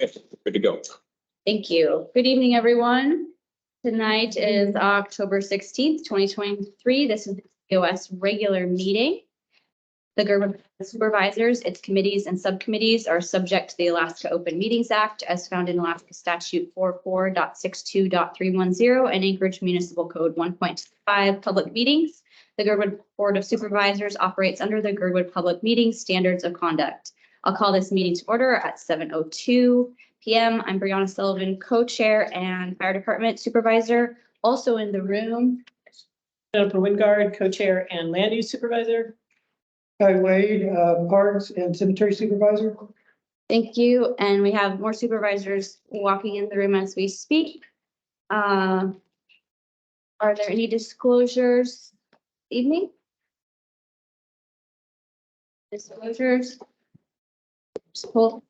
Good to go. Thank you. Good evening, everyone. Tonight is October 16th, 2023. This is the COS regular meeting. The Girdwood Supervisors, its committees and subcommittees are subject to the Alaska Open Meetings Act as found in Alaska Statute 44.62.310 and Anchorage Municipal Code 1.5 public meetings. The Girdwood Board of Supervisors operates under the Girdwood Public Meetings Standards of Conduct. I'll call this meeting to order at 7:02 p.m. I'm Brianna Sullivan, co-chair and fire department supervisor. Also in the room, Jennifer Wingard, co-chair and land use supervisor. Guy Wade, Parks and Cemetery Supervisor. thank you. And we have more supervisors walking in the room as we speak. Are there any disclosures this evening? Disclosures? Hold.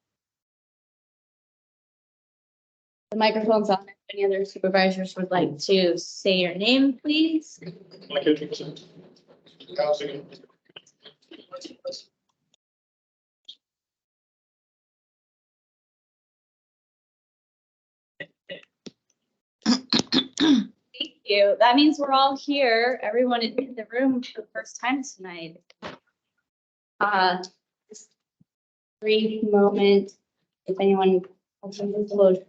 The microphone's on. If any other supervisors would like to say your name, please. Thank you. That means we're all here. Everyone in the room for the first time tonight. Just brief moment. If anyone has some disclosure,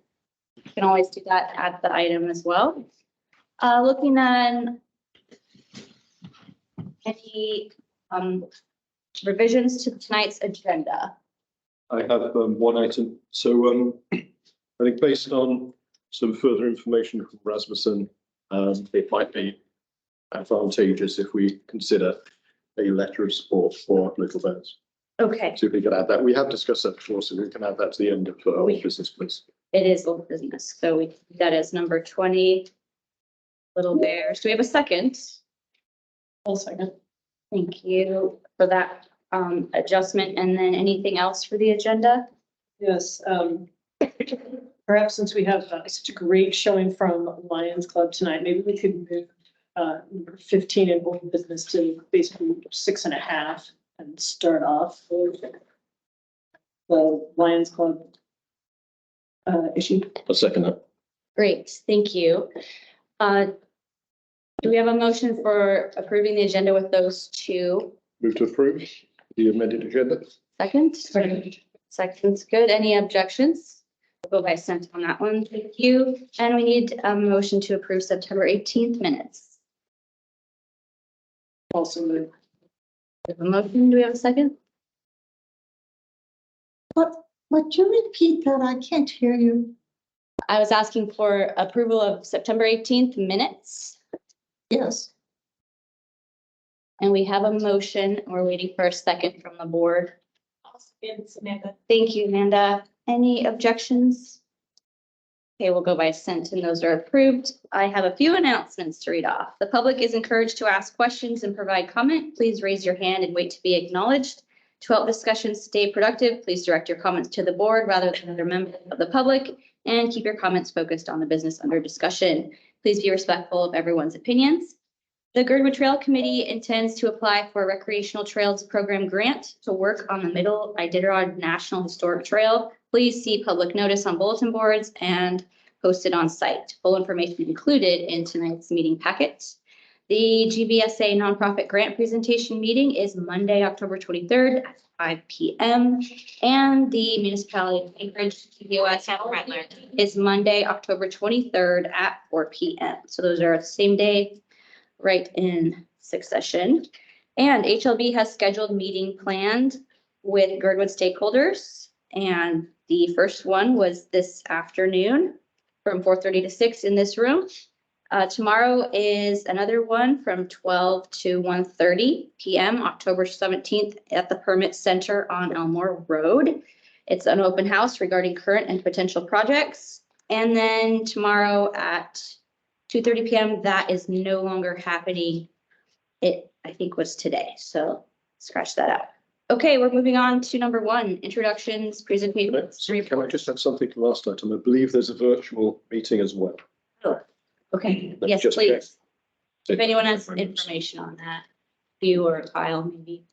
you can always do that at the item as well. Looking at any revisions to tonight's agenda. I have one item. So I think based on some further information from Rasmussen, it might be advantageous if we consider a letter of support for Little Bears. Okay, So if we can add that. We have discussed that before, so we can add that to the end of our business, please. it is old business. So we that is number 20. Little Bears. Do we have a second? Full second. Thank you for that adjustment. And then anything else for the agenda? Yes. Perhaps since we have such a great showing from Lions Club tonight, maybe we could move number 15 in old business to basically 6.5 and start off with the Lions Club issue. I'll second that. Great, thank you. Do we have a motion for approving the agenda with those two? Move to approve the amended agenda. Second? Second's good. Any objections? We'll go by consent on that one. Thank you. And we need a motion to approve September 18th minutes. Also move. We have a motion. Do we have a second? Would you repeat that? I can't hear you. I was asking for approval of September 18th minutes. Yes. And we have a motion. We're waiting for a second from the board. It's Amanda. Thank you, Amanda. Any objections? Okay, we'll go by assent and those are approved. I have a few announcements to read off. The public is encouraged to ask questions and provide comment. Please raise your hand and wait to be acknowledged. To help discussions stay productive, please direct your comments to the board rather than other members of the public and keep your comments focused on the business under discussion. Please be respectful of everyone's opinions. The Girdwood Trail Committee intends to apply for a Recreational Trails Program grant to work on the Middle Iditarod National Historic Trail. Please see public notice on bulletin boards and posted on site. Full information included in tonight's meeting packet. The GBSA nonprofit grant presentation meeting is Monday, October 23rd at 5 p.m. And the municipality of Anchorage COS is Monday, October 23rd at 4 p.m. So those are the same day, right in succession. And HLB has scheduled meeting planned with Girdwood stakeholders. And the first one was this afternoon from 4:30 to 6 in this room. Tomorrow is another one from 12 to 1:30 p.m. October 17th at the Permit Center on Elmore Road. It's an open house regarding current and potential projects. And then tomorrow at 2:30 p.m. that is no longer happening. It, I think, was today. So scratch that out. Okay, we're moving on to number 1, introductions, presentations. Can I just add something to the last item? I believe there's a virtual meeting as well. Okay, Let's yes, just please. check. If anyone has information on that, you or Kyle, maybe.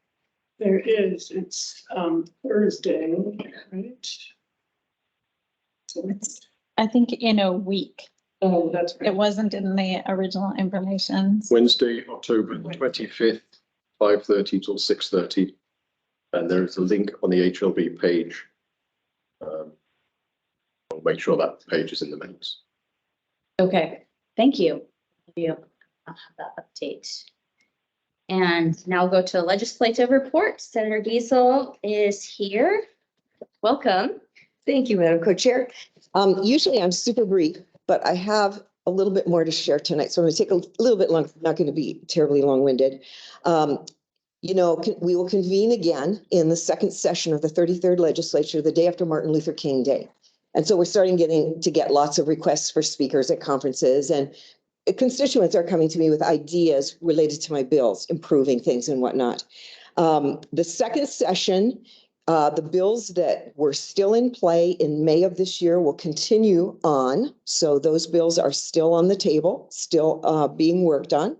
There is, it's Thursday, right? It's- I think in a week. Oh, that's It right. wasn't in the original information. Wednesday, October 25th, 5:30 till 6:30. And there is a link on the HLB page. I'll make sure that page is in the minutes. Okay, thank you. I'll have that update. And now we'll go to legislative report. Senator Giesel is here. Welcome. Thank you, Madam Co-Chair. Usually I'm super brief, but I have a little bit more to share tonight. So I'm going to take a little bit long, not going to be terribly long-winded. We will convene again in the second session of the 33rd legislature, the day after Martin Luther King Day. And so we're starting to get lots of requests for speakers at conferences, and constituents are coming to me with ideas related to my bills, improving things and whatnot. The second session, the bills that were still in play in May of this year will continue on. So those bills are still on the table, still being worked on.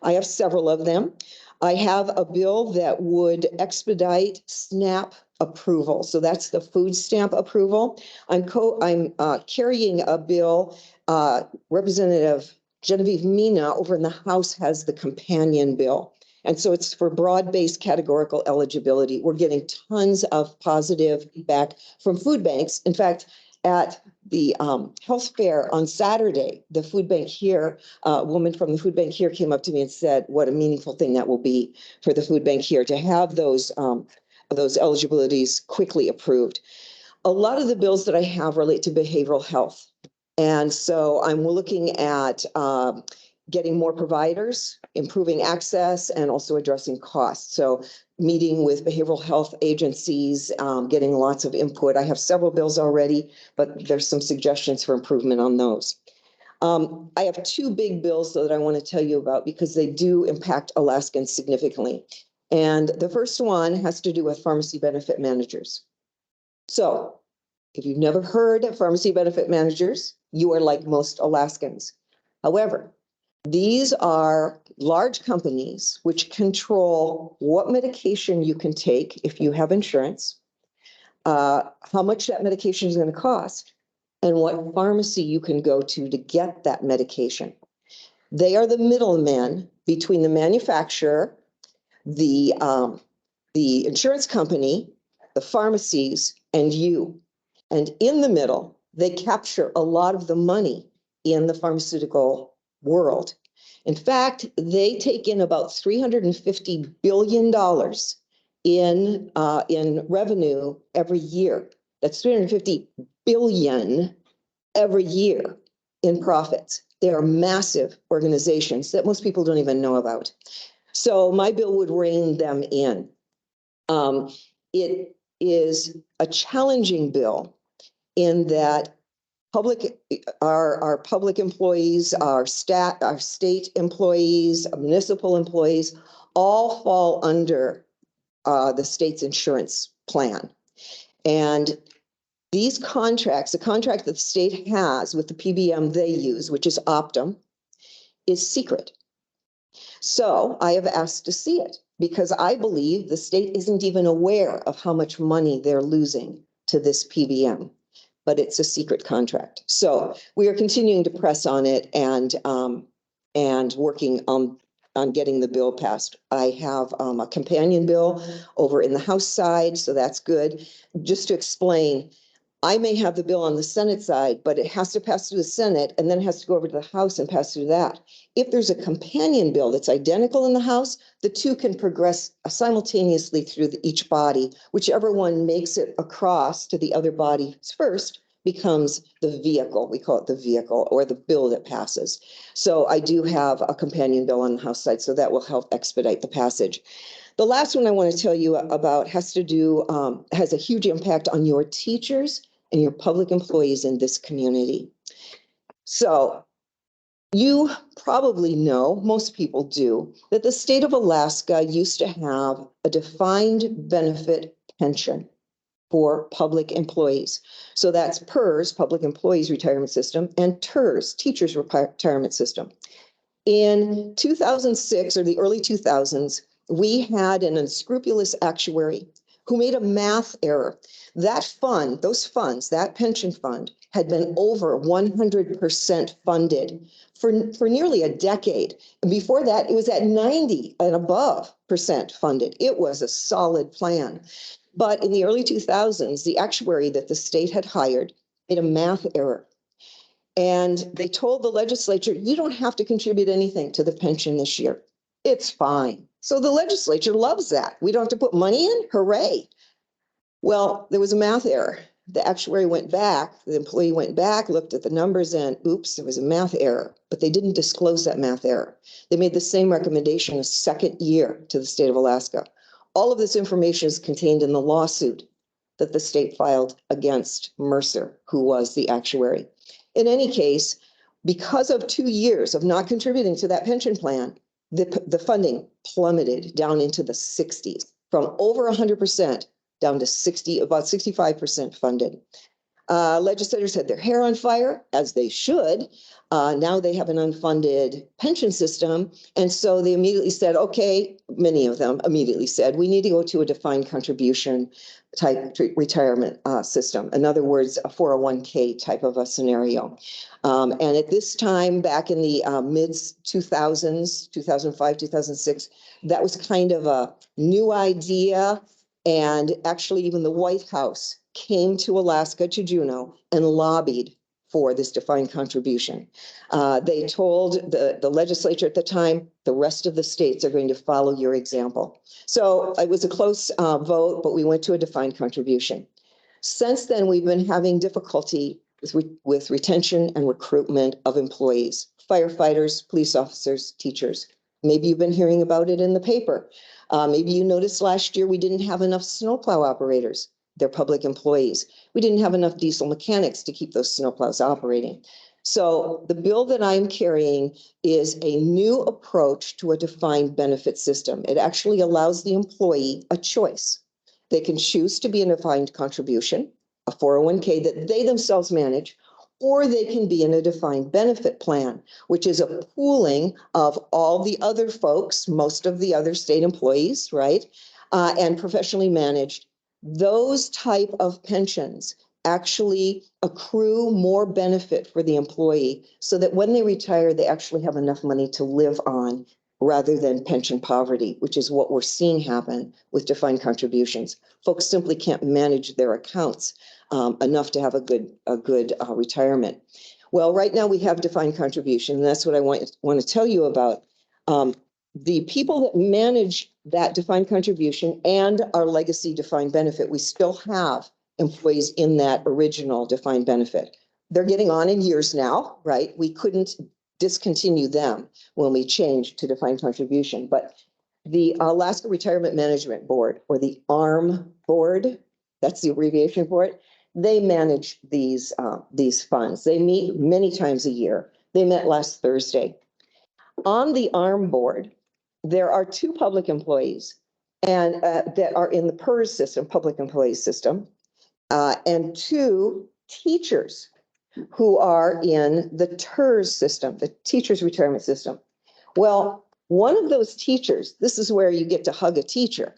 I have several of them. I have a bill that would expedite SNAP approval. So that's the food stamp approval. I'm carrying a bill, Representative Genevieve Mina over in the House has the companion bill. And so it's for broad-based categorical eligibility. We're getting tons of positive feedback from food banks. In fact, at the health fair on Saturday, the food bank here, a woman from the food bank here came up to me and said, what a meaningful thing that will be for the food bank here to have those eligibilities quickly approved. A lot of the bills that I have relate to behavioral health. And so I'm looking at getting more providers, improving access, and also addressing costs. So meeting with behavioral health agencies, getting lots of input. I have several bills already, but there's some suggestions for improvement on those. I have two big bills though that I want to tell you about because they do impact Alaskans significantly. And the first one has to do with pharmacy benefit managers. So if you've never heard of pharmacy benefit managers, you are like most Alaskans. However, these are large companies which control what medication you can take if you have insurance, how much that medication is going to cost, and what pharmacy you can go to get that medication. They are the middlemen between the manufacturer, the insurance company, the pharmacies, and you. And in the middle, they capture a lot of the money in the pharmaceutical world. In fact, they take in about $350 billion in revenue every year. That's $350 billion every year in profits. They are massive organizations that most people don't even know about. So my bill would rein them in. It is a challenging bill in that our public employees, our state employees, municipal employees, all fall under the state's insurance plan. And these contracts, the contract that the state has with the PBM they use, which is Optum, is secret. So I have asked to see it because I believe the state isn't even aware of how much money they're losing to this PBM. But it's a secret contract. So we are continuing to press on it and working on getting the bill passed. I have a companion bill over in the House side, so that's good. Just to explain, I may have the bill on the Senate side, but it has to pass through the Senate and then it has to go over to the House and pass through that. If there's a companion bill that's identical in the House, the two can progress simultaneously through each body. Whichever one makes it across to the other body first becomes the vehicle. We call it the vehicle or the bill that passes. So I do have a companion bill on the House side, so that will help expedite the passage. The last one I want to tell you about has a huge impact on your teachers and your public employees in this community. So you probably know, most people do, that the state of Alaska used to have a defined benefit pension for public employees. So that's PERS, Public Employees Retirement System, and TERS, Teachers Retirement System. In 2006 or the early 2000s, we had an unscrupulous actuary who made a math error. That fund, those funds, that pension fund had been over 100% funded for nearly a decade. And before that, it was at 90 and above % funded. It was a solid plan. But in the early 2000s, the actuary that the state had hired made a math error. And they told the legislature, you don't have to contribute anything to the pension this year. It's fine. So the legislature loves that. We don't have to put money in. Hooray. Well, there was a math error. The actuary went back, the employee went back, looked at the numbers and oops, there was a math error, but they didn't disclose that math error. They made the same recommendation a second year to the state of Alaska. All of this information is contained in the lawsuit that the state filed against Mercer, who was the actuary. In any case, because of 2 years of not contributing to that pension plan, the funding plummeted down into the 60s, from over 100% down to about 65% funded. Legislators had their hair on fire, as they should. Now they have an unfunded pension system. And so they immediately said, okay, many of them immediately said, we need to go to a defined contribution type retirement system. In other words, a 401k type of a scenario. And at this time, back in the mid 2000s, 2005, 2006, that was kind of a new idea. And actually, even the White House came to Alaska, to Juneau, and lobbied for this defined contribution. They told the legislature at the time, the rest of the states are going to follow your example. So it was a close vote, but we went to a defined contribution. Since then, we've been having difficulty with retention and recruitment of employees, firefighters, police officers, teachers. Maybe you've been hearing about it in the paper. Maybe you noticed last year we didn't have enough snowplow operators. They're public employees. We didn't have enough diesel mechanics to keep those snowplows operating. So the bill that I'm carrying is a new approach to a defined benefit system. It actually allows the employee a choice. They can choose to be in a defined contribution, a 401k that they themselves manage, or they can be in a defined benefit plan, which is a pooling of all the other folks, most of the other state employees, right? And professionally managed. Those type of pensions actually accrue more benefit for the employee so that when they retire, they actually have enough money to live on rather than pension poverty, which is what we're seeing happen with defined contributions. Folks simply can't manage their accounts enough to have a good retirement. Well, right now we have defined contribution, and that's what I want to tell you about. The people that manage that defined contribution and our legacy defined benefit, we still have employees in that original defined benefit. They're getting on in years now, right? We couldn't discontinue them when we changed to defined contribution, but the Alaska Retirement Management Board, or the ARM board, that's the abbreviation for it, they manage these funds. They meet many times a year. They met last Thursday. On the ARM board, there are 2 public employees and that are in the PERS system, public employee system, and 2 teachers who are in the TERS system, the teachers retirement system. Well, one of those teachers, this is where you get to hug a teacher,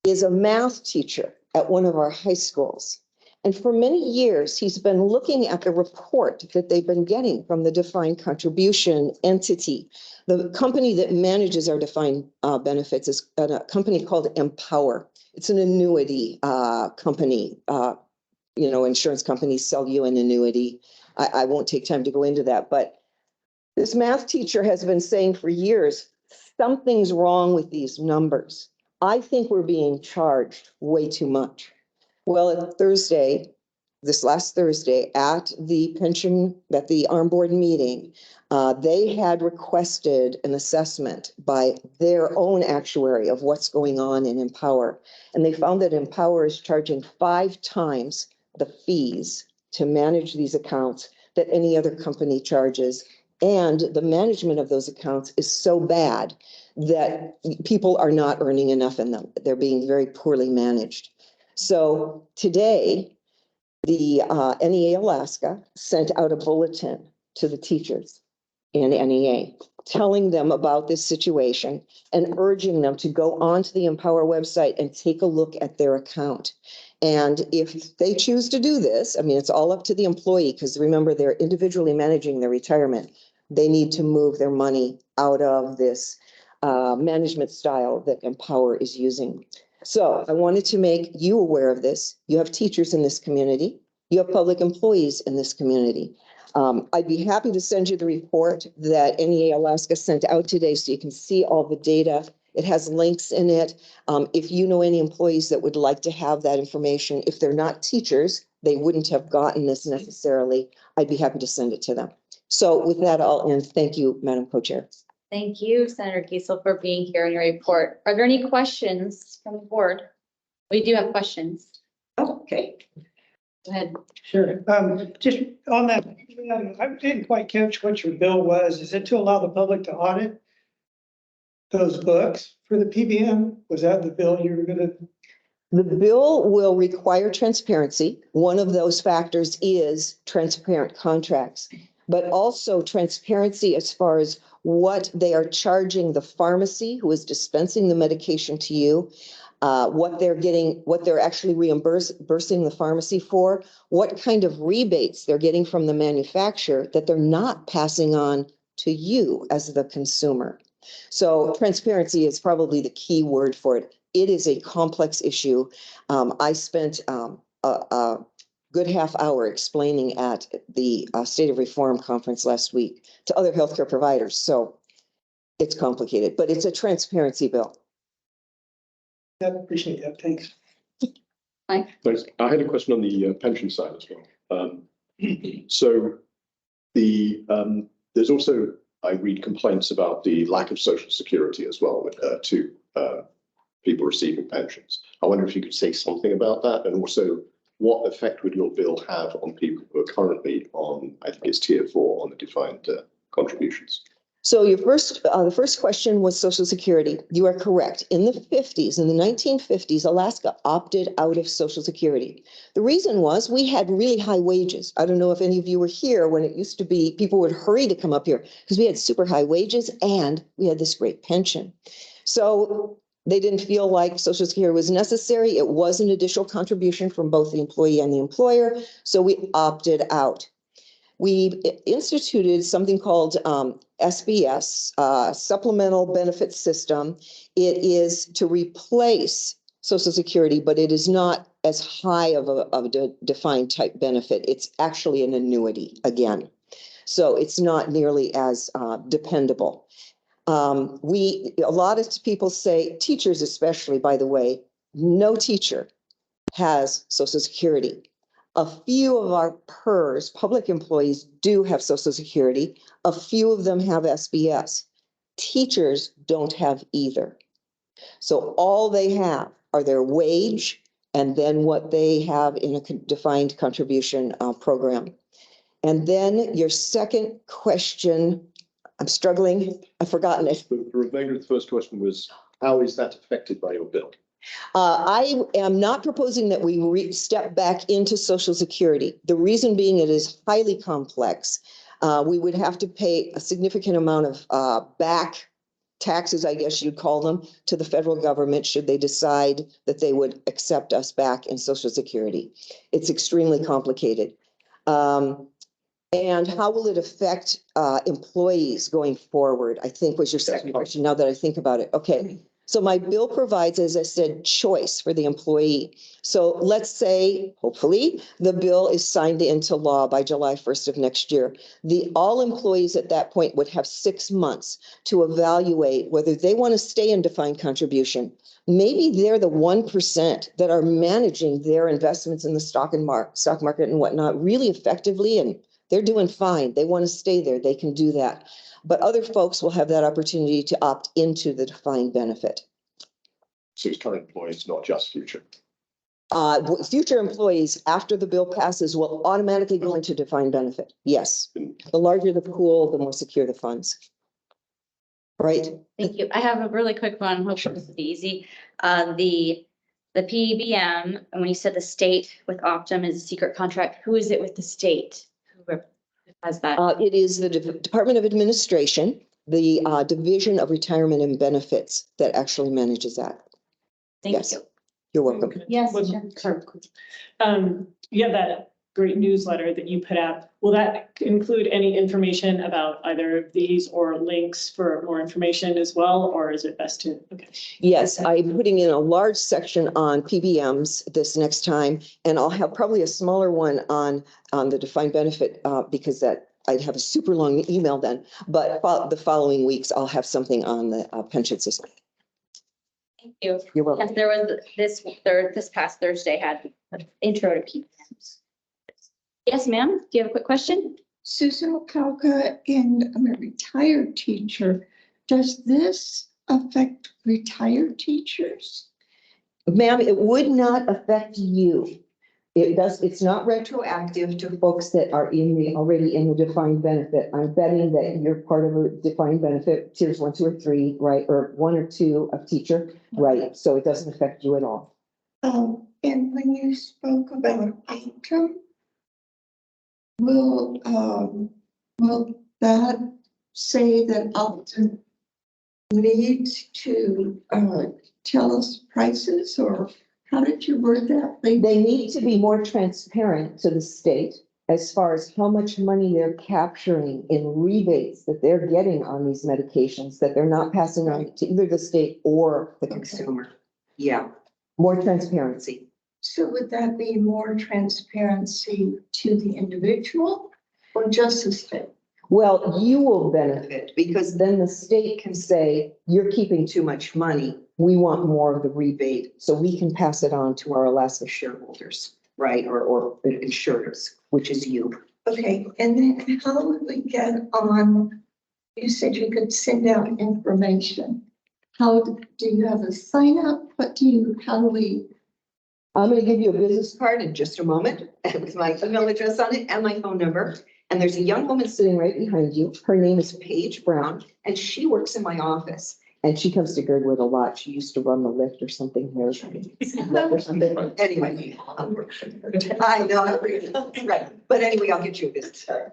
is a math teacher at one of our high schools. And for many years, he's been looking at the report that they've been getting from the defined contribution entity. The company that manages our defined benefits is a company called Empower. It's an annuity company. Insurance companies sell you an annuity. I won't take time to go into that, but this math teacher has been saying for years, something's wrong with these numbers. I think we're being charged way too much. Well, this last Thursday at the ARM board meeting, they had requested an assessment by their own actuary of what's going on in Empower. And they found that Empower is charging 5 times the fees to manage these accounts that any other company charges. And the management of those accounts is so bad that people are not earning enough in them. They're being very poorly managed. So today, the NEA Alaska sent out a bulletin to the teachers in NEA. telling them about this situation and urging them to go onto the Empower website and take a look at their account. And if they choose to do this, I mean, it's all up to the employee, because remember, they're individually managing their retirement. They need to move their money out of this management style that Empower is using. So I wanted to make you aware of this. You have teachers in this community. You have public employees in this community. I'd be happy to send you the report that NEA Alaska sent out today so you can see all the data. It has links in it. If you know any employees that would like to have that information, if they're not teachers, they wouldn't have gotten this necessarily. I'd be happy to send it to them. So with that, I'll end. Thank you, Madam Co-Chair. Thank you, Senator Kiesel, for being here on your report. Are there any questions from the board? We do have questions. Okay. Go ahead. Sure. Just on that, I didn't quite catch what your bill was. Is it to allow the public to audit those books for the PBM? Was that the bill you were gonna? The bill will require transparency. One of those factors is transparent contracts, but also transparency as far as what they are charging the pharmacy who is dispensing the medication to you, what they're getting, what they're actually reimbursing the pharmacy for, what kind of rebates they're getting from the manufacturer that they're not passing on to you as the consumer. So transparency is probably the key word for it. It is a complex issue. I spent a good half hour explaining at the State of Reform conference last week to other healthcare providers. So it's complicated, but it's a transparency bill. I appreciate that. Thanks. Thanks. I had a question on the pension side as well. So there's also, I read complaints about the lack of social security as well to people receiving pensions. I wonder if you could say something about that, and also what effect would your bill have on people who are currently on, I think it's tier 4 on the defined contributions? So your the first question was Social Security. You are correct. In the 50s, in the 1950s, Alaska opted out of Social Security. The reason was we had really high wages. I don't know if any of you were here when it used to be, people would hurry to come up here because we had super high wages and we had this great pension. So they didn't feel like Social Security was necessary. It was an additional contribution from both the employee and the employer. So we opted out. We instituted something called SBS, Supplemental Benefit System. It is to replace Social Security, but it is not as high of a defined type benefit. It's actually an annuity again. So it's not nearly as dependable. A lot of people say, teachers especially, by the way, no teacher has Social Security. A few of our PERS, public employees, do have Social Security. A few of them have SBS. Teachers don't have either. So all they have are their wage and then what they have in a defined contribution program. And then your second question, I'm struggling, I've forgotten it. The remainder of the first question was, how is that affected by your bill? I am not proposing that we step back into Social Security. The reason being it is highly complex. We would have to pay a significant amount of back taxes, I guess you'd call them, to the federal government should they decide that they would accept us back in Social Security. It's extremely complicated. And how will it affect employees going forward? I think was your second question, now that I think about it. Okay. So my bill provides, as I said, choice for the employee. So let's say, hopefully, the bill is signed into law by July 1st of next year. All employees at that point would have 6 months to evaluate whether they want to stay in defined contribution. Maybe they're the 1% that are managing their investments in the stock market and whatnot really effectively, and they're doing fine. They want to stay there. They can do that. But other folks will have that opportunity to opt into the defined benefit. So it's current employees, not just future. Future employees, after the bill passes, will automatically go into defined benefit. Yes. The larger the pool, the more secure the funds. Right? Thank you. I have a really quick one. Hopefully this will be easy. The PBM, and when you said the state with Optum is a secret contract, who is it with the state? Who has that? It is the Department of Administration. the Division of Retirement and Benefits that actually manages that. Thank Yes. you. You're welcome. Yes, One- Jen. sorry. You have that great newsletter that you put out. Will that include any information about either of these or links for more information as well? Or is it best to, okay. Yes, I'm putting in a large section on PBMs this next time, and I'll have probably a smaller one on the defined benefit because that I'd have a super long email then. But the following weeks, I'll have something on the pension system. Thank you. You're welcome. Yes, there was this past Thursday had an intro to PPMs. Yes, ma'am. Do you have a quick question? Susan Okalka, and I'm a retired teacher. Does this affect retired teachers? Ma'am, it would not affect you. It does, it's not retroactive to folks that are already in the defined benefit. I'm betting that you're part of a defined benefit, tiers 1, 2, or 3, right? Or 1 or 2 of teacher, right? So it doesn't affect you at all. And when you spoke about outcome, will that say that Alton needs to tell us prices, or how did you word that? They need to be more transparent to the state as far as how much money they're capturing in rebates that they're getting on these medications that they're not passing on to either the state or the consumer. Yeah, more transparency. So would that be more transparency to the individual or just the state? Well, you will benefit because then the state can say, you're keeping too much money. We want more of the rebate so we can pass it on to our Alaska shareholders, right? Or insurers, which is you. Okay, and then how would we get on, you said you could send out information. How do you have a sign up? How do we? I'm going to give you a business card in just a moment with my email address on it and my phone number. And there's a young woman sitting right behind you. Her name is Paige Brown, and she works in my office. And she comes to Girdwood a lot. She used to run the lift or something here. Or something. Anyway, I know, right. But anyway, I'll get you a business card.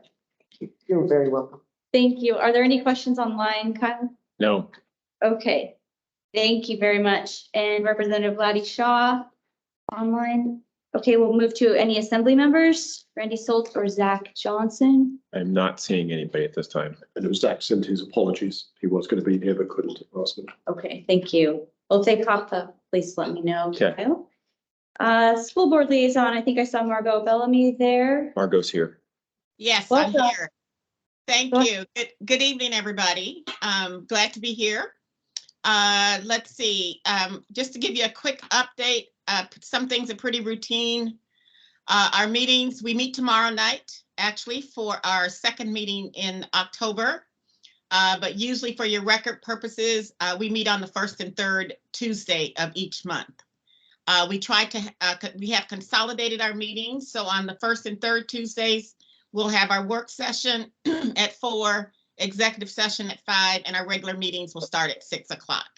You're very welcome. Thank you. Are there any questions online, Kyle? No. Okay. Thank you very much. And Representative Laddie Shaw online. Okay, we'll move to any assembly members, Randy Soltz or Zach Johnson. I'm not seeing anybody at this time. And it was Zach sent his apologies. He was going to be here but couldn't last minute. Okay, thank you. Well, if they pop up, please let me know. Okay. Kyle. School board liaison, I think I saw Margot Bellamy there. Margot's here. Yes, I'm Welcome. here. Thank you. Good evening, everybody. Glad to be here. Let's see, just to give you a quick update, some things are pretty routine. Our meetings, we meet tomorrow night, actually, for our second meeting in October. But usually for your record purposes, we meet on the first and third Tuesday of each month. We have consolidated our meetings. So on the first and third Tuesdays, we'll have our work session at 4, executive session at 5, and our regular meetings will start at 6 o'clock.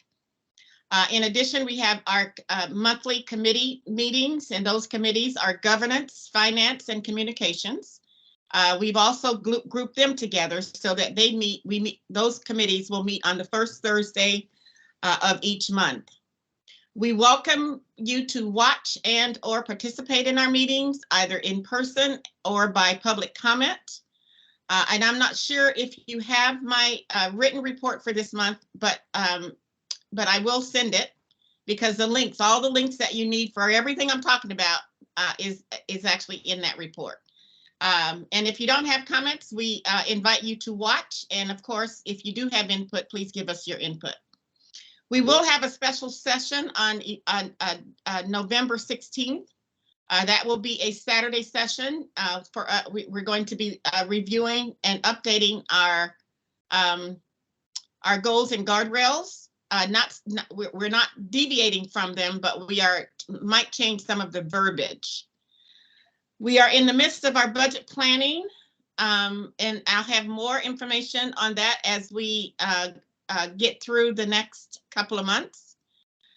In addition, we have our monthly committee meetings, and those committees are governance, finance, and communications. We've also grouped them together so that those committees will meet on the first Thursday of each month. We welcome you to watch and or participate in our meetings, either in person or by public comment. And I'm not sure if you have my written report for this month, but I will send it because all the links that you need for everything I'm talking about is actually in that report. And if you don't have comments, we invite you to watch. And of course, if you do have input, please give us your input. We will have a special session on November 16th. That will be a Saturday session. We're going to be reviewing and updating our goals and guardrails. We're not deviating from them, but we might change some of the verbiage. We are in the midst of our budget planning, and I'll have more information on that as we get through the next couple of months.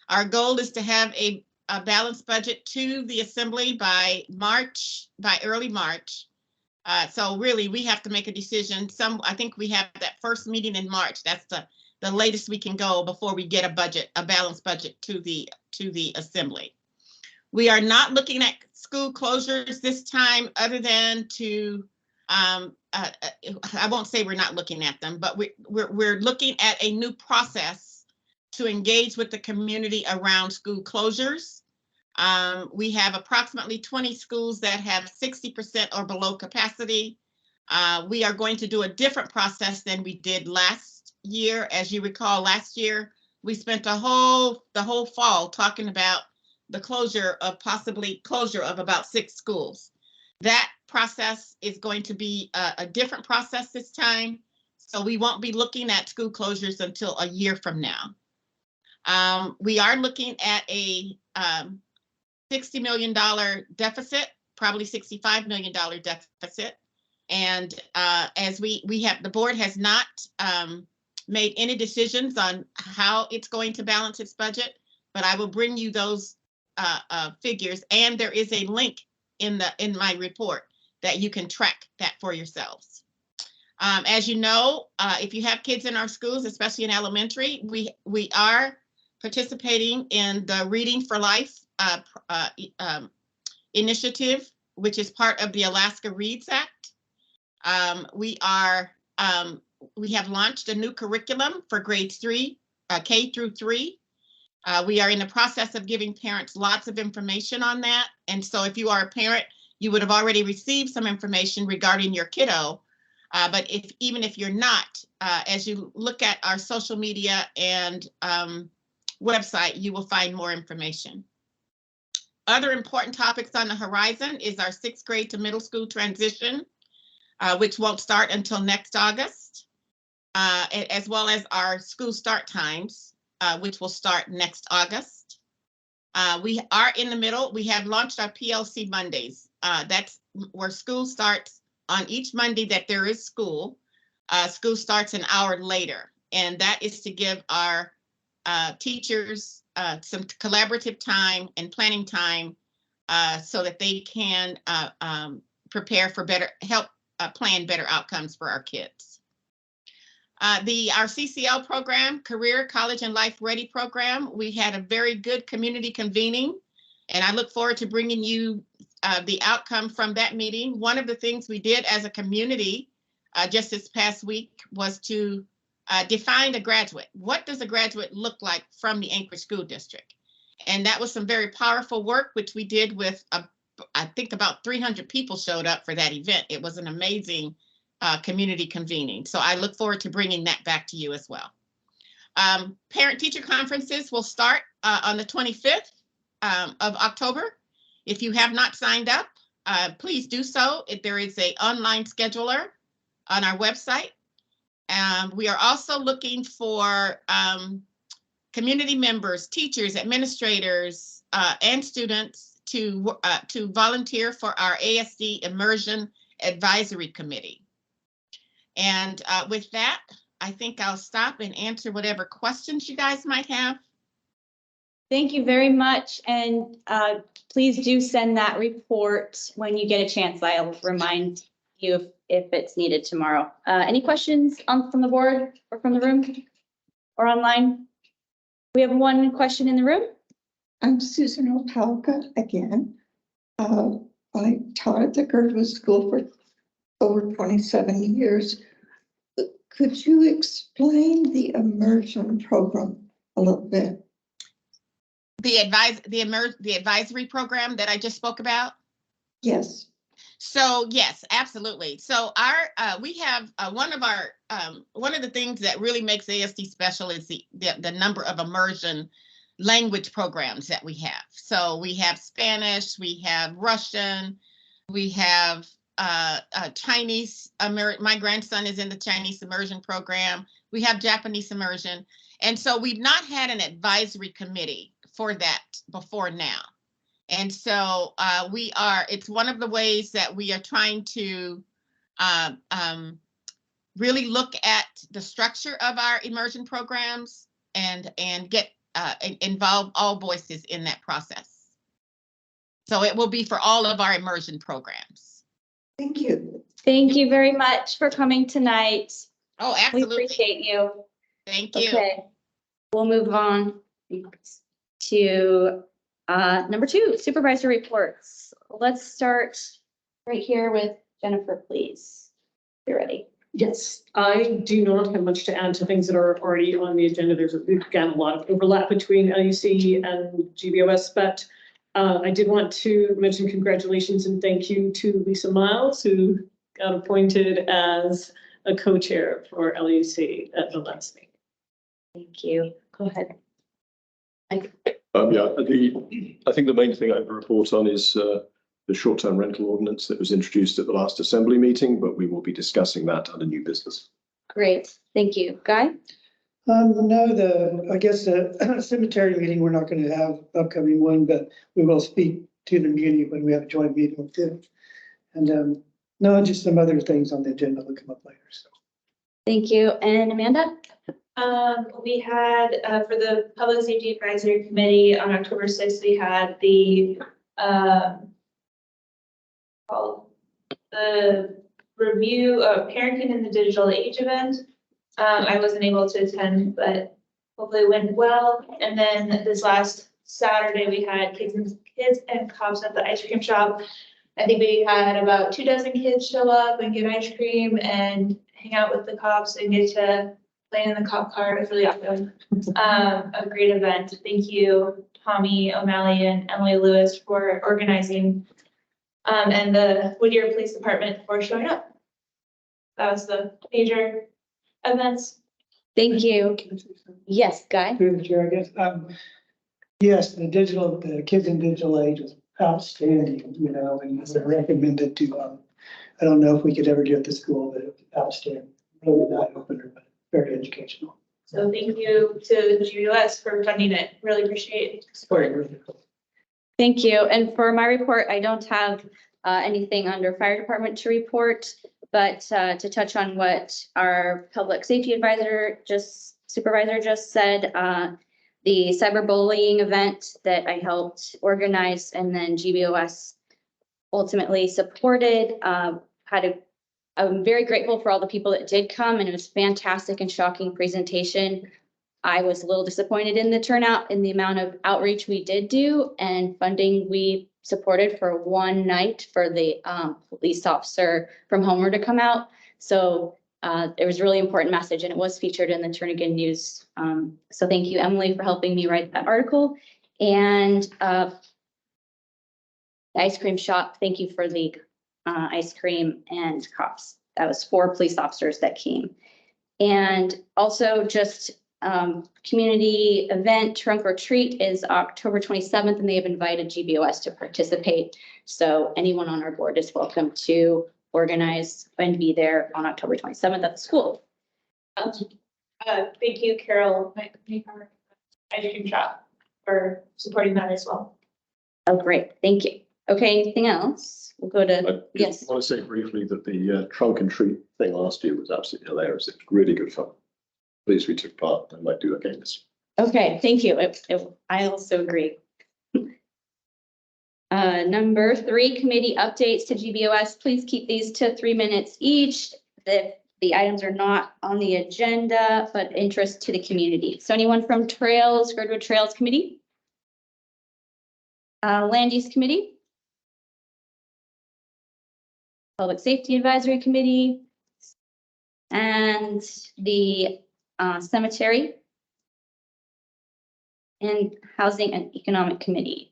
Our goal is to have a balanced budget to the assembly by early March. So really, we have to make a decision. I think we have that first meeting in March. That's the latest we can go before we get a balanced budget to the assembly. We are not looking at school closures this time, other than to, I won't say we're not looking at them, but we're looking at a new process to engage with the community around school closures. We have approximately 20 schools that have 60% or below capacity. We are going to do a different process than we did last year. As you recall, last year, we spent the whole fall talking about the possibly closure of about 6 schools. That process is going to be a different process this time. So we won't be looking at school closures until a year from now. We are looking at a $60 million deficit, probably $65 million deficit. And as the board has not made any decisions on how it's going to balance its budget, but I will bring you those figures, and there is a link in my report that you can track that for yourselves. As you know, if you have kids in our schools, especially in elementary, we are participating in the Reading for Life initiative, which is part of the Alaska Reads Act. We have launched a new curriculum for grades 3, K through 3. We are in the process of giving parents lots of information on that. And so if you are a parent, you would have already received some information regarding your kiddo. But even if you're not, as you look at our social media and website, you will find more information. Other important topics on the horizon is our 6th grade to middle school transition, which won't start until next August, as well as our school start times, which will start next August. We are in the middle. We have launched our PLC Mondays. That's where school starts on each Monday that there is school. School starts an hour later, and that is to give our teachers some collaborative time and planning time so that they can prepare for plan better outcomes for our kids. Our CCL program, Career, College, and Life Ready program, we had a very good community convening, and I look forward to bringing you the outcome from that meeting. One of the things we did as a community just this past week was to define a graduate. What does a graduate look like from the Anchorage School District? And that was some very powerful work, which we did with, I think about 300 people showed up for that event. It was an amazing community convening. So I look forward to bringing that back to you as well. Parent-teacher conferences will start on the 25th of October. If you have not signed up, please do so. There is an online scheduler on our website. We are also looking for community members, teachers, administrators, and students to volunteer for our ASD Immersion Advisory Committee. And with that, I think I'll stop and answer whatever questions you guys might have. Thank you very much. And please do send that report when you get a chance. I'll remind you if it's needed tomorrow. Any questions from the board or from the room or online? We have one question in the room. I'm Susan Opalka again. I taught at the Girdwood School for over 27 years. Could you explain the immersion program a little bit? The advisory program that I just spoke about? Yes. So yes, absolutely. So we have one of the things that really makes ASD special is the number of immersion language programs that we have. So we have Spanish, we have Russian, we have Chinese. My grandson is in the Chinese immersion program. We have Japanese immersion. And so we've not had an advisory committee for that before now. And so it's one of the ways that we are trying to really look at the structure of our immersion programs and get involve all voices in that process. So it will be for all of our immersion programs. Thank you. Thank you very much for coming tonight. Oh, We absolutely. appreciate you. Thank you. Okay, we'll move on to number 2, supervisor reports. Let's start right here with Jennifer, please. You're ready. Yes, I do not have much to add to things that are already on the agenda. There's again a lot of overlap between LUC and GBOS, but I did want to mention congratulations and thank you to Lisa Miles, who got appointed as a co-chair for LUC at the last meeting. Thank you. Go ahead. I think the main thing I have to report on is the short-term rental ordinance that was introduced at the last assembly meeting, but we will be discussing that under new business. Great, thank you. Guy? No, I guess the cemetery meeting, we're not gonna have upcoming one, but we will speak to the community when we have a joint meeting with them. And no, just some other things on the agenda will come up later, so. Thank you. And Amanda? We had, for the Public Safety Advisory Committee on October 6th, we had the, called the review of parenting in the digital age event. I wasn't able to attend, but hopefully it went well. And then this last Saturday, we had kids and cops at the ice cream shop. I think we had about 24 kids show up and get ice cream and hang out with the cops and get to play in the cop car. It was really awesome. A great event. Thank you, Tommy O'Malley and Emily Lewis, for organizing, and the Whittier Police Department for showing up. That was the major events. Thank you. Can I say something? Yes, Guy? Through the chair, I guess. Yes, the kids in digital age was outstanding, you know, and it's recommended to, I don't know if we could ever do it at the school, but it was outstanding. Really not opener, but very educational. So thank you to GUS for funding it. Really appreciate the support. Thank you. And for my report, I don't have anything under fire department to report, but to touch on what our public safety supervisor just said, the cyberbullying event that I helped organize and then GBOS ultimately supported, I'm very grateful for all the people that did come, and it was fantastic and shocking presentation. I was a little disappointed in the turnout and the amount of outreach we did do and funding we supported for one night for the police officer from Homer to come out. So it was a really important message, and it was featured in the Turnagain News. So thank you, Emily, for helping me write that article. And the ice cream shop, thank you for the ice cream and cops. That was 4 police officers that came. And also just community event trunk or treat is October 27th, and they have invited GBOS to participate. So anyone on our board is welcome to organize and be there on October 27th at the school. Thank you, Carol, my ice cream shop, for supporting that as well. Oh, great. Thank you. Okay, anything else? We'll go to, I yes. just want to say briefly that the trunk and treat thing last year was absolutely hilarious. It was really good fun. Pleased we took part. I might do it again this year. Okay, thank you. I also agree. Number 3, committee updates to GBOS. Please keep these to 3 minutes each. The items are not on the agenda, but interest to the community. So anyone from Trails, Girdwood Trails Committee? Land Use Committee? Public Safety Advisory Committee? And the Cemetery and Housing and Economic Committee.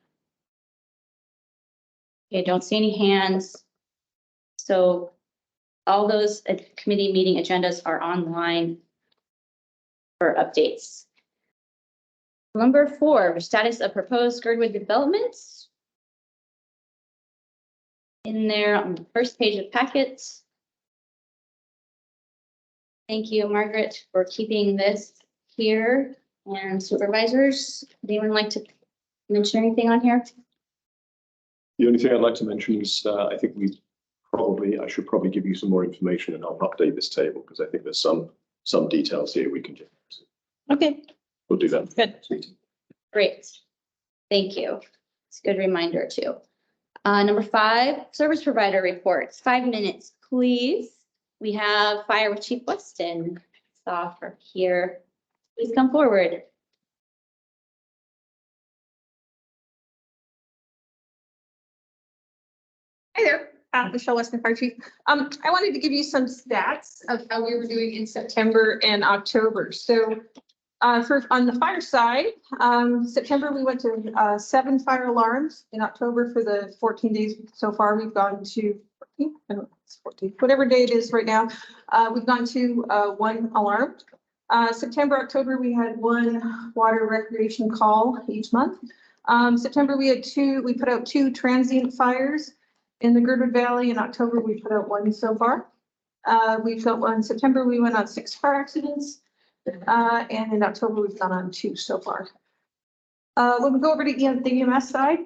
Okay, don't see any hands. So all those committee meeting agendas are online for updates. Number 4, status of proposed Girdwood developments. In there on the first page of packets. Thank you, Margaret, for keeping this here. And supervisors, would anyone like to mention anything on here? The only thing I'd like to mention is I think I should probably give you some more information and I'll update this table because I think there's some details here we can do. Okay, We'll do that. good. Great. Thank you. It's a good reminder too. Number 5, service provider reports, 5 minutes, please, we have Fire with Chief Weston. Saw her here. Please come forward. Hi there, Michelle Weston, Fire Chief. I wanted to give you some stats of how we were doing in September and October. So on the fire side, September, we went to 7 fire alarms. In October, for the 14 days so far, we've gone to 14, I don't know, it's 14, whatever day it is right now. We've gone to 1 alarm. September, October, we had 1 water recreation call each month. September, we put out 2 transient fires. In the Girdwood Valley. In October, we put out 1 so far. We've got 1 September, we went on 6 car accidents. And in October, we've gone on 2 so far. When we go over to the EMS side,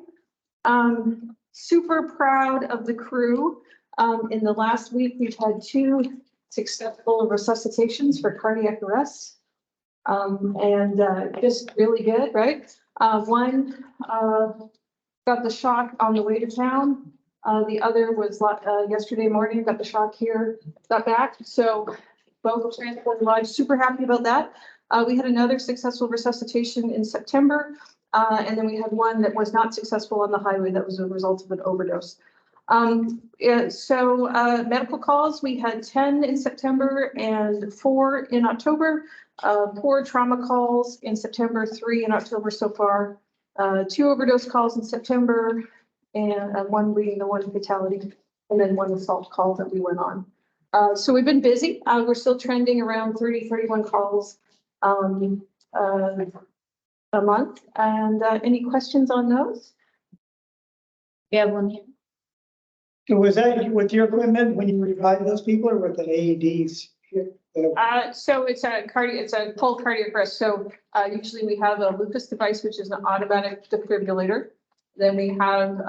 super proud of the crew. In the last week, we've had 2 successful resuscitations for cardiac arrest. And just really good, right? One got the shock on the way to town. The other was yesterday morning, got the shock here, got back. So both transported lives, super happy about that. We had another successful resuscitation in September. And then we had 1 that was not successful on the highway that was a result of an overdose. Medical calls, we had 10 in September and 4 in October. 4 trauma calls in September, 3 in October so far. 2 overdose calls in September, and 1 being the 1 fatality, and then 1 assault call that we went on. So we've been busy. We're still trending around 30, 31 calls a month. And any questions on those? We have 1 here. So was that with your equipment when you revived those people, or with the AEDs? So it's a full cardiac arrest. So usually we have a Lucas device, which is an automatic defibrillator. Then we have,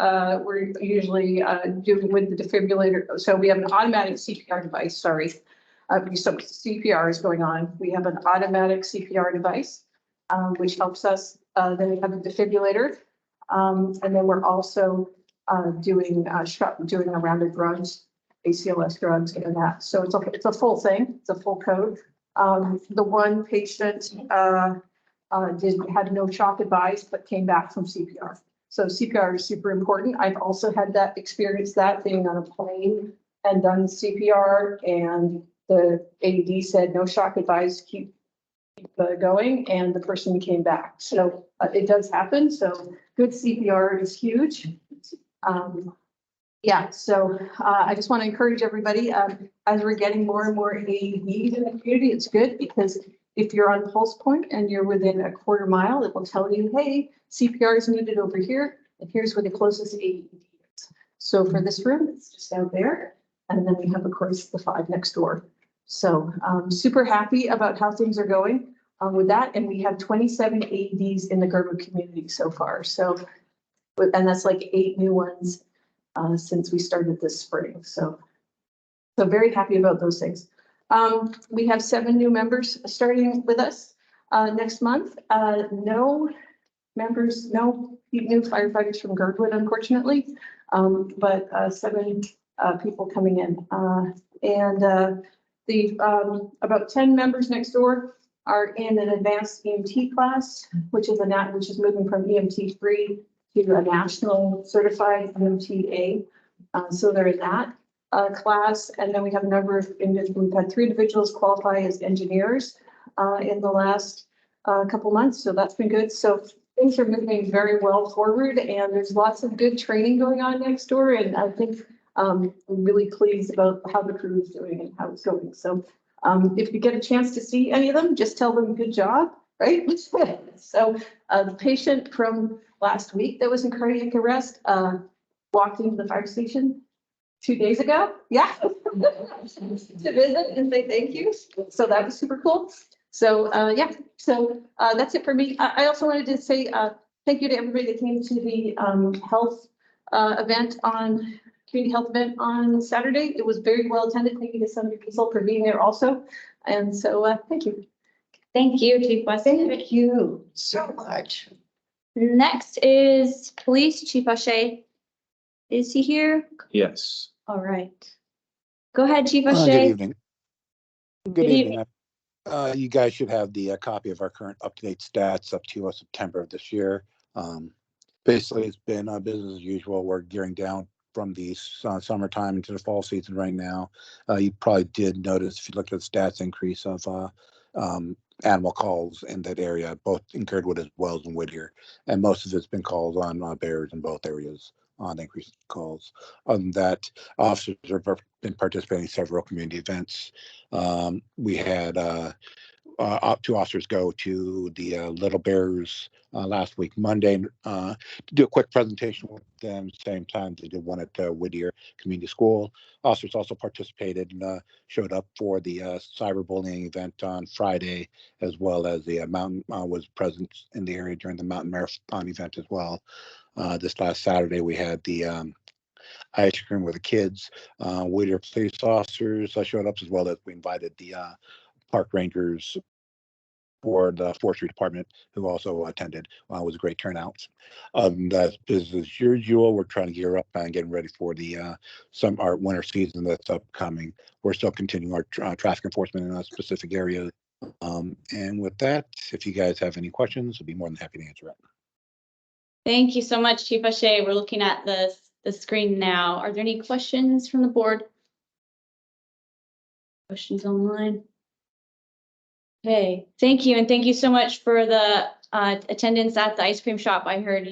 we're usually doing with the defibrillator. So we have an automatic CPR device, sorry. So CPR is going on. We have an automatic CPR device, which helps us. Then we have a defibrillator. And then we're also doing a round of drugs, ACLS drugs and that. So it's a full thing. It's a full code. The 1 patient had no shock advised, but came back from CPR. So CPR is super important. I've also had that experience, that being on a plane and done CPR, and the AED said no shock advised, keep going, and the person came back. So it does happen. So good CPR is huge. Yeah, so I just want to encourage everybody, as we're getting more and more AEDs in the community, it's good because if you're on pulse point and you're within a quarter mile, it will tell you, hey, CPR is needed over here, and here's where the closest AED is. So for this room, it's just out there. And then we have, of course, the 5 next door. So super happy about how things are going with that. And we have 27 AEDs in the Girdwood community so far. So, and that's like 8 new ones since we started this spring. So very happy about those things. We have 7 new members starting with us next month. No members, no new firefighters from Girdwood, unfortunately, but 7 people coming in. About 10 members next door are in an advanced EMT class, which is moving from EMT 3 to a national certified EMTA. So they're in that class, and then we have a number of we've had 3 individuals qualify as engineers in the last couple months, so that's been good. So things are moving very well forward, and there's lots of good training going on next door, and I think I'm really pleased about how the crew is doing and how it's going. So if you get a chance to see any of them, just tell them good job, right? So the patient from last week that was in cardiac arrest walked into the fire station 2 days ago. Yeah. To visit and say thank you. So that was super cool. So yeah, so that's it for me. I also wanted to say thank you to everybody that came to the community health event on Saturday. It was very well attended. Thank you to Senator Diesel for being there also. And so thank you. Thank you, Chief Weston. Thank you so much. Next is Police Chief O'Shea. Is he here? Yes. All right. Go ahead, Chief Good O'Shea. evening. Good Good evening. You guys should have the copy of our current up-to-date stats up to September of this year. Basically, it's been business as usual. We're gearing down from the summertime into the fall season right now. You probably did notice, if you looked at the stats, increase of animal calls in that area, both in Girdwood as well as in Whittier. And most of it's been calls on bears in both areas on increased calls. Other than that, officers have been participating in several community events. We had 2 officers go to the Little Bears last week, Monday, to do a quick presentation with them. Same time they did one at Whittier Community School. Officers also participated and showed up for the cyberbullying event on Friday, as well as the mountain was present in the area during the mountain marathon event as well. This last Saturday, we had the ice cream with the kids. Whittier police officers showed up, as well as we invited the park rangers for the forestry department, who also attended. It was a great turnout. That's business as usual. We're trying to gear up and getting ready for the our winter season that's upcoming. We're still continuing our traffic enforcement in a specific area. And with that, if you guys have any questions, I'd be more than happy to answer it. Thank you so much, Chief O'Shea. We're looking at the screen now. Are there any questions from the board? Questions online? Okay, thank you. And thank you so much for the attendance at the ice cream shop. I heard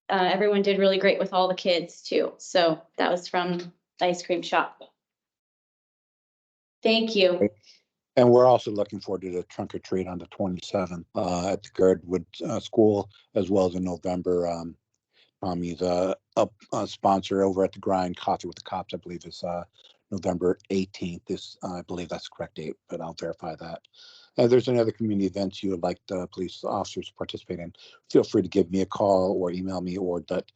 everyone did really great with all the kids too. So that was from the ice cream shop. Thank you. And we're also looking forward to the trunk or treat on the 27th at the Girdwood School, as well as in November. He's a sponsor over at the Grind Coffee with the Cops. I believe is November 18th. I believe that's the correct date, but I'll verify that. If there's any other community events you would like the police officers to participate in, feel free to give me a call or email me, or let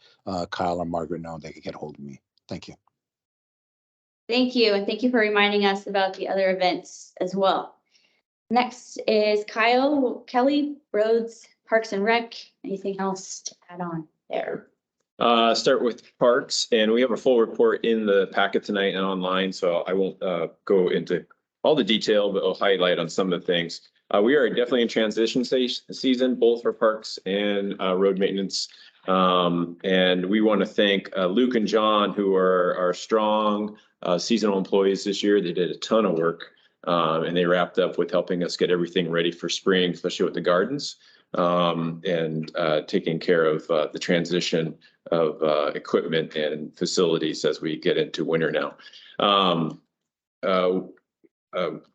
Kyle or Margaret know, and they can get a hold of me. Thank you. Thank you. And thank you for reminding us about the other events as well. Next is Kyle Kelly, Roads, Parks and Rec. Anything else to add on there? Start with parks, and we have a full report in the packet tonight and online, so I won't go into all the detail, but I'll highlight on some of the things. We are definitely in transition season, both for parks and road maintenance. And we want to thank Luke and John, who are our strong seasonal employees this year. They did a ton of work, and they wrapped up with helping us get everything ready for spring, especially with the gardens, and taking care of the transition of equipment and facilities as we get into winter now.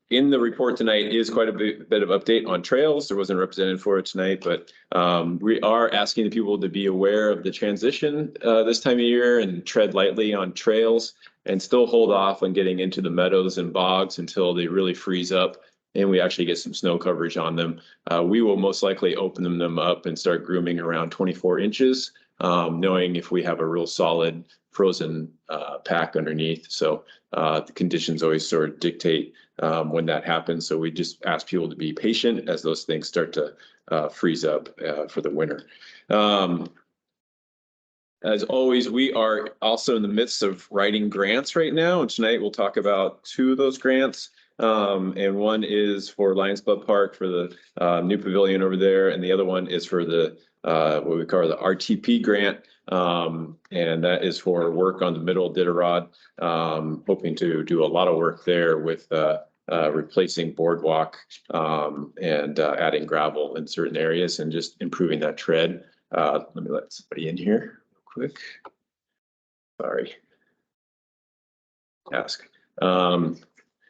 In the report tonight is quite a bit of update on trails. There wasn't a representative for it tonight, but we are asking the people to be aware of the transition this time of year and tread lightly on trails, and still hold off on getting into the meadows and bogs until they really freeze up and we actually get some snow coverage on them. We will most likely open them up and start grooming around 24 inches, knowing if we have a real solid frozen pack underneath. So the conditions always sort of dictate when that happens. So we just ask people to be patient as those things start to freeze up for the winter. As always, we are also in the midst of writing grants right now. And tonight we'll talk about 2 of those grants. And one is for Lions Club Park for the new pavilion over there. And the other one is for the what we call the RTP grant. And that is for work on the middle Iditarod. Hoping to do a lot of work there with replacing boardwalk and adding gravel in certain areas and just improving that tread. Let me let somebody in here real quick. Sorry. Ask.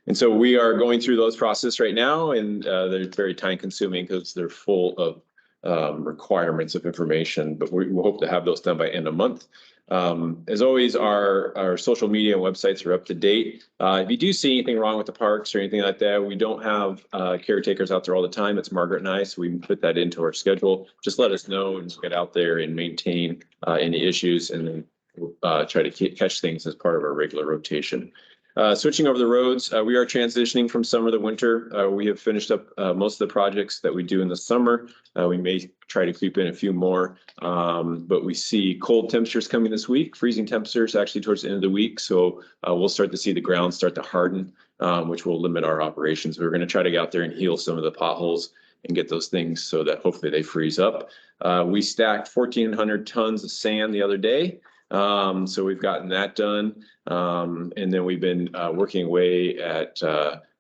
And so we are going through those processes right now, and they're very time consuming because they're full of requirements of information, but we hope to have those done by end of month. As always, our social media and websites are up to date. If you do see anything wrong with the parks or anything like that, we don't have caretakers out there all the time. It's Margaret and I, so we can put that into our schedule. Just let us know and get out there and maintain any issues, and then try to catch things as part of our regular rotation. Switching over the roads, we are transitioning from summer to winter. We have finished up most of the projects that we do in the summer. We may try to creep in a few more, but we see cold temperatures coming this week, freezing temperatures actually towards the end of the week. So we'll start to see the ground start to harden, which will limit our operations. We're going to try to get out there and heal some of the potholes and get those things so that hopefully they freeze up. We stacked 1,400 tons of sand the other day. So we've gotten that done. And then we've been working away at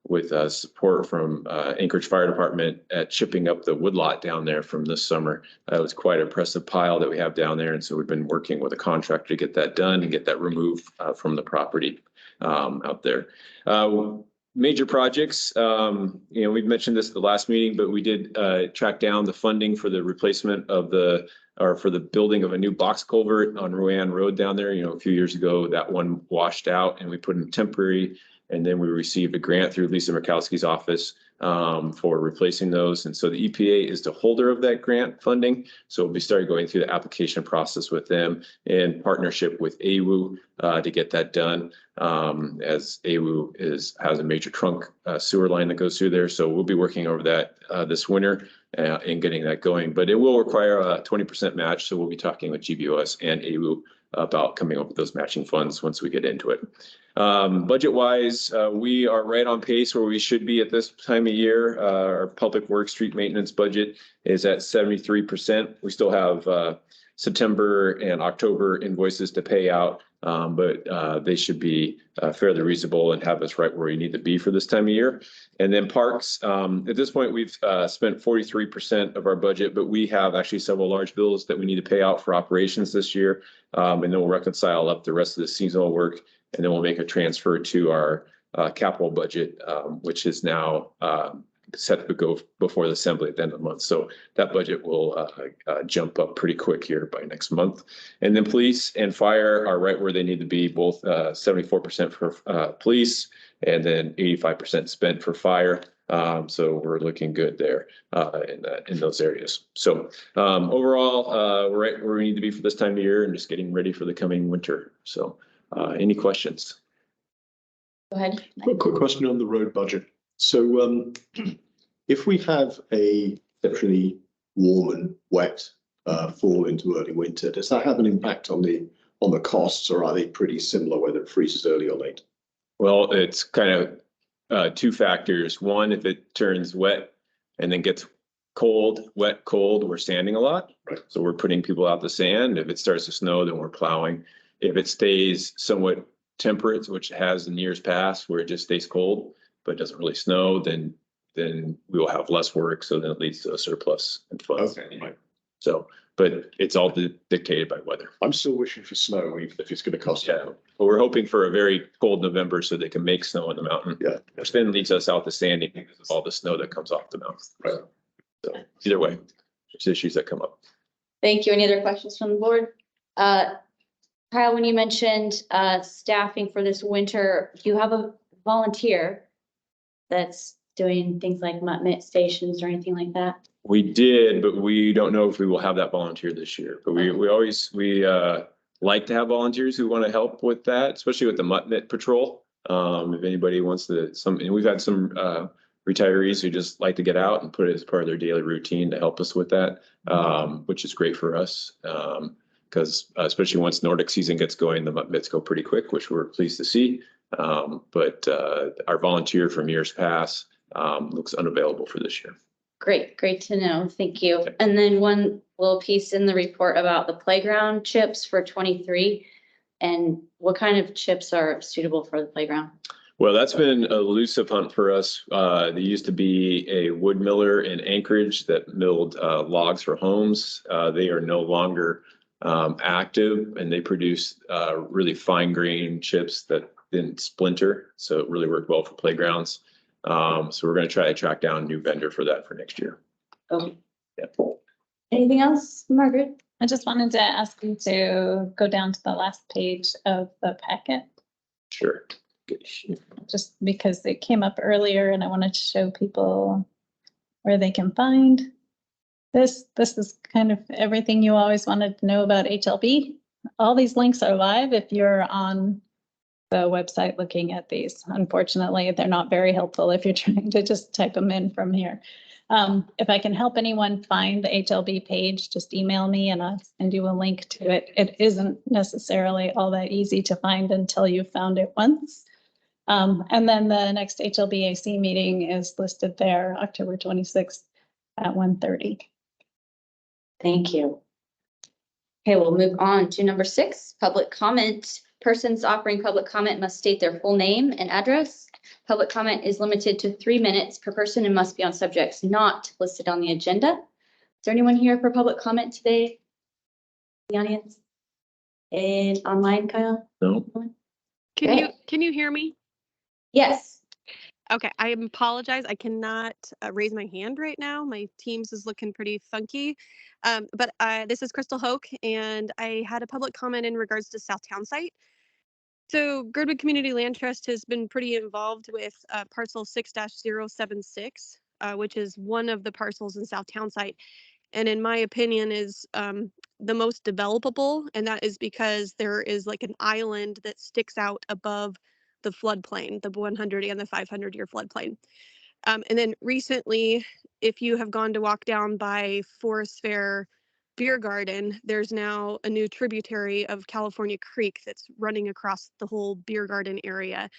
with support from Anchorage Fire Department at chipping up the woodlot down there from this summer. It was quite an impressive pile that we have down there. And so we've been working with a contractor to get that done and get that removed from the property out there. Major projects, we've mentioned this at the last meeting, but we did track down the funding for the replacement of for the building of a new box culvert on Rowan Road down there. A few years ago, that one washed out and we put in temporary, and then we received a grant through Lisa Murkowski's office for replacing those. And so the EPA is the holder of that grant funding. So we started going through the application process with them in partnership with AWU to get that done, as AWU has a major trunk sewer line that goes through there. So we'll be working over that this winter and getting that going. But it will require a 20% match. So we'll be talking with GBOS and AWU about coming up with those matching funds once we get into it. Budget wise, we are right on pace where we should be at this time of year. Our public works street maintenance budget is at 73%. We still have September and October invoices to pay out, but they should be fairly reasonable and have us right where we need to be for this time of year. And then parks, at this point, we've spent 43% of our budget, but we have actually several large bills that we need to pay out for operations this year. And then we'll reconcile up the rest of the seasonal work, and then we'll make a transfer to our capital budget, which is now set to go before the assembly at the end of the month. So that budget will jump up pretty quick here by next month. And then police and fire are right where they need to be, both 74% for police and then 85% spent for fire. So we're looking good there in those areas. So overall, we're right where we need to be for this time of year and just getting ready for the coming winter. So any questions? Go ahead. Quick question on the road budget. So if we have a exceptionally warm and wet fall into early winter, does that have an impact on the costs, or are they pretty similar whether it freezes early or late? Well, it's kind of two factors. One, if it turns wet and then gets cold, wet, cold, we're sanding a lot. Right. So we're putting people out to sand. If it starts to snow, then we're plowing. If it stays somewhat temperate, which it has in years past, where it just stays cold, but it doesn't really snow, then we will have less work. So then it leads to a surplus in funds. Okay, right. So, but it's all dictated by weather. I'm still wishing for snow, even if it's going to cost. Yeah, but we're hoping for a very cold November so they can make snow on the mountain. Yeah. Which then leads us out to sanding because of all the snow that comes off the mountain. Right. So either way, there's issues that come up. Thank you. Any other questions from the board? Kyle, when you mentioned staffing for this winter, do you have a volunteer that's doing things like mutt stations or anything like that? We did, but we don't know if we will have that volunteer this year. But we like to have volunteers who want to help with that, especially with the mutt mitt patrol. If anybody wants to, and we've had some retirees who just like to get out and put it as part of their daily routine to help us with that, which is great for us. Because especially once Nordic season gets going, the mutt mitts go pretty quick, which we're pleased to see. But our volunteer from years past looks unavailable for this year. Great to know. Thank you. And then one little piece in the report about the playground chips for 23, and what kind of chips are suitable for the playground? Well, that's been a elusive hunt for us. There used to be a wood miller in Anchorage that milled logs for homes. They are no longer active, and they produce really fine grained chips that didn't splinter. So it really worked well for playgrounds. So we're going to try to track down a new vendor for that for next year. Okay. Yeah. Anything else, Margaret? I just wanted to ask you to go down to the last page of the packet, Sure. just because it came up earlier and I wanted to show people where they can find this. This is kind of everything you always wanted to know about HLB. All these links are live if you're on the website looking at these. Unfortunately, they're not very helpful if you're trying to just type them in from here. If I can help anyone find the HLB page, just email me and I'll send you a link to it. It isn't necessarily all that easy to find until you've found it once. And then the next HLBAC meeting is listed there, October 26th at 1:30. Thank you. Okay, we'll move on to number 6, public comment. Persons offering public comment must state their full name and address. Public comment is limited to 3 minutes per person and must be on subjects not listed on the agenda. Is there anyone here for public comment today? The audience? And online, Kyle? No. Can you hear me? Yes. Okay, I apologize. I cannot raise my hand right now. My Teams is looking pretty funky. But this is Crystal Hoke, and I had a public comment in regards to Southtown site. So Girdwood Community Land Trust has been pretty involved with parcel 6-076, which is one of the parcels in Southtown site. And in my opinion is the most developable. And that is because there is like an island that sticks out above the floodplain, the 100 and the 500-year floodplain. And then recently, if you have gone to walk down by Forest Fair Beer Garden, there's now a new tributary of California Creek that's running across the whole beer garden area.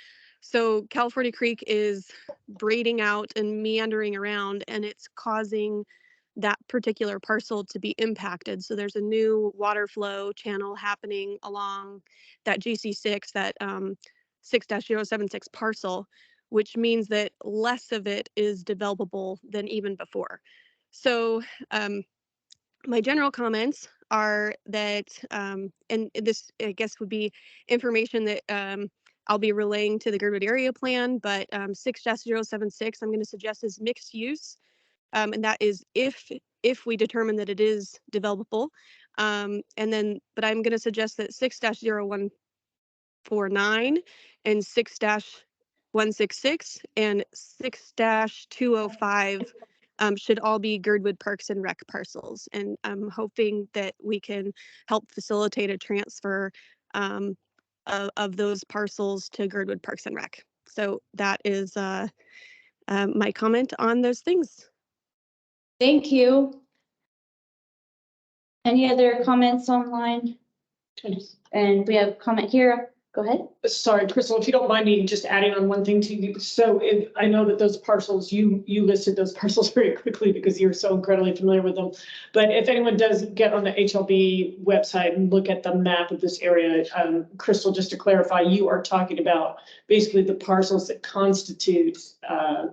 So California Creek is braiding out and meandering around, and it's causing that particular parcel to be impacted. So there's a new water flow channel happening along that GC6, that 6-076 parcel, which means that less of it is developable than even before. So my general comments are that, and this I guess would be information that I'll be relaying to the Girdwood area plan, but 6-076 I'm going to suggest is mixed use. And that is if we determine that it is developable. And then, but I'm going to suggest that 6-0149 and 6-166 and 6-205 should all be Girdwood Parks and Rec parcels. And I'm hoping that we can help facilitate a transfer of those parcels to Girdwood Parks and Rec. So that is my comment on those things. Thank you. Any other comments online? And we have a comment here. Go ahead. Sorry, Crystal, if you don't mind me just adding on one thing to you. So if I know that those parcels, you listed those parcels very quickly because you're so incredibly familiar with them. But if anyone does get on the HLB website and look at the map of this area, Crystal, just to clarify, you are talking about basically the parcels that constitute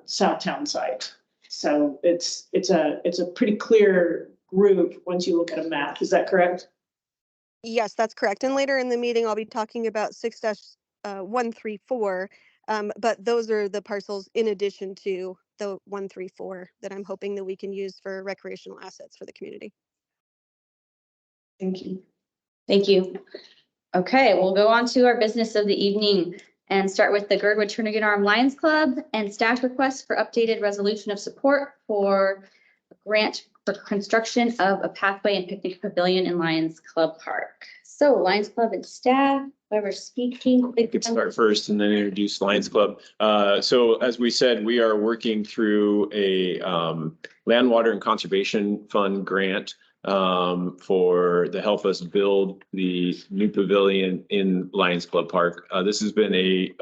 Southtown site. So it's a pretty clear group once you look at a map. Is that correct? Yes, that's correct. And later in the meeting, I'll be talking about 6-134, but those are the parcels in addition to the 134 that I'm hoping that we can use for recreational assets for the community. Thank you. Thank you. Okay, we'll go on to our business of the evening and start with the Girdwood Turnagain Arm Lions Club and staff requests for updated resolution of support for a grant for construction of a pathway and picnic pavilion in Lions Club Park. So Lions Club and staff, whoever's speaking. I could start first and then introduce Lions Club. So as we said, we are working through a Land, Water and Conservation Fund grant to help us build the new pavilion in Lions Club Park. This has been a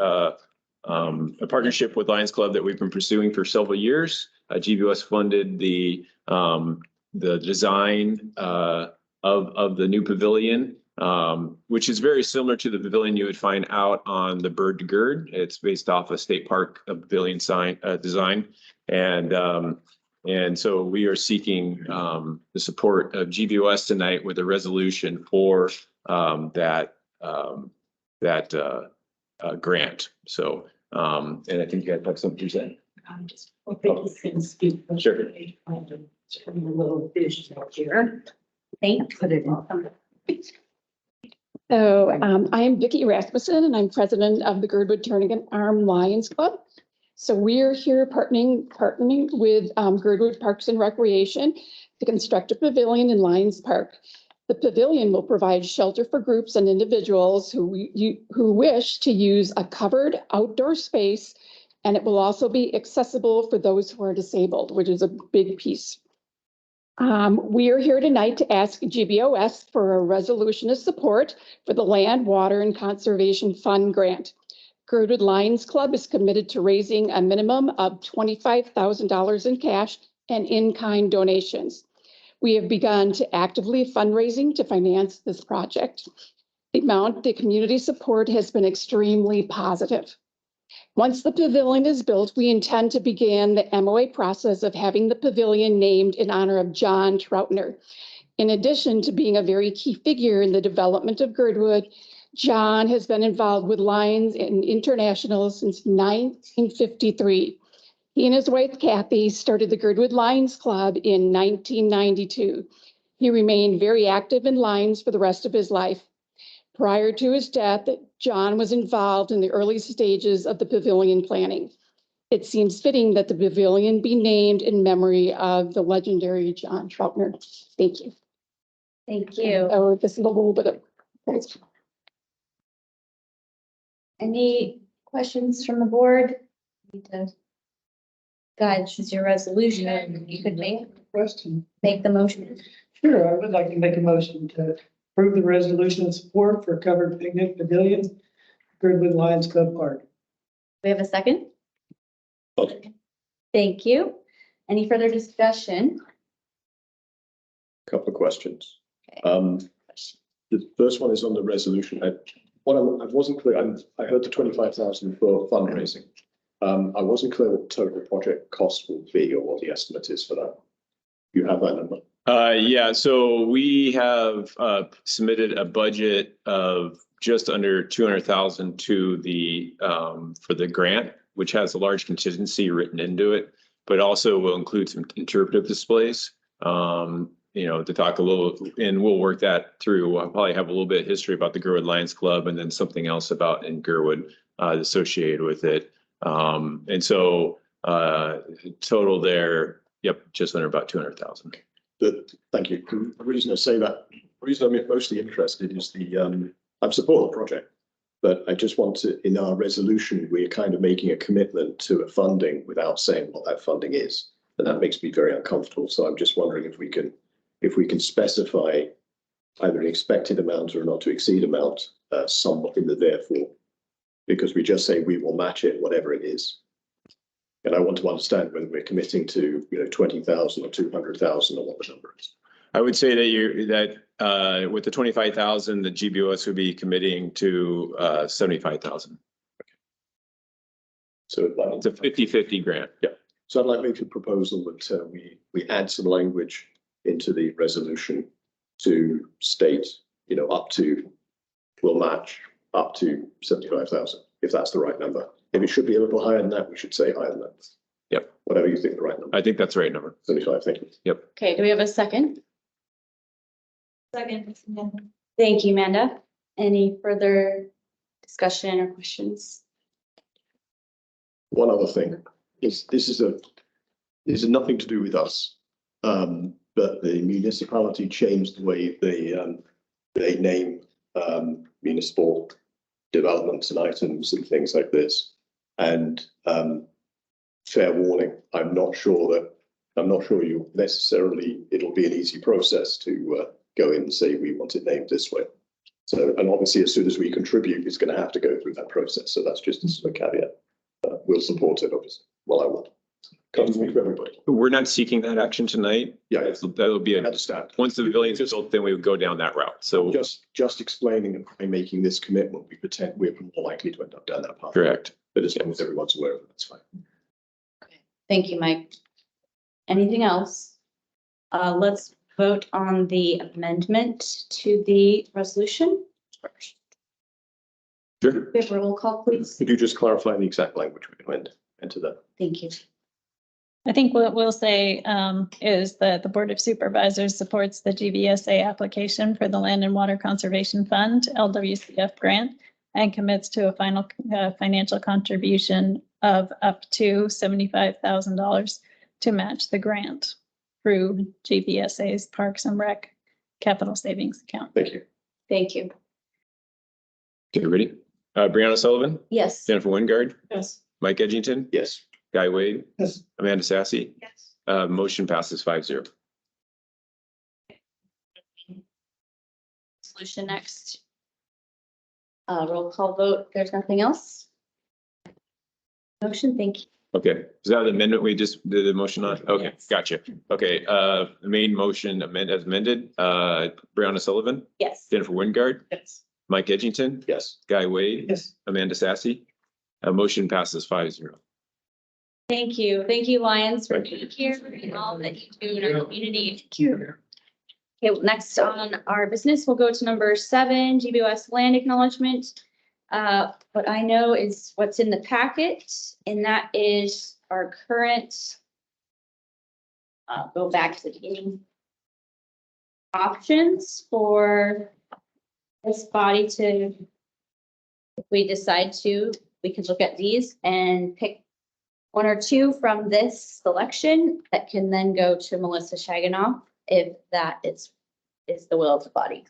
partnership with Lions Club that we've been pursuing for several years. GBOS funded the design of the new pavilion, which is very similar to the pavilion you would find out on the Bird to Gird. It's based off a state park pavilion design, and so we are seeking the support of GBOS tonight with a resolution for that grant. So, and I think you guys have something to say. Sure. Thank you. So I am Vicki Rasmussen, and I'm president of the Girdwood Turnagain Arm Lions Club. So we are here partnering with Girdwood Parks and Recreation to construct a pavilion in Lions Park. The pavilion will provide shelter for groups and individuals who wish to use a covered outdoor space, and it will also be accessible for those who are disabled, which is a big piece. We are here tonight to ask GBOS for a resolution of support for the Land, Water, and Conservation Fund grant. Girdwood Lions Club is committed to raising a minimum of $25,000 in cash and in-kind donations. We have begun to actively fundraising to finance this project. The community support has been extremely positive. Once the pavilion is built, we intend to begin the MOA process of having the pavilion named in honor of John Troutner. In addition to being a very key figure in the development of Girdwood, John has been involved with Lions International since 1953. He and his wife Kathy started the Girdwood Lions Club in 1992. He remained very active in Lions for the rest of his life. Prior to his death, John was involved in the early stages of the pavilion planning. It seems fitting that the pavilion be named in memory of the legendary John Troutner. Thank you. Thank you. Oh, this is a little bit of. Any questions from the board? Guys, this is your resolution. You could make the motion. Sure, I would like to make a motion to approve the resolution of support for covered picnic pavilion, Girdwood Lions Club Park. We have a second? Okay. Thank you. Any further discussion? Couple of questions. Okay. The first one is on the resolution. I wasn't clear. I heard the 25,000 for fundraising. I wasn't clear what the total project cost will be or what the estimate is for that. You have that number? Yeah, so we have submitted a budget of just under 200,000 to the for the grant, which has a large contingency written into it, but also will include some interpretive displays. To talk a little, and we'll work that through. I'll probably have a little bit of history about the Girdwood Lions Club and then something else about in Girdwood associated with it. And so total there, yep, just under about 200,000. Thank you. The reason I say that, the reason I'm mostly interested is I support the project, but I just want to, in our resolution, we're kind of making a commitment to a funding without saying what that funding is. And that makes me very uncomfortable. So I'm just wondering if we can specify either an expected amount or not to exceed amount somewhat in the therefore, because we just say we will match it, whatever it is. And I want to understand whether we're committing to, 20,000 or 200,000 or what the number is. I would say that with the 25,000, the GBOS would be committing to 75,000. Okay. So it's a 50-50 grant. Yeah. So I'd like to make a proposal that we add some language into the resolution to state, up to, we'll match up to 75,000, if that's the right number. If it should be a little higher than that, we should say higher than that. Yep. Whatever you think the right number. I think that's the right number. 75, thank you. Yep. Okay, do we have a second? Second. Thank you, Amanda. Any further discussion or questions? One other thing is this is nothing to do with us, but the municipality changed the way they name municipal developments and items and things like this. And fair warning, I'm not sure you necessarily, it'll be an easy process to go in and say we want it named this way. So, and obviously as soon as we contribute, it's going to have to go through that process. So that's just a sort of caveat. We'll support it, obviously. Well, I will. Can't speak for everybody. We're not seeking that action tonight. Yeah, that'll be I understand. Once the pavilion's built, then we would go down that route. So just explaining and by making this commitment, we're more likely to end up down that path. Correct. But as long as everyone's aware of it, that's fine. Okay, thank you, Mike. Anything else? Let's vote on the amendment to the resolution first. Sure. We have a roll call, please. Could you just clarify the exact language we're going to enter that? Thank you. I think what we'll say is that the Board of Supervisors supports the GBSA application for the Land and Water Conservation Fund, LWCF grant, and commits to a final financial contribution of up to $75,000 to match the grant through GBSA's Parks and Rec capital savings account. Thank you. Thank you. Okay, ready? Brianna Sullivan, Yes. Jennifer Wingard, Yes. Mike Edgington, Yes. Guy Wade, Yes. Amanda Sassy. Yes. Motion passes 5-0. Solution next. Roll call vote. There's nothing else. Motion, thank you. Okay, is that the amendment we just did the motion on? Okay, Yes. gotcha. Okay, the main motion as amended, Brianna Sullivan, Yes. Jennifer Wingard, Yes. Mike Edgington, Yes. Guy Wade, Yes. Amanda Sassy. Motion passes 5-0. Thank you. Thank you, Lions, for Thank being here and all that you do in our community. Thank you. Okay, well, next on our business, we'll go to number 7, GBOS land acknowledgement. What I know is what's in the packet, and that is our current, go back to the beginning, options for this body to, if we decide to, we can look at these and pick 1 or 2 from this selection that can then go to Melissa Shaginoff if that is the will of the body.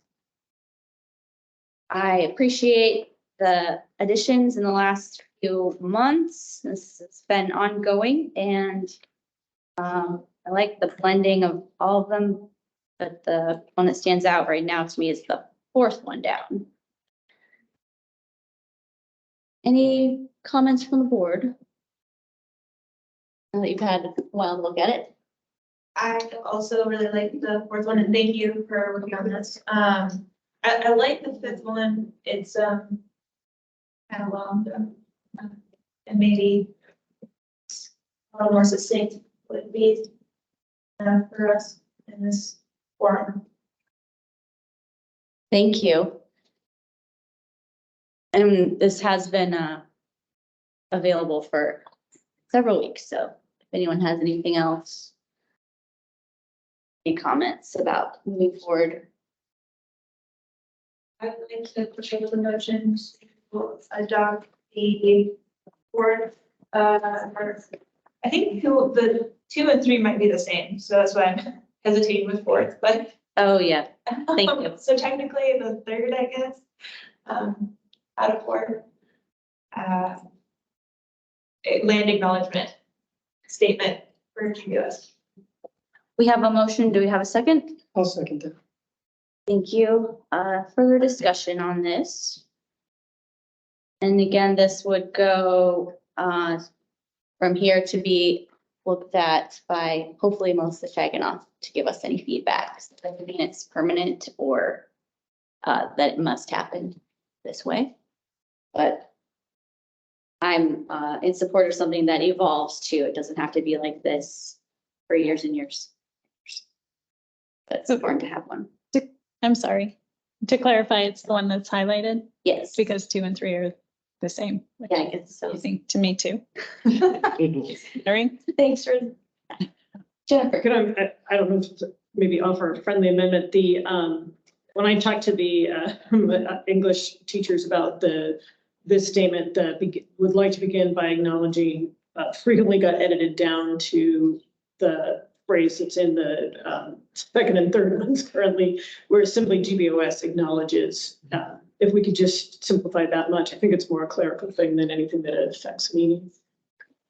I appreciate the additions in the last few months. This has been ongoing, and I like the blending of all of them, but the one that stands out right now to me is the 4th one down. Any comments from the board? Now that you've had a while to look at it. I also really like the 4th one, and thank you for working on this. I like the 5th one. It's kind of long, and maybe a little more succinct would be for us in this forum. Thank you. And this has been available for several weeks, so if anyone has anything else, any comments about moving forward? I'd like to propose the motion to adopt the board, I think the 2 and 3 might be the same, so that's why I'm hesitating with 4th, but. Oh, yeah, thank you. So technically the 3rd, I guess, out of 4. Land acknowledgement statement for GBOS. We have a motion. Do we have a second? I'll second that. Thank you. Further discussion on this. And again, this would go from here to be looked at by hopefully Melissa Shaginoff to give us any feedback. So that doesn't mean it's permanent or that it must happen this way. But I'm in support of something that evolves too. It doesn't have to be like this for years and years. But it's important to have one. I'm sorry. To clarify, it's the one that's highlighted Yes. because 2 and 3 are the same. which Yeah, I is guess so. confusing to me too. Sorry. Thanks for Jennifer. Could I don't know if it's maybe offer a friendly amendment, when I talked to the English teachers about this statement that would like to begin by acknowledging, frequently got edited down to the phrase that's in the 2nd and 3rd ones currently, where simply GBOS acknowledges. If we could just simplify that much, I think it's more a clerical thing than anything that affects meaning.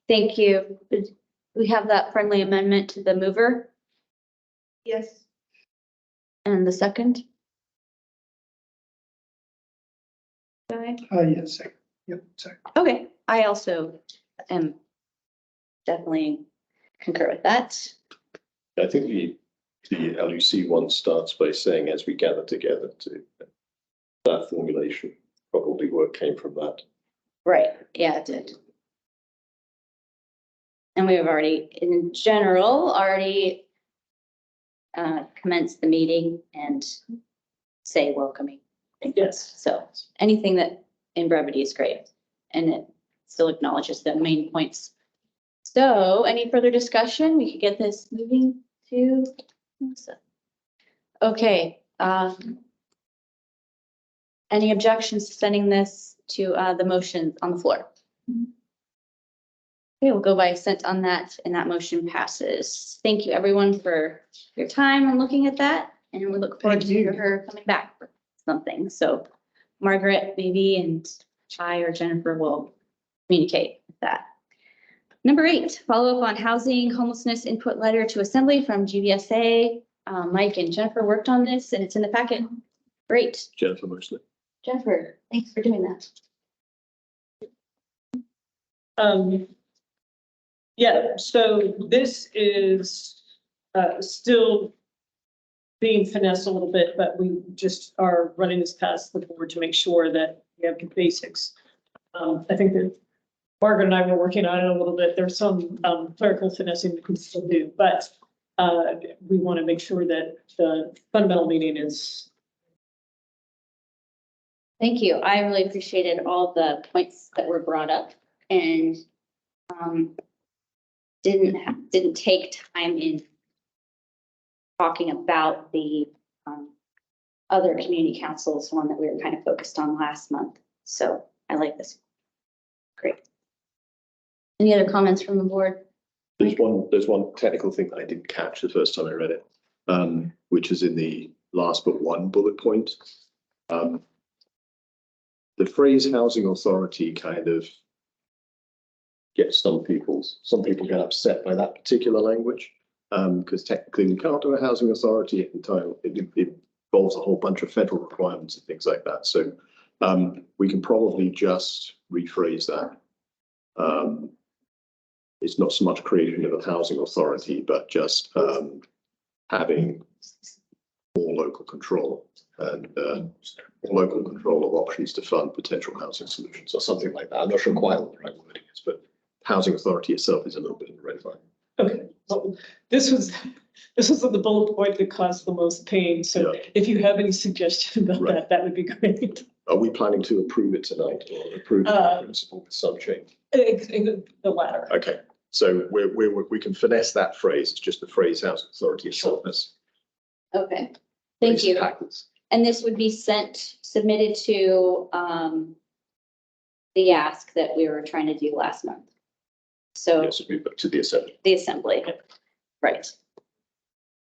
Thank you. We have that friendly amendment to the mover Yes. and the second. Guy? Yes, second. Yep, second. Okay, I also am definitely concur with that. I think the LUC one starts by saying, as we gather together to that formulation, probably what came from that. Right, yeah, it did. And we have already, in general, commenced the meeting and say welcoming. Yes. So anything that in brevity is great, and it still acknowledges the main points. So any further discussion? We could get this moving to Melissa. Okay. Any objections to sending this to the motion on the floor? Okay, we'll go by assent on that, and that motion passes. Thank you, everyone, for your time and looking at that. and we look forward Thank to you. her coming back for something. So Margaret, maybe, and I or Jennifer will communicate with that. Number 8, follow up on housing homelessness input letter to assembly from GBSA. Mike and Jennifer worked on this and it's in the packet. Great. Jennifer mostly. Jennifer, thanks for doing that. Yeah, so this is still being finessed a little bit, but we just are running this past the board to make sure that we have the basics. I think that Margaret and I were working on it a little bit. There's some clerical finessing we can still do, but we want to make sure that the fundamental meaning is. Thank you. I really appreciated all the points that were brought up and didn't take time in talking about the other community councils, one that we were kind of focused on last month. So I like this. Great. Any other comments from the board? There's one technical thing that I didn't catch the first time I read it, which is in the last but one bullet point. The phrase housing authority kind of gets some people get upset by that particular language, because technically we can't do a housing authority it involves a whole bunch of federal requirements and things like that. So we can probably just rephrase that. It's not so much creation of a housing authority, but just having more local control and local control of options to fund potential housing solutions or something like that. I'm not sure quite what the right wording is, but housing authority itself is a little bit of a red line. Okay, well, this was the bullet point that caused the most pain. So Yeah. if you have any suggestion about Right. that, that would be great. Are we planning to approve it tonight or approve the principle with some change? The latter. Okay, so we can finesse that phrase. It's just the phrase housing authority itself. That's Okay, thank you. backwards. And this would be submitted to the ask that we were trying to do last month. So Yes, we put to the assembly. the assembly, right.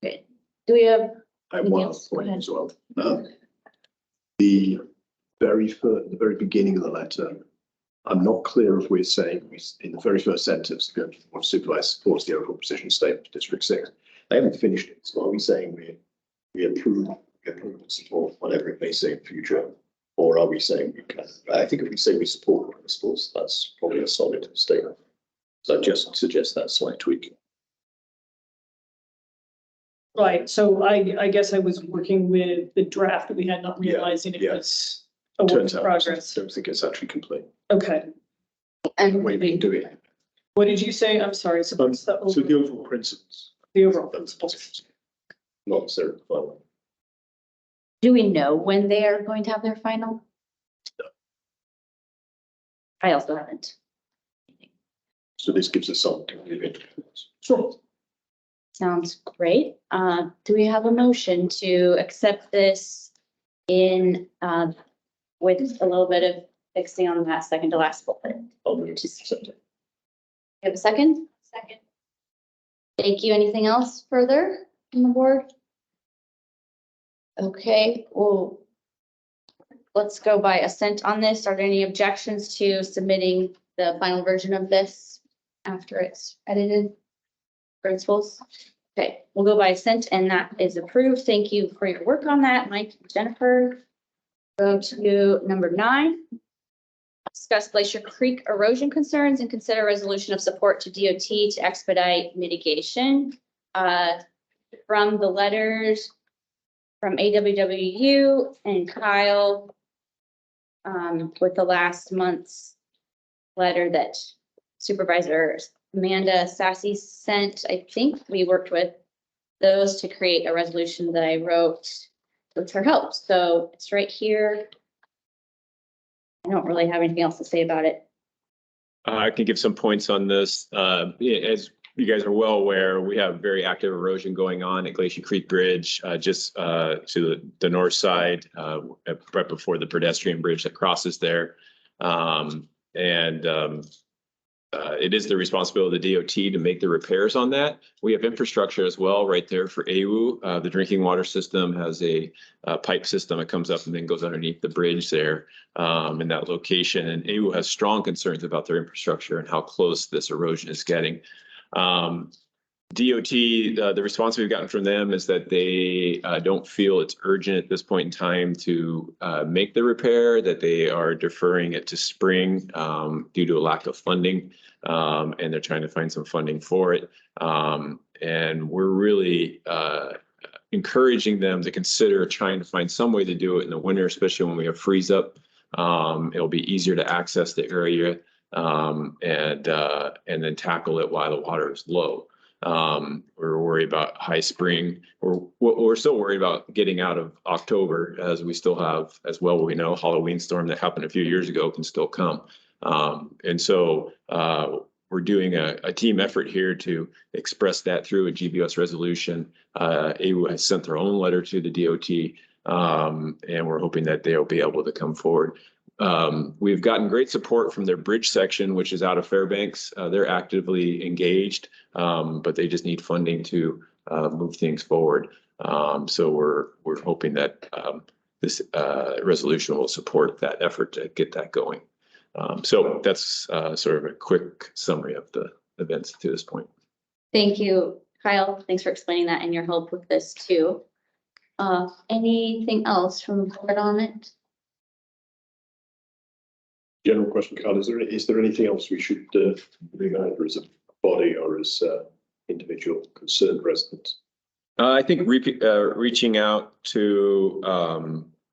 Okay, do we have? I have one other Yes, go point ahead. as well. The very beginning of the letter, I'm not clear if we're saying in the very first sentence, the Board of Supervisors supports the overall position statement of District 6. They haven't finished it, so are we saying we approve and support whatever it may say in the future? Or are we saying we can? I think if we say we support principles, that's probably a solid statement. So I just suggest that slight tweak. Right, so I guess I was working with the draft that we had, not realizing it was a work Turns in out, progress. I don't think it's actually complete. Okay, And Way we can do it. what did you say? I'm sorry. So what's So the overall principles. the overall principles. Not necessarily the final. do we know when they are going to have their final? I also haven't. So this gives us some degree of independence. Sure. Sounds great. Do we have a motion to accept this in, with a little bit of fixing on that second to last bullet? I'll move to accept it. You have a second? Second. Thank you. Anything else further from the board? Okay, well, let's go by assent on this. Are there any objections to submitting the final version of this after it's edited? Principles? Okay, we'll go by assent and that is approved. Thank you for your work on that, Mike and Jennifer. Go to number 9. Discuss Glacier Creek erosion concerns and consider resolution of support to DOT to expedite mitigation. From the letters from AWWU and Kyle, with the last month's letter that Supervisor Amanda Sassy sent, I think we worked with those to create a resolution that I wrote with her help. So it's right here. I don't really have anything else to say about it. I can give some points on this. As you guys are well aware, we have very active erosion going on at Glacier Creek Bridge, just to the north side, right before the pedestrian bridge that crosses there. it is the responsibility of the DOT to make the repairs on that. We have infrastructure as well right there for AWU. The drinking water system has a pipe system that comes up and then goes underneath the bridge there in that location. And AWU has strong concerns about their infrastructure and how close this erosion is getting. DOT, the response we've gotten from them is that they don't feel it's urgent at this point in time to make the repair, that they are deferring it to spring due to a lack of funding, and they're trying to find some funding for it. And we're really encouraging them to consider trying to find some way to do it in the winter, especially when we have freeze up. It'll be easier to access the area and then tackle it while the water is low. We're worried about high spring. We're still worried about getting out of October, as we still have, as well we know, Halloween storm that happened a few years ago can still come. And so we're doing a team effort here to express that through a GBS resolution. AWU has sent their own letter to the DOT, and we're hoping that they'll be able to come forward. We've gotten great support from their bridge section, which is out of Fairbanks. They're actively engaged, but they just need funding to move things forward. So we're hoping that this resolution will support that effort to get that going. So that's sort of a quick summary of the events to this point. Thank you, Kyle. Thanks for explaining that and your help with this too. Anything else from the board on it? General question, Carl, is there anything else we should bring either as a body or as individual concerned residents? I think reaching out to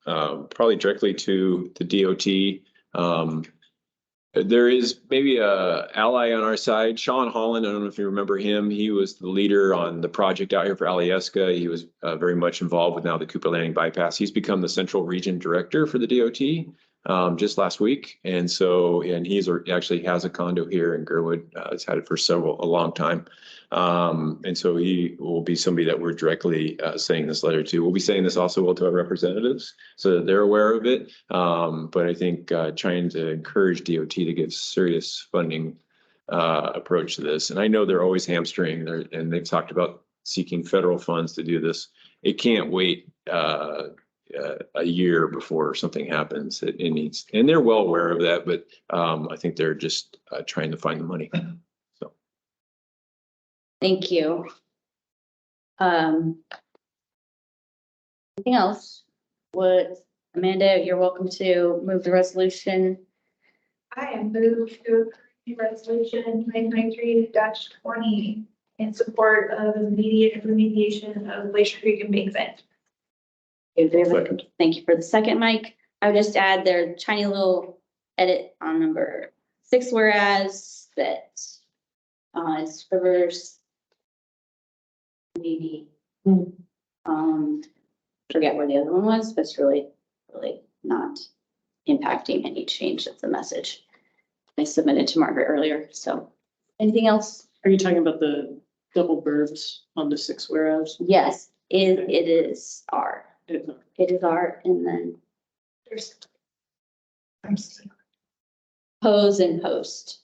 probably directly to the DOT. There is maybe a ally on our side, Sean Holland. I don't know if you remember him. He was the leader on the project out here for Alyeska. He was very much involved with now the Cooper Landing bypass. He's become the central region director for the DOT just last week. And so, and he's actually has a condo here in Girdwood. It's had it for a long time. And so he will be somebody that we're directly saying this letter to. We'll be saying this also to our representatives so that they're aware of it. But I think trying to encourage DOT to give serious funding approach to this. And I know they're always hamstring and they've talked about seeking federal funds to do this. It can't wait a year before something happens. It needs, and they're well aware of that, but I think they're just trying to find the money. So. Thank you. Anything else? Amanda, you're welcome to move the resolution. I am moved to approve the resolution 2023-20 in support of immediate remediation of Glacier Creek embankment. Second. Thank you for the second, Mike. I would just add their tiny little edit on number 6, whereas that is reverse. Maybe forget where the other one was, but it's really not impacting any change of the message. I submitted to Margaret earlier. So anything else? Are you talking about the double verbs on the 6 whereas? Yes, it is R. It is R, and then there's pose and post,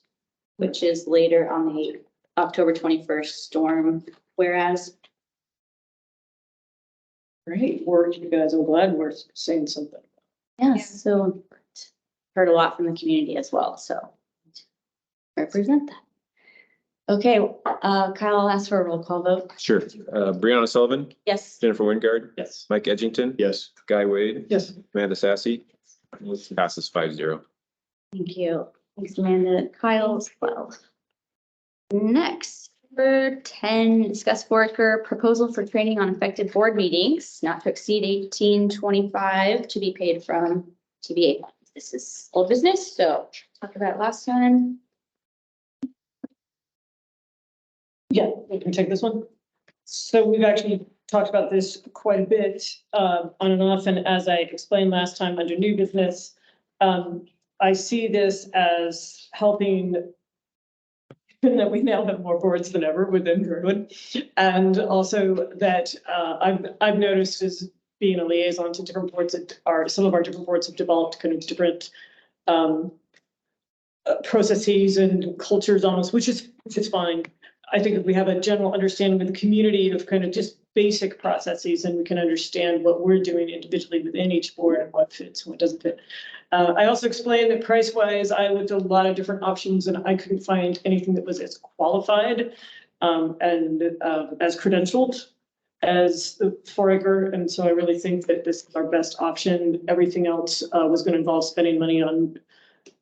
which is later on the October 21st storm, whereas. Great work, you guys. I'm glad we're saying something. Yes, so heard a lot from the community as well, so represent that. Okay, Kyle, I'll ask for a roll call vote. Sure. Brianna Sullivan, Yes. Jennifer Wingard, Yes. Mike Edgington, Yes. Guy Wade, Yes. Amanda Sassy. Passes 5-0. Thank you. Thanks, Amanda. Kyle as well. Next, number 10, discuss worker proposal for training on effective board meetings, not to exceed 1825 to be paid from TBA. This is old business, so talked about it last time. Yeah, we can take this one. So we've actually talked about this quite a bit on and off, and as I explained last time under new business, I see this as helping, given that we now have more boards than ever within Girdwood, and also that I've noticed as being a liaison to different boards that some of our different boards have developed kind of different processes and cultures almost, which is fine. I think if we have a general understanding with the community of kind of just basic processes, and we can understand what we're doing individually within each board and what fits and what doesn't fit. I also explained that price wise, I looked at a lot of different options and I couldn't find anything that was as qualified and as credentialed as the Foraker. And so I really think that this is our best option. Everything else was going to involve spending money on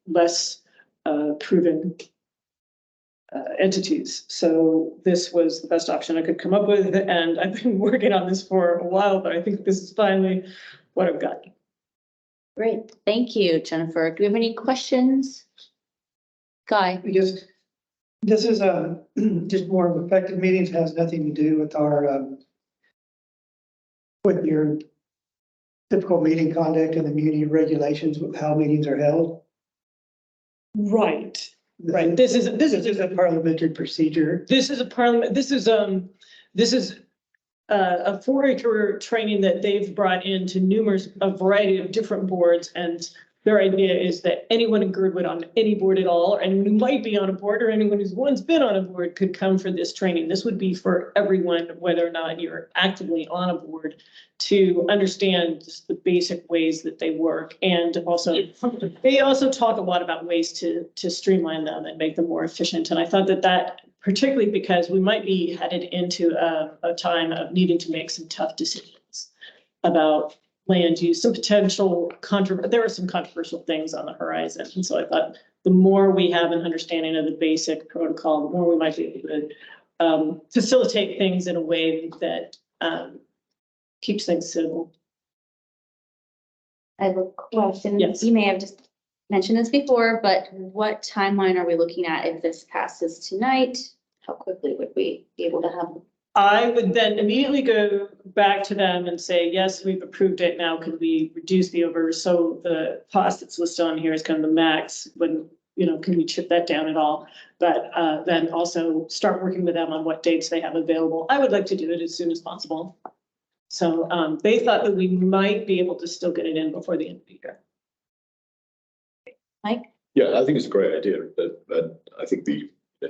less proven entities. So this was the best option I could come up with. And I've been working on this for a while, but I think this is finally what I've got. Great. Thank you, Jennifer. Do we have any questions? Guy? Because this is just more of effective meetings, has nothing to do with our with your typical meeting conduct and the meeting regulations with how meetings are held. Right. Right. This is a parliamentary procedure. This is a parliament. This is a 4-acre training that they've brought into a variety of different boards, and their idea is that anyone in Girdwood on any board at all, or anyone who might be on a board, or anyone who's once been on a board could come for this training. This would be for everyone, whether or not you're actively on a board, to understand just the basic ways that they work. And also, they also talk a lot about ways to streamline them and make them more efficient. And I thought that particularly because we might be headed into a time of needing to make some tough decisions about land use, some potential there are some controversial things on the horizon. And so I thought the more we have an understanding of the basic protocol, the more we might be able to facilitate things in a way that keeps things simple. I have a question. Yes. You may have just mentioned this before, but what timeline are we looking at if this passes tonight? How quickly would we be able to have? I would then immediately go back to them and say, yes, we've approved it. Now, could we reduce the over? So the cost that's listed on here is kind of the max. When, can we chip that down at all? But then also start working with them on what dates they have available. I would like to do it as soon as possible. So they thought that we might be able to still get it in before the end of the year. Mike? Yeah, I think it's a great idea. I think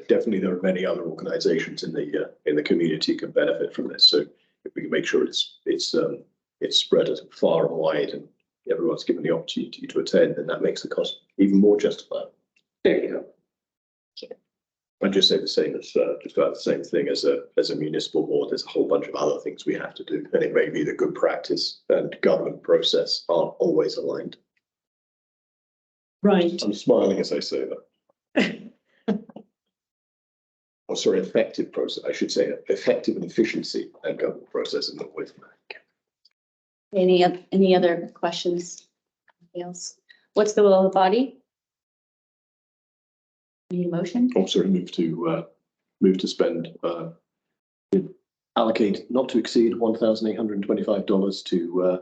definitely there are many other organizations in the community can benefit from this. So if we can make sure it's spread as far and wide and everyone's given the opportunity to attend, then that makes the cost even more justifiable. There you go. I'd just say the same as just about the same thing as a municipal board. There's a whole bunch of other things we have to do, and it may be the good practice and government process aren't always aligned. Right. I'm smiling as I say that. Or sorry, effective process. I should say effective and efficiency and government process and not always. Any other questions? Anything else? What's the will of the body? Need a motion? Also move to spend allocate not to exceed $1,825 to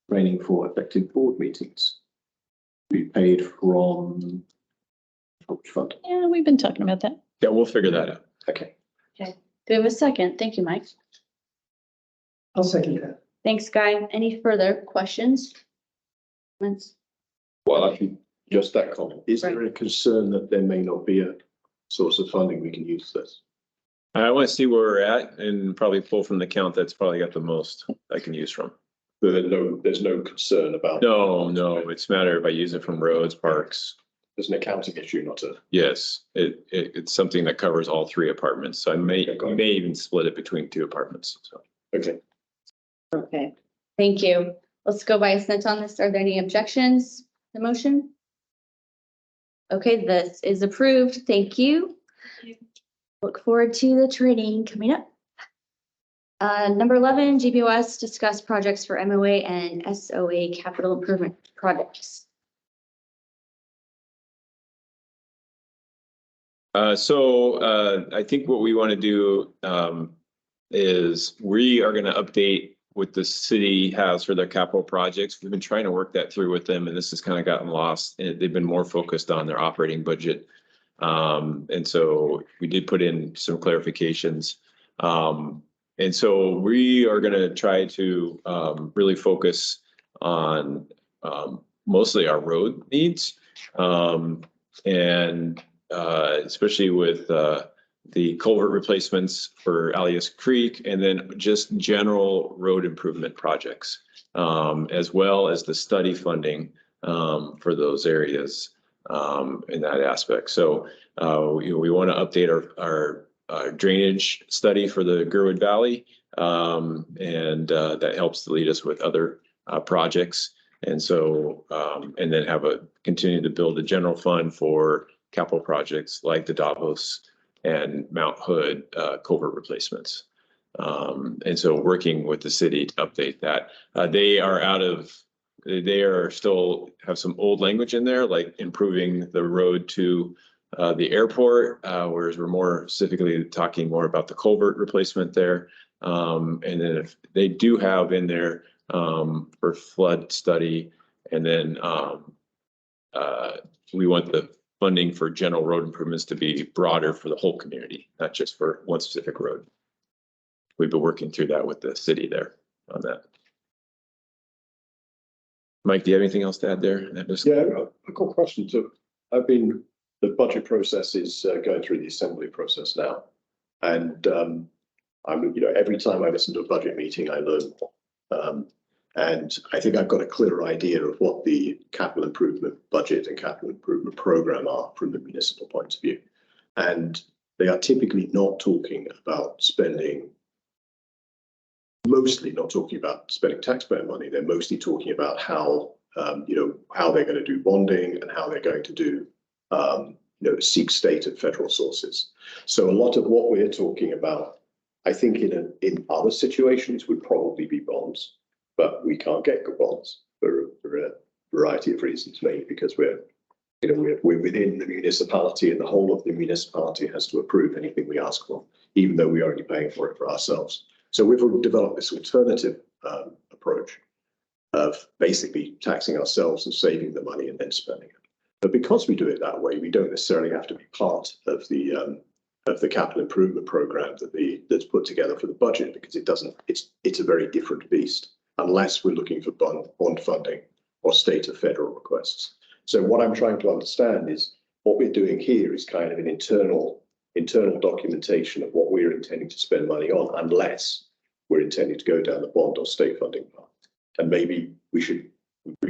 training for effective board meetings. Be paid from which fund? Yeah, we've been talking about that. Yeah, we'll figure that out. Okay. Okay. Do we have a second? Thank you, Mike. I'll second that. Thanks, Guy. Any further questions? Comments? Well, actually, just that comment. Is there a concern that there may not be a source of funding we can use this? I want to see where we're at and probably pull from the account that's probably got the most I can use from. There's no concern about. No, it's a matter if I use it from roads, parks. There's an accounting issue, not a. Yes, it's something that covers all 3 apartments. So I may even split it between 2 apartments. So. Okay. Okay, thank you. Let's go by assent on this. Are there any objections to the motion? Okay, this is approved. Thank you. Look forward to the training coming up. Number 11, GBOS discuss projects for MOA and SOA capital improvement projects. I think what we want to do is we are going to update what the city has for their capital projects. We've been trying to work that through with them, and this has kind of gotten lost. They've been more focused on their operating budget. And so we did put in some clarifications. And so we are going to try to really focus on mostly our road needs. And especially with the culvert replacements for Alias Creek, and then just general road improvement projects, as well as the study funding for those areas in that aspect. So we want to update our drainage study for the Girdwood Valley, and that helps to lead us with other projects. And so, and then continue to build a general fund for capital projects like the Davos and Mount Hood culvert replacements. And so working with the city to update that. They are still have some old language in there, like improving the road to the airport, whereas we're more specifically talking more about the culvert replacement there. And then if they do have in there for flood study, and then we want the funding for general road improvements to be broader for the whole community, not just for one specific road. We've been working through that with the city there on that. Mike, do you have anything else to add there? Yeah, I've got a question. So the budget process is going through the assembly process now. And every time I listen to a budget meeting, I learn more. And I think I've got a clearer idea of what the capital improvement budget and capital improvement program are from the municipal point of view. And they are typically not talking about mostly not talking about spending taxpayer money. They're mostly talking about how they're going to do bonding and how they're going to do, seek state and federal sources. So a lot of what we're talking about, I think in other situations would probably be bonds, but we can't get good bonds for a variety of reasons, mainly because we're within the municipality, and the whole of the municipality has to approve anything we ask for, even though we're only paying for it for ourselves. So we've developed this alternative approach of basically taxing ourselves and saving the money and then spending it. But because we do it that way, we don't necessarily have to be part of the capital improvement program that's put together for the budget, because it's a very different beast, unless we're looking for bond funding or state or federal requests. So what I'm trying to understand is what we're doing here is kind of an internal documentation of what we're intending to spend money on, unless we're intending to go down the bond or state funding path. And maybe we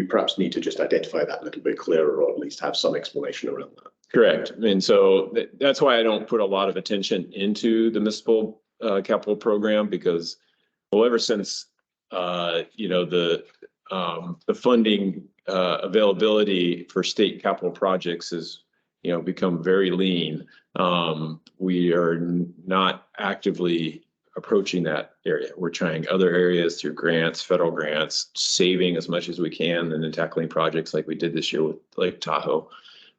perhaps need to just identify that a little bit clearer, or at least have some explanation around that. Correct. And so that's why I don't put a lot of attention into the municipal capital program, because, well, ever since the funding availability for state capital projects has become very lean. We are not actively approaching that area. We're trying other areas through grants, federal grants, saving as much as we can, and then tackling projects like we did this year with Lake Tahoe,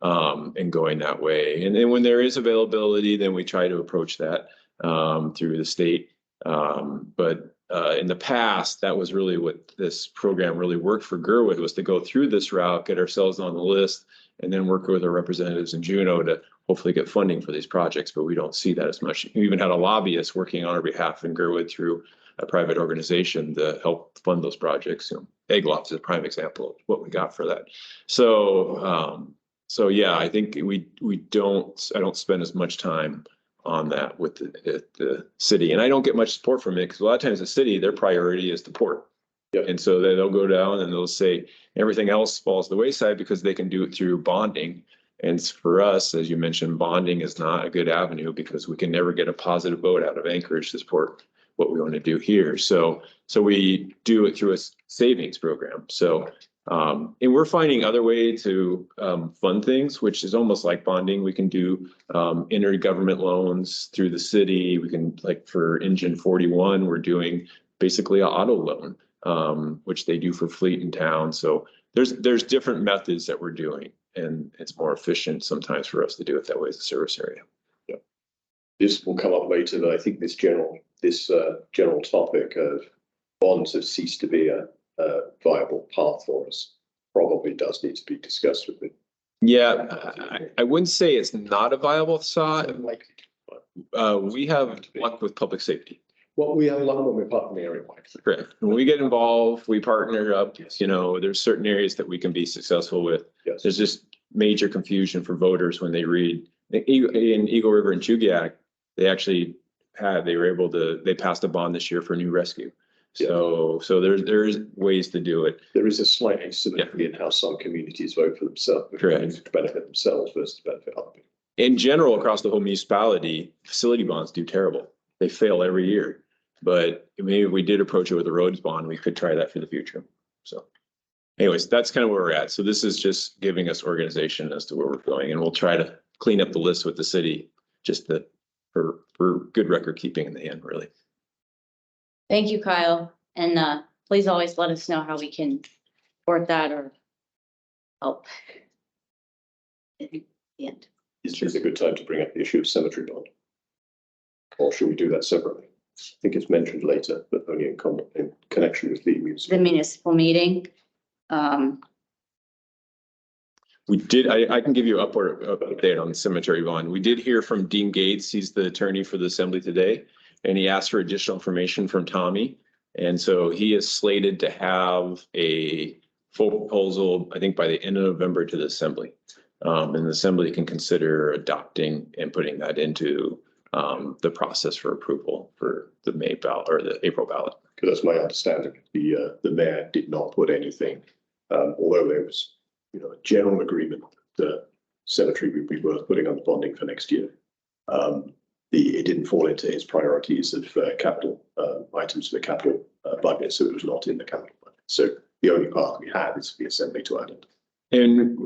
and going that way. And then when there is availability, then we try to approach that through the state. But in the past, that was really what this program really worked for Girdwood, was to go through this route, get ourselves on the list, and then work with our representatives in Juneau to hopefully get funding for these projects. But we don't see that as much. We even had a lobbyist working on our behalf in Girdwood through a private organization to help fund those projects. Egg Loft is a prime example of what we got for that. So yeah, I think I don't spend as much time on that with the city, and I don't get much support from it, because a lot of times the city, their priority is the port. Yep. And so they'll go down and they'll say everything else falls to the wayside because they can do it through bonding. And for us, as you mentioned, bonding is not a good avenue, because we can never get a positive vote out of Anchorage to support what we want to do here. So we do it through a savings program. So and we're finding other ways to fund things, which is almost like bonding. We can do intergovernment loans through the city. We can, like for Engine 41, we're doing basically an auto loan, which they do for fleet in town. So there's different methods that we're doing, and it's more efficient sometimes for us to do it that way as a service area. Yeah. This will come up later, but I think this general topic of bonds have ceased to be a viable path for us probably does need to be discussed with it. Yeah, I wouldn't say it's not a viable thought. We have luck with public safety. Well, we have a lot when we're partnering area. Correct. When we get involved, we partner up. There's certain areas that we can be successful with. Yes. There's just major confusion for voters when they read in Eagle River and Chugiak, they were able to, they passed a bond this year for new rescue. So there's ways to do it. There is a slight asymmetry in how some communities vote for themselves. Correct. To benefit themselves versus benefit other people. In general, across the whole municipality, facility bonds do terrible. They fail every year. But maybe if we did approach it with a roads bond, we could try that for the future. So anyways, that's kind of where we're at. So this is just giving us organization as to where we're going, and we'll try to clean up the list with the city, just for good record keeping in the end, really. Thank you, Kyle. And please always let us know how we can support that or help. At the end. Is this a good time to bring up the issue of cemetery bond? Or should we do that separately? I think it's mentioned later, but only in connection with the municipal. The municipal meeting. We did, I can give you an update on the cemetery bond. We did hear from Dean Gates. He's the attorney for the assembly today. And he asked for additional information from Tommy. And so he is slated to have a full proposal, I think by the end of November to the assembly. And the assembly can consider adopting and putting that into the process for approval for the May ballot or the April ballot. Because that's my understanding. The mayor did not put anything, although there was, a general agreement that the cemetery would be worth putting on the bonding for next year. It didn't fall into his priorities of capital items for the capital budget, so it was not in the capital budget. So the only part we had is for the assembly to add it. And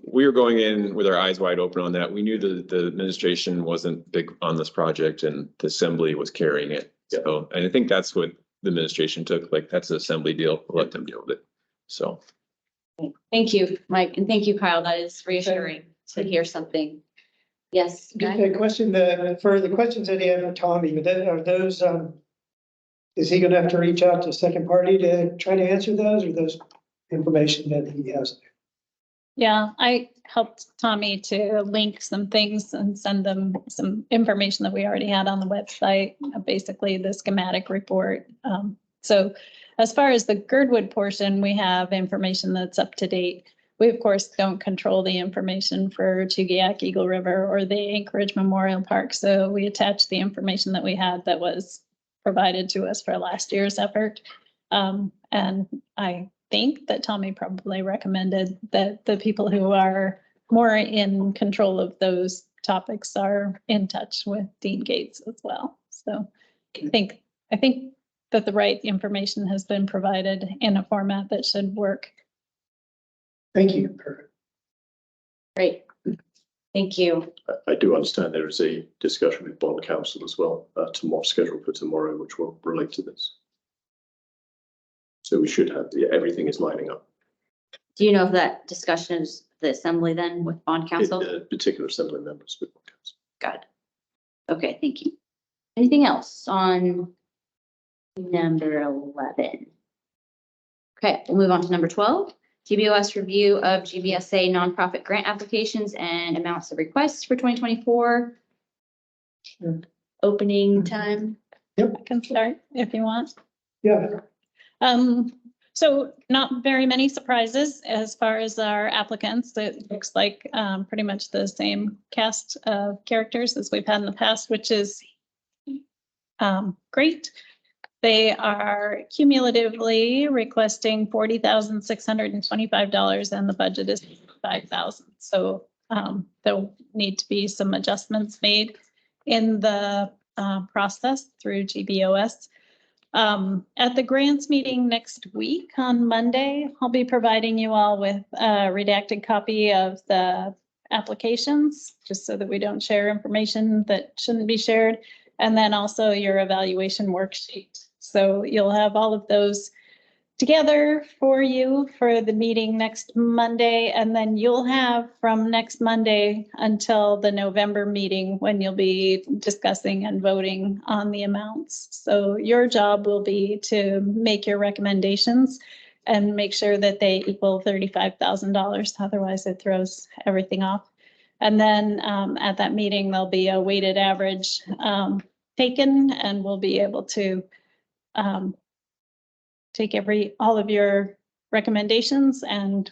we were going in with our eyes wide open on that. We knew that the administration wasn't big on this project and the assembly was carrying it. So, and I think that's what the administration took, like that's an assembly deal, we'll let them deal with it. So. Thank you, Mike, and thank you, Kyle. That is reassuring to hear something. Yes. Just a question, for the questions that he had for Tommy, but then are those, is he gonna have to reach out to a second party to try to answer those, or those information that he has? Yeah, I helped Tommy to link some things and send them some information that we already had on the website, basically the schematic report. So as far as the Girdwood portion, we have information that's up to date. We, of course, don't control the information for Chugiak, Eagle River, or the Anchorage Memorial Park. So we attached the information that we had that was provided to us for last year's effort. And I think that Tommy probably recommended that the people who are more in control of those topics are in touch with Dean Gates as well. So I think that the right information has been provided in a format that should work. Thank you. Great. Thank you. I do understand there is a discussion with bond council as well, scheduled for tomorrow, which will relate to this. So we should have everything is lining up. Do you know if that discussion is the assembly then with bond council? Particular assembly members with bond council. Got it. Okay, thank you. Anything else on number 11? Okay, we'll move on to number 12. GBOS review of GBSA nonprofit grant applications and amounts of requests for 2024. Sure. Opening time. Yep. I can start if you want. Yeah. So not very many surprises as far as our applicants. It looks like pretty much the same cast of characters as we've had in the past, which is great. They are cumulatively requesting $40,625 and the budget is $5,000. So there'll need to be some adjustments made in the process through GBOS. At the grants meeting next week on Monday, I'll be providing you all with a redacted copy of the applications, just so that we don't share information that shouldn't be shared. And then also your evaluation worksheet. So you'll have all of those together for you for the meeting next Monday. And then you'll have from next Monday until the November meeting when you'll be discussing and voting on the amounts. So your job will be to make your recommendations and make sure that they equal $35,000. Otherwise it throws everything off. And then at that meeting, there'll be a weighted average taken, and we'll be able to take all of your recommendations and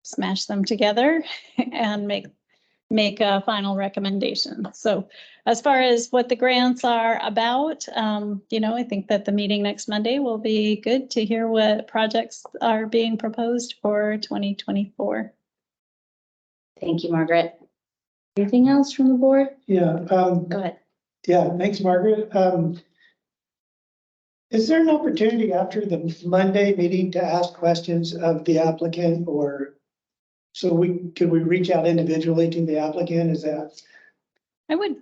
smash them together and make a final recommendation. So as far as what the grants are about, I think that the meeting next Monday will be good to hear what projects are being proposed for 2024. Thank you, Margaret. Anything else from the board? Yeah, Go ahead. yeah, thanks, Margaret. Is there an opportunity after the Monday meeting to ask questions of the applicant, or could we reach out individually to the applicant? Is that? I would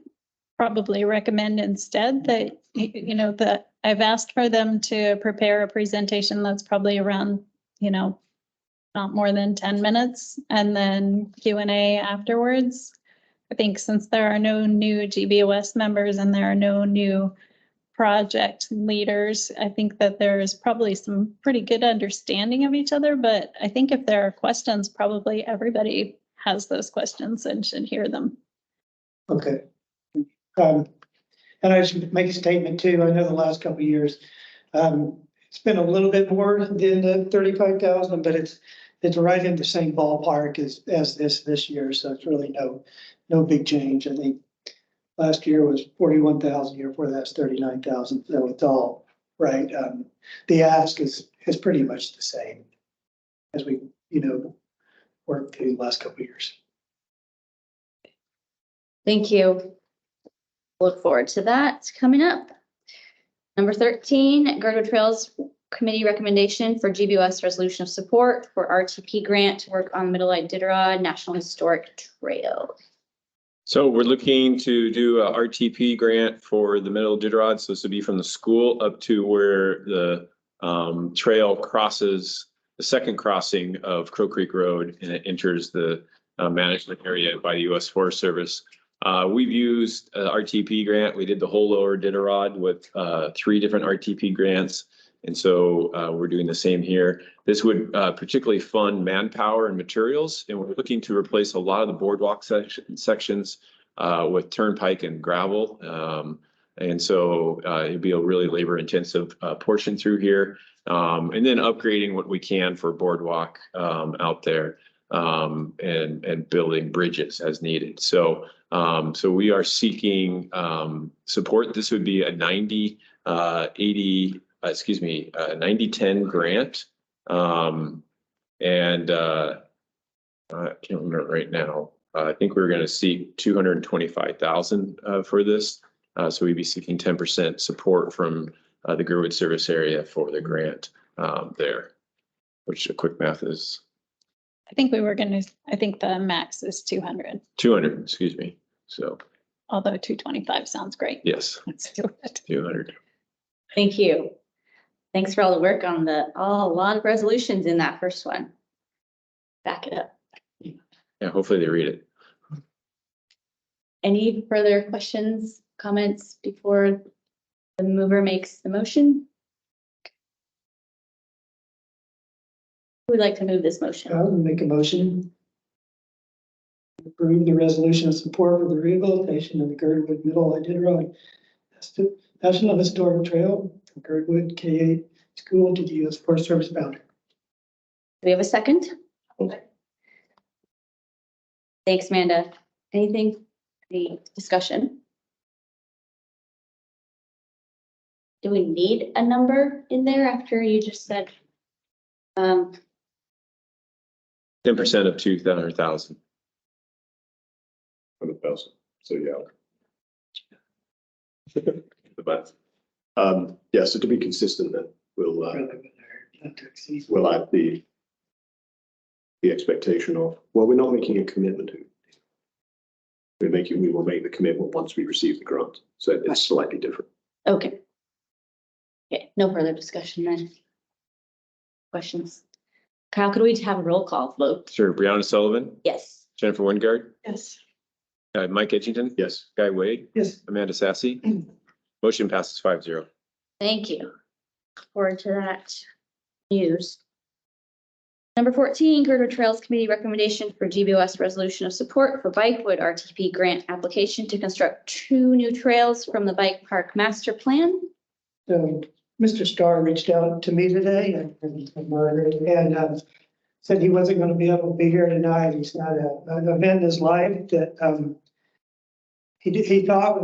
probably recommend instead that, that I've asked for them to prepare a presentation that's probably around, not more than 10 minutes, and then Q&A afterwards. I think since there are no new GBOS members and there are no new project leaders, I think that there's probably some pretty good understanding of each other, but I think if there are questions, probably everybody has those questions and should hear them. Okay. And I should make a statement too. I know the last couple of years, it's been a little bit more than the 35,000, but it's right in the same ballpark as this year. So it's really no big change. I think last year was 41,000, year before that's 39,000. So it's all right. The ask is pretty much the same as we, worked through the last couple of years. Thank you. Look forward to that coming up. Number 13, Girdwood Trails Committee recommendation for GBOS resolution of support for RTP grant to work on Middle Iditarod National Historic Trail. So we're looking to do a RTP grant for the Middle Iditarod. So this would be from the school up to where the trail crosses the second crossing of Crow Creek Road, and it enters the management area by the U.S. Forest Service. We've used RTP grant. We did the whole lower Iditarod with 3 different RTP grants. And so we're doing the same here. This would particularly fund manpower and materials. And we're looking to replace a lot of the boardwalk sections with turnpike and gravel. And so it'd be a really labor intensive portion through here. And then upgrading what we can for boardwalk out there and building bridges as needed. So we are seeking support. This would be a 90-10 grant. I can't remember right now. I think we're going to seek 225,000 for this. So we'd be seeking 10% support from the Girdwood service area for the grant there, which a quick math is. I think the max is 200. 200, excuse me. So. Although 225 sounds great. Yes. Let's do it. 200. Thank you. Thanks for all the work on a lot of resolutions in that first one. Back it up. Yeah, hopefully they read it. Any further questions, comments before the mover makes the motion? Who would like to move this motion? I would make a motion. Approve the resolution of support for the rehabilitation of the Girdwood Middle Iditarod National Historic Trail from Girdwood K-8 school to the U.S. Forest Service boundary. Do we have a second? Thanks, Amanda. Any discussion? Do we need a number in there after you just said? 10% of 200,000. 100,000. So yeah. But yeah, so to be consistent, then we'll add the expectation of, well, we're not making a commitment to. We will make the commitment once we receive the grant. So it's slightly different. Okay. Okay, no further discussion then. Questions? Kyle, could we have a roll call vote? Sure. Brianna Sullivan. Yes. Jennifer Wingard. Yes. Mike Edgington. Yes. Guy Wade. Yes. Amanda Sassy. Motion passes 5-0. Thank you. Look forward to that news. Number 14, Girdwood Trails Committee recommendation for GBOS resolution of support for Bikewood RTP grant application to construct 2 new trails from the Bike Park Master Plan. So Mr. Starr reached out to me today and Margaret, and said he wasn't gonna be able to be here tonight. He's got an event in his life that, he thought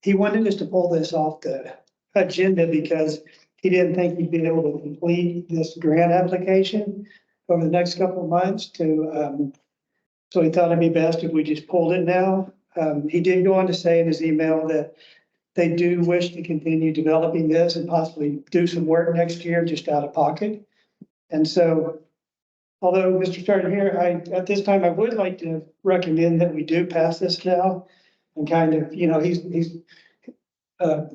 he wanted us to pull this off the agenda because he didn't think he'd be able to complete this grant application over the next couple of months so he thought it'd be best if we just pulled it now. He did go on to say in his email that they do wish to continue developing this and possibly do some work next year just out of pocket. And so, although Mr. Starter here, at this time, I would like to recommend that we do pass this now. And kind of,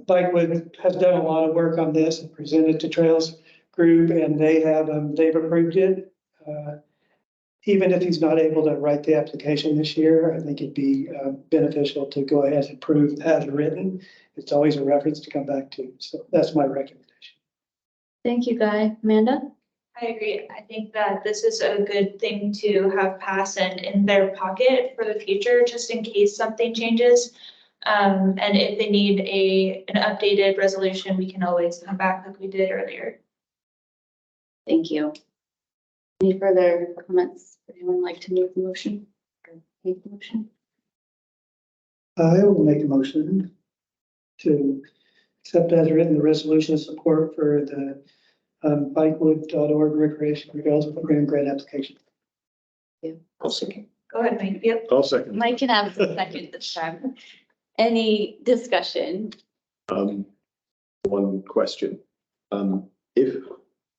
Bikewood has done a lot of work on this and presented to Trails Group, and they've approved it. Even if he's not able to write the application this year, I think it'd be beneficial to go ahead and approve as written. It's always a reference to come back to. So that's my recommendation. Thank you, Guy. Amanda? I agree. I think that this is a good thing to have pass and in their pocket for the future, just in case something changes. And if they need an updated resolution, we can always come back like we did earlier. Thank you. Any further comments? Would anyone like to move the motion? Or make the motion? I will make a motion to accept as written the resolution of support for the bikewood.org recreation trails program grant application. I'll second. Go ahead, Mike. Yep. I'll second. Mike can have a second this time. Any discussion? One question. If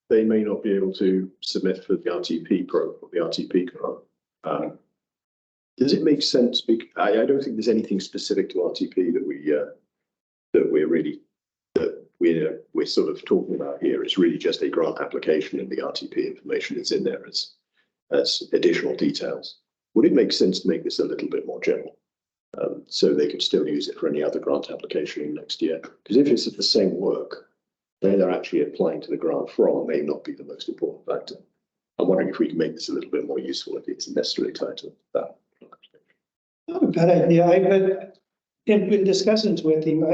they may not be able to submit for the RTP or the RTP grant, does it make sense? I don't think there's anything specific to RTP that we're sort of talking about here. It's really just a grant application, and the RTP information is in there as additional details. Would it make sense to make this a little bit more general, so they could still use it for any other grant application next year? Because if it's the same work, where they're actually applying to the grant from may not be the most important factor. I'm wondering if we can make this a little bit more useful if it's necessarily tied to that. But in discussions with him,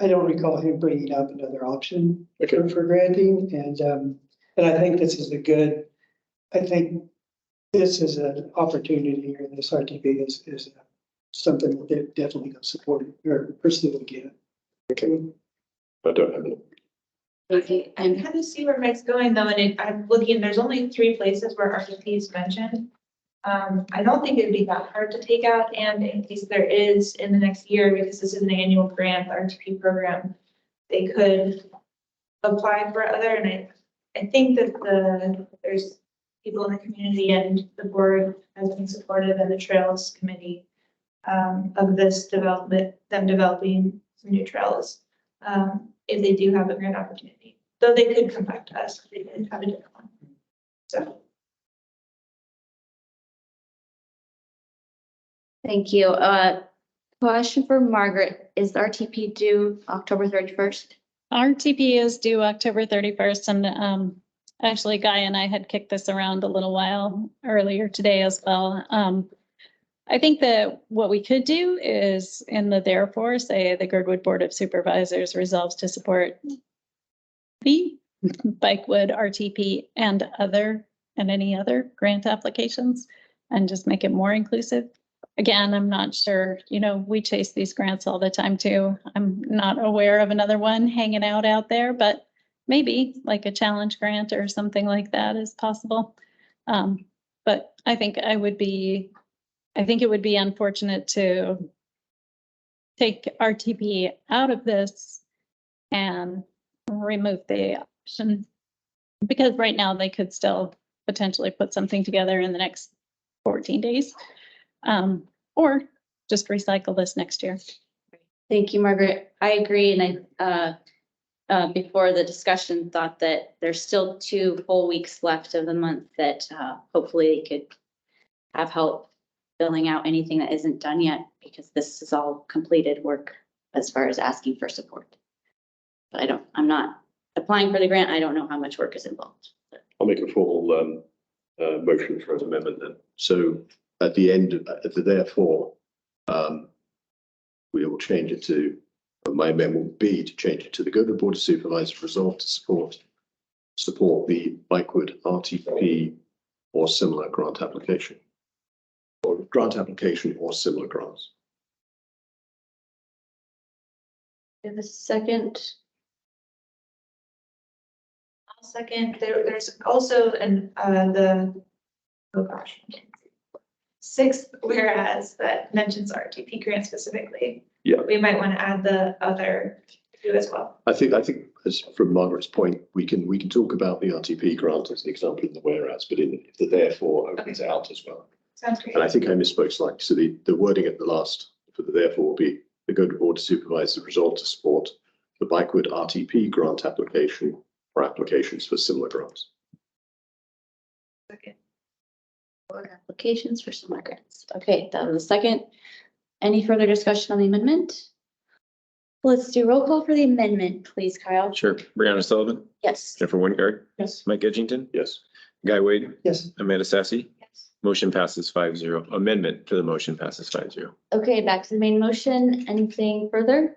I don't recall him bringing up another option for granting, and I think this is an opportunity here. This RTP is something that they're definitely going to support or pursue again. Okay. I don't have any. Okay, I kind of see where Mike's going though, and I'm looking, there's only 3 places where RTP is mentioned. I don't think it'd be that hard to take out, and in case there is in the next year, because this is an annual grant, the RTP program, they could apply for other, and I think that there's people in the community and the board has been supportive, and the Trails Committee of this development, them developing some new trails, if they do have a grant opportunity. Though they could come back to us if they didn't have a different one. So. thank you. Question for Margaret. Is the RTP due October 31st? RTP is due October 31st, and actually Guy and I had kicked this around a little while earlier today as well. I think that what we could do is in the therefore say the Girdwood Board of Supervisors resolves to support the Bikewood RTP and any other grant applications, and just make it more inclusive. Again, I'm not sure, we chase these grants all the time too. I'm not aware of another one hanging out there, but maybe like a challenge grant or something like that is possible. But I think it would be unfortunate to take RTP out of this and remove the option, because right now they could still potentially put something together in the next 14 days. Or just recycle this next year. Thank you, Margaret. I agree. And I, before the discussion, thought that there's still 2 full weeks left of the month that hopefully they could have help filling out anything that isn't done yet, because this is all completed work as far as asking for support. But I'm not applying for the grant. I don't know how much work is involved. I'll make a formal motion for an amendment then. So at the end of the therefore, we will change it to, my amendment will be to change it to the Girdwood Board of Supervisors resolve to support support the Bikewood RTP or similar grant application. Or grant application or similar grants. We have a second. I'll second. There's also oh gosh. 6th whereas that mentions RTP grant specifically. Yeah. We might want to add the other two as well. I think as from Margaret's point, we can talk about the RTP grant as an example in the whereas, but if the therefore opens out as well. Sounds great. And I think I misspoke slightly. So the wording at the last for the therefore will be the Girdwood Board of Supervisors resolved to support the Bikewood RTP grant application or applications for similar grants. Okay. Board applications for similar grants. Okay, that was the second. Any further discussion on the amendment? Let's do roll call for the amendment, please, Kyle. Sure. Brianna Sullivan, Yes. Jennifer Wingard, Yes. Mike Edgington, Yes. Guy Wade, Yes. Amanda Sassy. Yes. Motion passes 5-0. Amendment to the motion passes 5-0. Okay, back to the main motion. Anything further?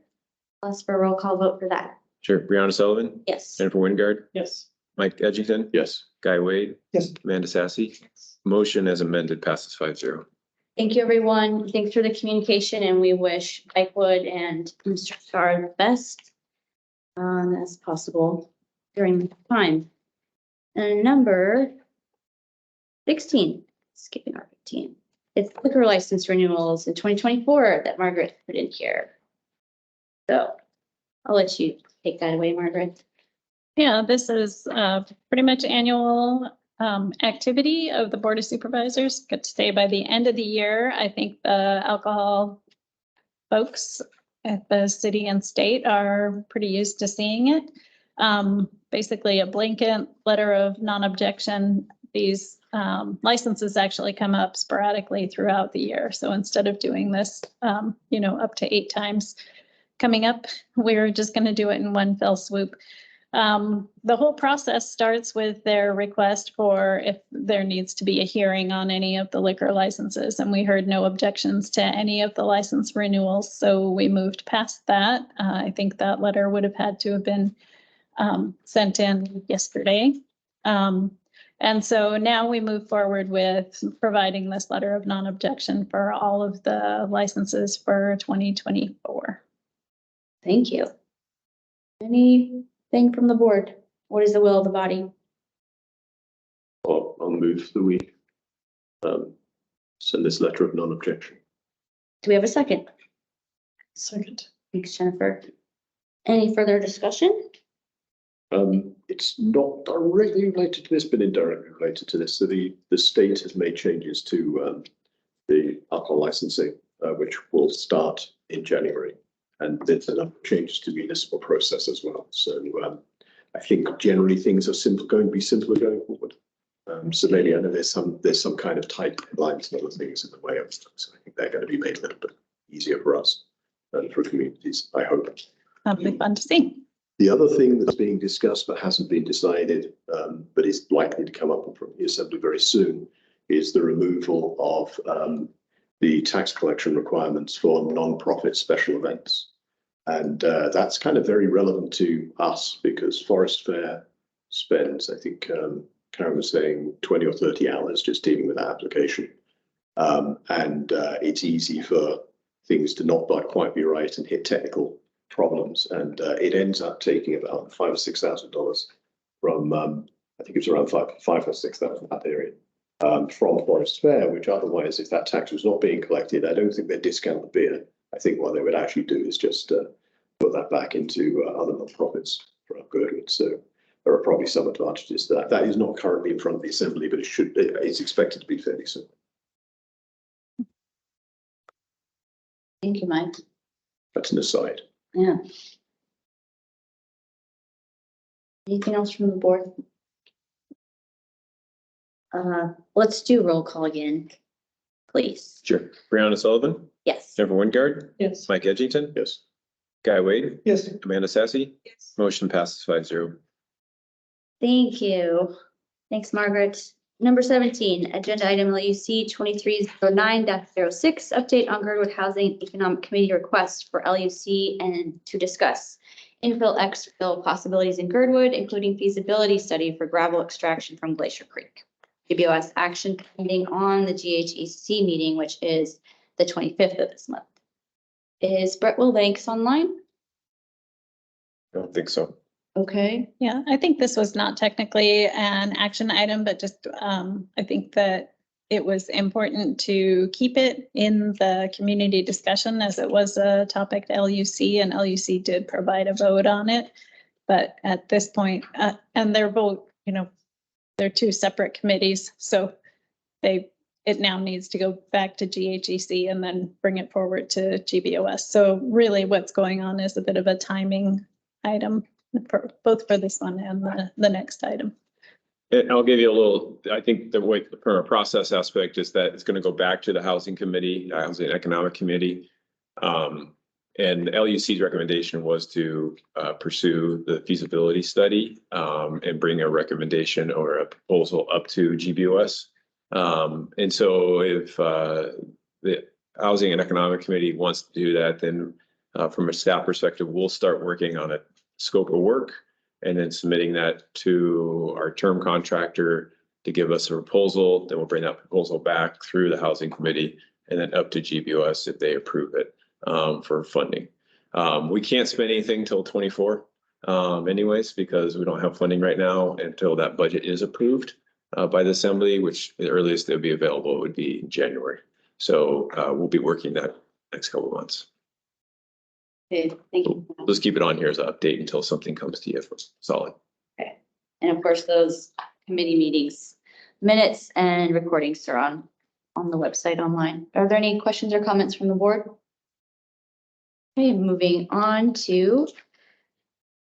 Let's for a roll call vote for that. Sure. Brianna Sullivan, Yes. Jennifer Wingard, Yes. Mike Edgington, Yes. Guy Wade, Yes. Amanda Sassy. Motion as amended passes 5-0. Thank you, everyone. Thanks for the communication, and we wish Bikewood and Mr. Star the best as possible during the time. And number 16, skipping our 15. It's liquor license renewals in 2024 that Margaret put in here. So I'll let you take that away, Margaret. Yeah, this is pretty much annual activity of the Board of Supervisors. Good to say by the end of the year, I think the alcohol folks at the city and state are pretty used to seeing it. Basically a blanket letter of non-objection. These licenses actually come up sporadically throughout the year. So instead of doing this, up to 8 times coming up, we're just going to do it in one fell swoop. The whole process starts with their request for if there needs to be a hearing on any of the liquor licenses, and we heard no objections to any of the license renewals, so we moved past that. I think that letter would have had to have been sent in yesterday. And so now we move forward with providing this letter of non-objection for all of the licenses for 2024. Thank you. Anything from the board? What is the will of the body? I'll move that we send this letter of non-objection. Do we have a second? Second. Thanks, Jennifer. Any further discussion? It's not directly related to this, but indirectly related to this. So the state has made changes to the alcohol licensing, which will start in January. And there's enough changes to the municipal process as well. So I think generally things are going to be simpler going forward. So maybe I know there's some kind of tight deadlines and other things in the way of stuff. So I think they're going to be made a little bit easier for us and for communities, I hope. That'll be fun to see. The other thing that's being discussed but hasn't been decided, but is likely to come up from the Assembly very soon, is the removal of the tax collection requirements for non-profit special events. And that's kind of very relevant to us because Forest Fair spends, I think Karen was saying 20 or 30 hours just dealing with that application. And it's easy for things to not quite be right and hit technical problems. And it ends up taking about $5,000 or $6,000 from, I think it's around five or 6,000 that area. From Forest Fair, which otherwise, if that tax was not being collected, I don't think they'd discount the beer. I think what they would actually do is just put that back into other non-profits for Girdwood. So there are probably some advantages to that. That is not currently in front of the Assembly, but it's expected to be fairly soon. Thank you, Mike. That's an aside. Yeah. Anything else from the board? Let's do roll call again, please. Sure. Brianna Sullivan, Yes. Jennifer Wingard, Yes. Mike Edgington, Yes. Guy Wade, Yes. Amanda Sassy. Yes. Motion passes 5-0. Thank you. Thanks, Margaret. Number 17, agenda item LUC 2309-06, update on Girdwood Housing Economic Committee request for LUC and to discuss infill exfill possibilities in Girdwood, including feasibility study for gravel extraction from Glacier Creek. GBOS action pending on the GHEC meeting, which is the 25th of this month. Is Brett Wilbanks online? I don't think so. Okay. Yeah, I think this was not technically an action item, but just, I think that it was important to keep it in the community discussion as it was a topic to LUC, and LUC did provide a vote on it. But at this point, and their vote, you know, they're two separate committees, so it now needs to go back to GHEC and then bring it forward to GBOS. So really what's going on is a bit of a timing item for both for this one and the next item. And I'll give you a little, I think the way from a process aspect is that it's going to go back to the Housing Committee, Housing and Economic Committee. And LUC's recommendation was to pursue the feasibility study and bring a recommendation or a proposal up to GBOS. And so if the Housing and Economic Committee wants to do that, then from a staff perspective, we'll start working on a scope of work and then submitting that to our term contractor to give us a proposal. Then we'll bring that proposal back through the Housing Committee and then up to GBOS if they approve it for funding. We can't spend anything till 24 anyways, because we don't have funding right now until that budget is approved by the Assembly, which the earliest they'll be available would be in January. So we'll be working that next couple of months. Okay, thank you. Let's keep it on here as an update until something comes to you solid. Okay. And of course, those committee meetings, minutes and recordings are on the website online. Are there any questions or comments from the board? Okay, moving on to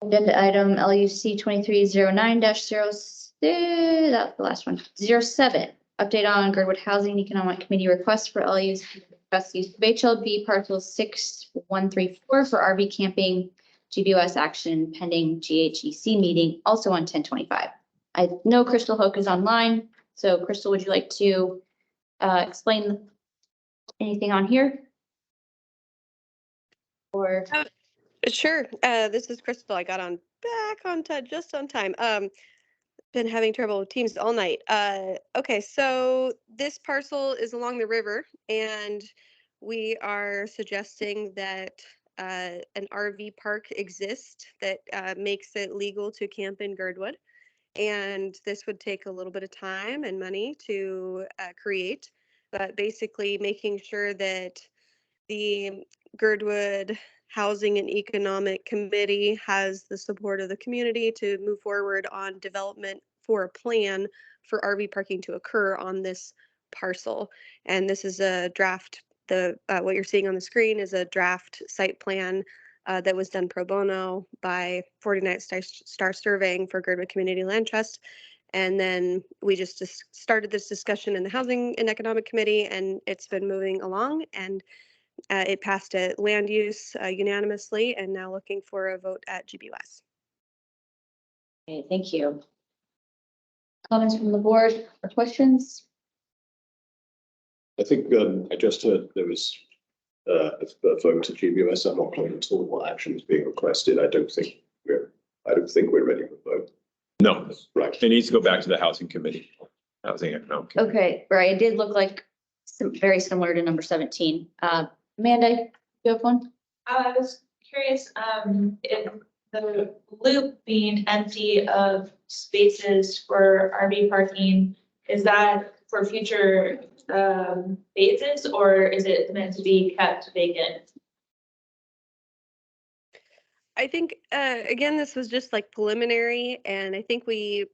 agenda item LUC 2309-06, that's the last one, 07. Update on Girdwood Housing Economic Committee request for LUC to discuss use of HLB parcel 6134 for RV camping, GBOS action pending GHEC meeting, also on 10/25. I know Crystal Hoke is online. So Crystal, would you like to explain anything on here? Or Sure. This is Crystal. I got back on just on time. Been having trouble with Teams all night. Okay, so this parcel is along the river, and we are suggesting that an RV park exist that makes it legal to camp in Girdwood. And this would take a little bit of time and money to create, but basically making sure that the Girdwood Housing and Economic Committee has the support of the community to move forward on development for a plan for RV parking to occur on this parcel. And this is a draft. What you're seeing on the screen is a draft site plan that was done pro bono by 49 Star Surveying for Girdwood Community Land Trust. And then we just started this discussion in the Housing and Economic Committee, and it's been moving along, and it passed at land use unanimously, and now looking for a vote at GBOS. okay, thank you. Comments from the board or questions? I think I just heard there was a vote to GBOS. I'm not clear at all what action is being requested. I don't think we're ready for a vote. No, Right. it needs to go back to the Housing Committee, Housing and Economic Committee. Okay, right, it did look like very similar to number 17. Amanda, you have one? I was curious, if the loop being empty of spaces for RV parking, is that for future phases, or is it meant to be kept vacant? I think, again, this was just like preliminary, and I think we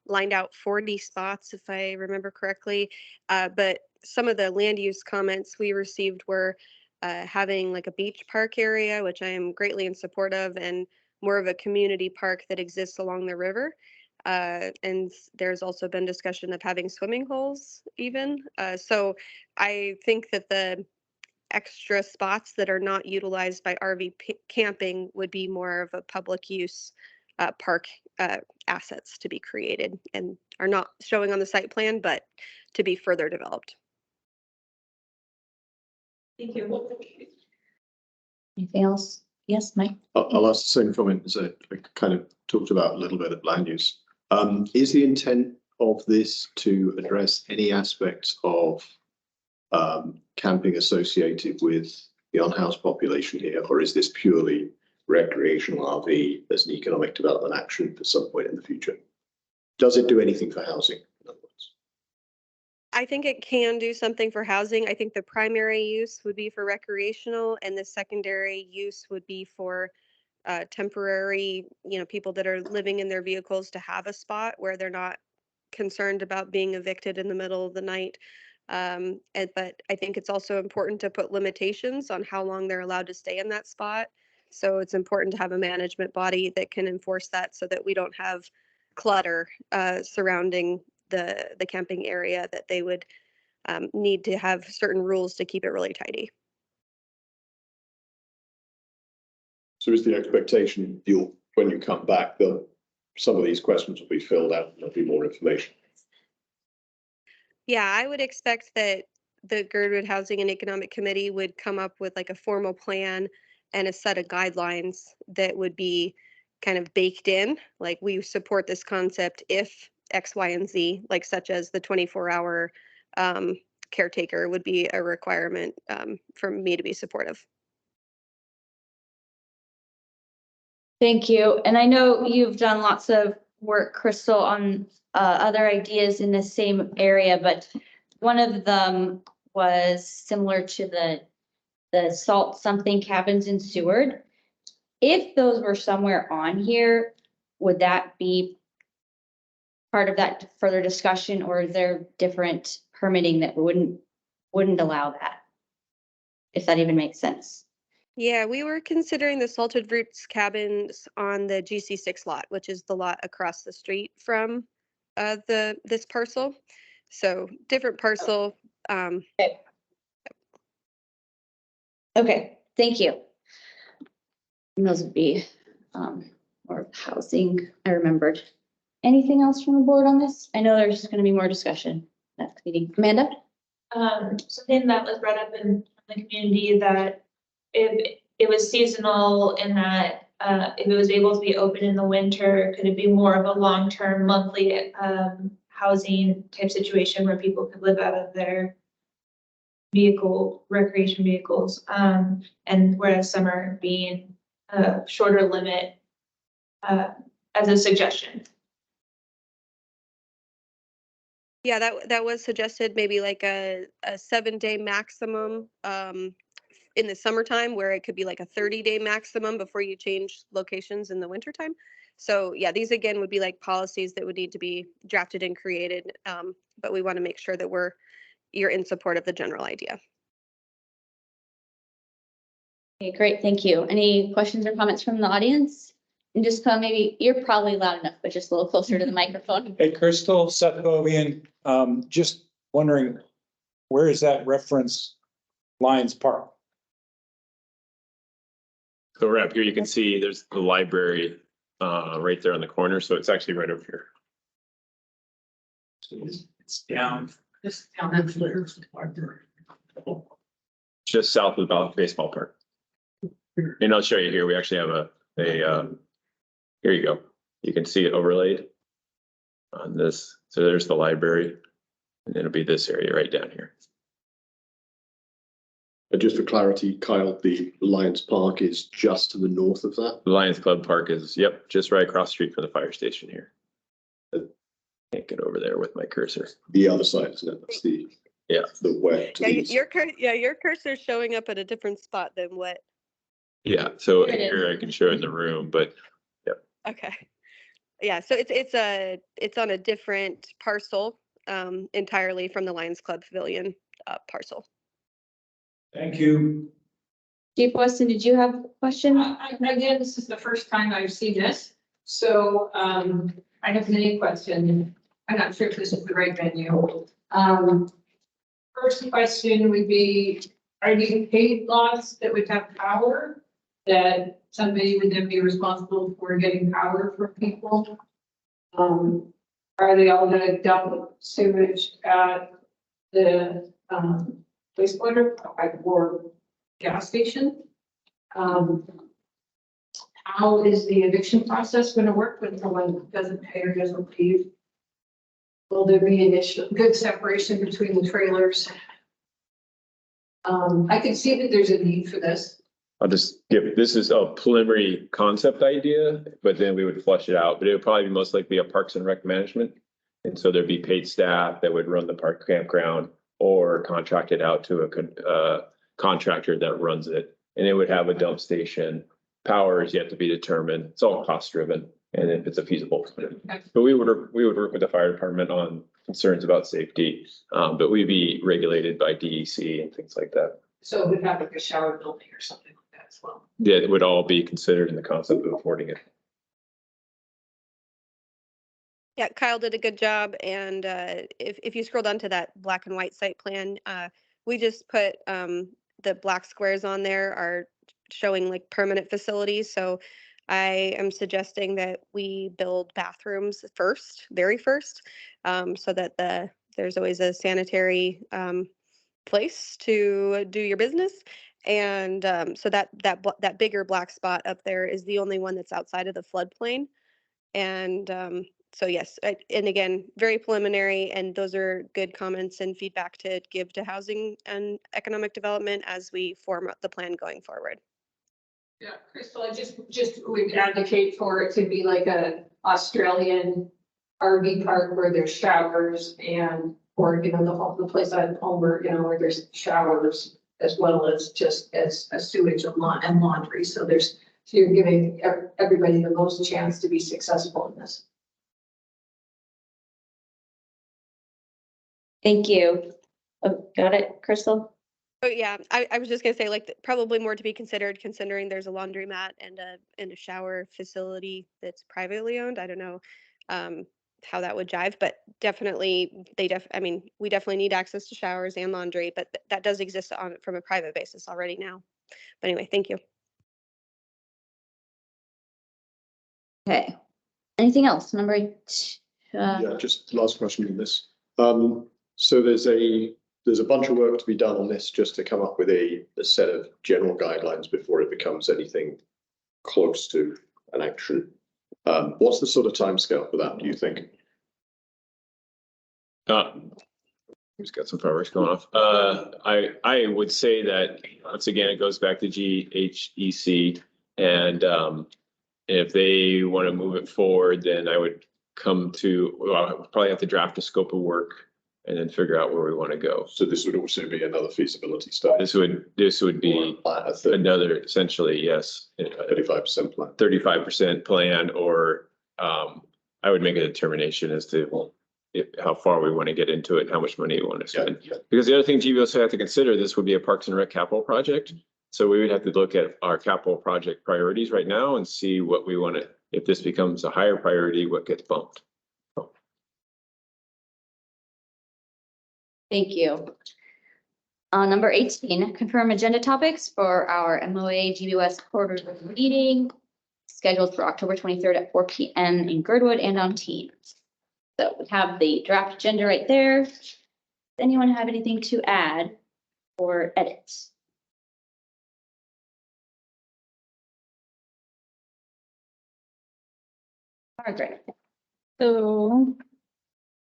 lined out 40 spots, if I remember correctly. But some of the land use comments we received were having like a beach park area, which I am greatly in support of, and more of a community park that exists along the river. And there's also been discussion of having swimming holes even. So I think that the extra spots that are not utilized by RV camping would be more of a public use park assets to be created, and are not showing on the site plan, but to be further developed. Thank you. Anything else? Yes, Mike? I'll ask the same comment as I kind of talked about a little bit at land use. Is the intent of this to address any aspects of camping associated with the unhoused population here, or is this purely recreational RV as an economic development action at some point in the future? Does it do anything for housing, in other words? I think it can do something for housing. I think the primary use would be for recreational and the secondary use would be for temporary, people that are living in their vehicles to have a spot where they're not concerned about being evicted in the middle of the night. But I think it's also important to put limitations on how long they're allowed to stay in that spot. So it's important to have a management body that can enforce that so that we don't have clutter surrounding the camping area, that they would need to have certain rules to keep it really tidy. So is the expectation when you come back, some of these questions will be filled out and there'll be more information? Yeah, I would expect that the Girdwood Housing and Economic Committee would come up with like a formal plan and a set of guidelines that would be kind of baked in, like we support this concept if X, Y, and Z, like such as the 24-hour caretaker would be a requirement for me to be supportive. Thank you. And I know you've done lots of work, Crystal, on other ideas in the same area, but one of them was similar to the salt something cabins in Seward. If those were somewhere on here, would that be part of that further discussion, or is there different permitting that wouldn't allow that? If that even makes sense. Yeah, we were considering the Salted Roots cabins on the GC6 lot, which is the lot across the street from this parcel. So different parcel. Okay, thank you. And those would be more housing. I remembered. Anything else from the board on this? I know there's going to be more discussion next meeting. Amanda? Something that was brought up in the community, that if it was seasonal and that if it was able to be open in the winter, could it be more of a long-term monthly housing type situation where people could live out of their recreation vehicles, and whereas summer being a shorter limit as a suggestion. Yeah, that was suggested, maybe like a 7-day maximum in the summertime, where it could be like a 30-day maximum before you change locations in the wintertime. So yeah, these again would be like policies that would need to be drafted and created, but we want to make sure that you're in support of the general idea. Okay, great, thank you. Any questions or comments from the audience? And just maybe, you're probably loud enough, but just a little closer to the microphone. Hey, Crystal, Seth Bovian, just wondering, where is that reference Lions Park? So we're up here, you can see there's the library right there on the corner. So it's actually right over here. So it's down. Just down that there's the library. Just south of the baseball park. And I'll show you here. We actually have here you go. You can see it overlaid on this. So there's the library, and it'll be this area right down here. And just for clarity, Kyle, the Lions Park is just to the north of that? The Lions Club Park is, yep, just right across the street from the fire station here. Can't get over there with my cursor. The other side, isn't it? That's the west. Your cursor's showing up at a different spot than what. Yeah, so here I can show it in the room, but yeah. Okay. Yeah, so it's on a different parcel entirely from the Lions Club Pavilion parcel. Thank you. Chief Weston, did you have a question? Again, this is the first time I've seen this, so I have many questions. I'm not sure if this is the right venue. First question would be, are these paid lots that would have power, that somebody would then be responsible for getting power for people? Are they all gonna dump sewage at the wastewater or gas station? how is the eviction process gonna work when someone doesn't pay or doesn't leave? Will there be an issue, good separation between the trailers? I can see that there's a need for this. I'll just give, this is a preliminary concept idea, but then we would flush it out, but it would probably be most likely a Parks and Rec management. And so there'd be paid staff that would run the park campground or contract it out to a contractor that runs it. And it would have a dump station. Power is yet to be determined. It's all cost driven and if it's a feasible. But we would work with the fire department on concerns about safety. But we'd be regulated by DEC and things like that. So it would have like a shower building or something like that as well. Yeah, it would all be considered in the concept of affording it. Yeah, Kyle did a good job. And if you scroll down to that black and white site plan, we just put the black squares on there are showing like permanent facilities. So I am suggesting that we build bathrooms first, very first, so that there's always a sanitary place to do your business. And so that bigger black spot up there is the only one that's outside of the floodplain. And so yes, and again, very preliminary, and those are good comments and feedback to give to housing and economic development as we form up the plan going forward. Yeah, Crystal, I just would advocate for it to be like a Australian RV park where there's showers and, or, you know, the place I Homer, you know, where there's showers as well as just as a sewage and laundry. So you're giving everybody the most chance to be successful in this. Thank you. Oh, got it, Crystal? Oh yeah, I was just gonna say like probably more to be considered considering there's a laundromat and a shower facility that's privately owned. I don't know how that would jive, but definitely I mean, we definitely need access to showers and laundry, but that does exist from a private basis already now. But anyway, thank you. Okay. Anything else? Number 8. Yeah, just last question on this. So there's a bunch of work to be done on this just to come up with a set of general guidelines before it becomes anything close to an action. What's the sort of timescale for that, do you think? Who's got some fireworks going off? I would say that once again, it goes back to GHEC, and if they want to move it forward, then I would I would probably have to draft a scope of work and then figure out where we want to go. So this would also be another feasibility study. This would be another, essentially, yes. 35% plan. 35% plan, or I would make a determination as to how far we want to get into it, how much money we want to spend. Yeah. Because the other thing GBO also have to consider, this would be a Parks and Rec capital project. So we would have to look at our capital project priorities right now and see what we want to, if this becomes a higher priority, what gets bumped. Thank you. Number 18, confirm agenda topics for our MOA GBOS quarterly meeting scheduled for October 23rd at 4 p.m. in Girdwood and on Teams. So we have the draft agenda right there. Does anyone have anything to add or edit? Margaret. So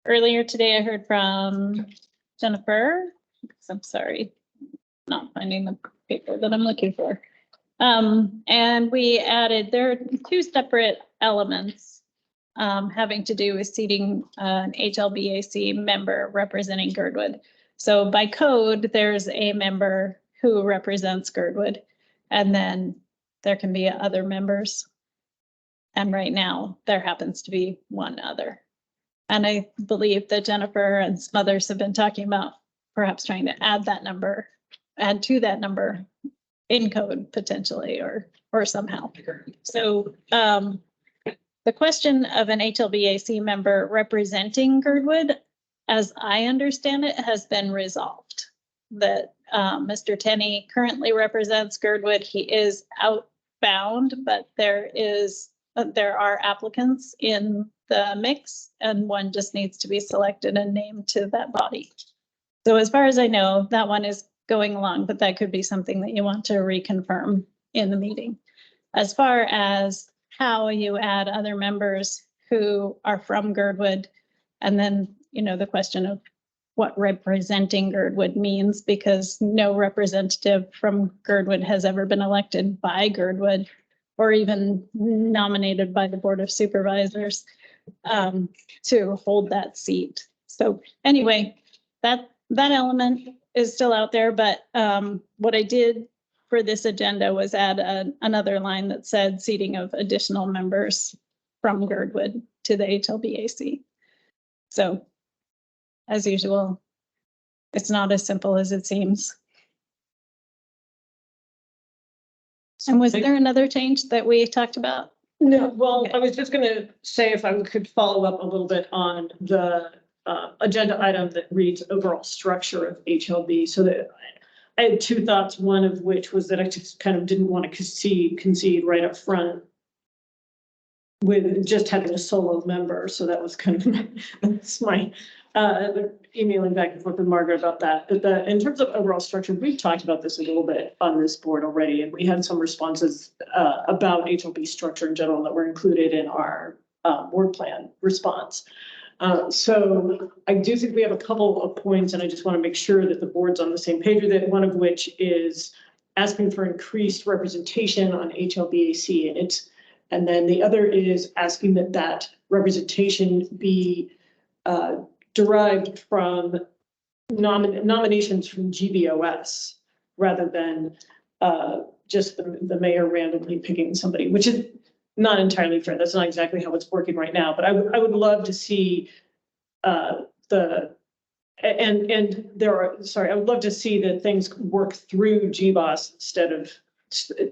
earlier today, I heard from Jennifer. I'm sorry, not finding the paper that I'm looking for. And we added, there are 2 separate elements having to do with seating an HLBAC member representing Girdwood. So by code, there's a member who represents Girdwood, and then there can be other members. And right now, there happens to be one other. And I believe that Jennifer and some others have been talking about perhaps trying to add to that number in code potentially, or somehow. So the question of an HLBAC member representing Girdwood, as I understand it, has been resolved. That Mr. Tenney currently represents Girdwood. He is outbound, but there are applicants in the mix, and one just needs to be selected and named to that body. So as far as I know, that one is going along, but that could be something that you want to reconfirm in the meeting. As far as how you add other members who are from Girdwood, and then, the question of what representing Girdwood means, because no representative from Girdwood has ever been elected by Girdwood or even nominated by the Board of Supervisors to hold that seat. So anyway, that element is still out there, but what I did for this agenda was add another line that said seating of additional members from Girdwood to the HLBAC. So as usual, it's not as simple as it seems. And was there another change that we talked about? No, well, I was just gonna say if I could follow up a little bit on the agenda item that reads overall structure of HLB. So that I had two thoughts, one of which was that I just kind of didn't want to concede right up front with just having a solo member. So that was kind of that's my emailing back and forth with Margaret about that. But in terms of overall structure, we've talked about this a little bit on this board already, and we had some responses about HLB structure in general that were included in our work plan response. So I do think we have a couple of points, and I just want to make sure that the board's on the same page with it. One of which is asking for increased representation on HLBAC, and then the other is asking that representation be derived from nominations from GBOS rather than just the mayor randomly picking somebody, which is not entirely fair. That's not exactly how it's working right now, but I would love to see I would love to see that things work through GBOS instead of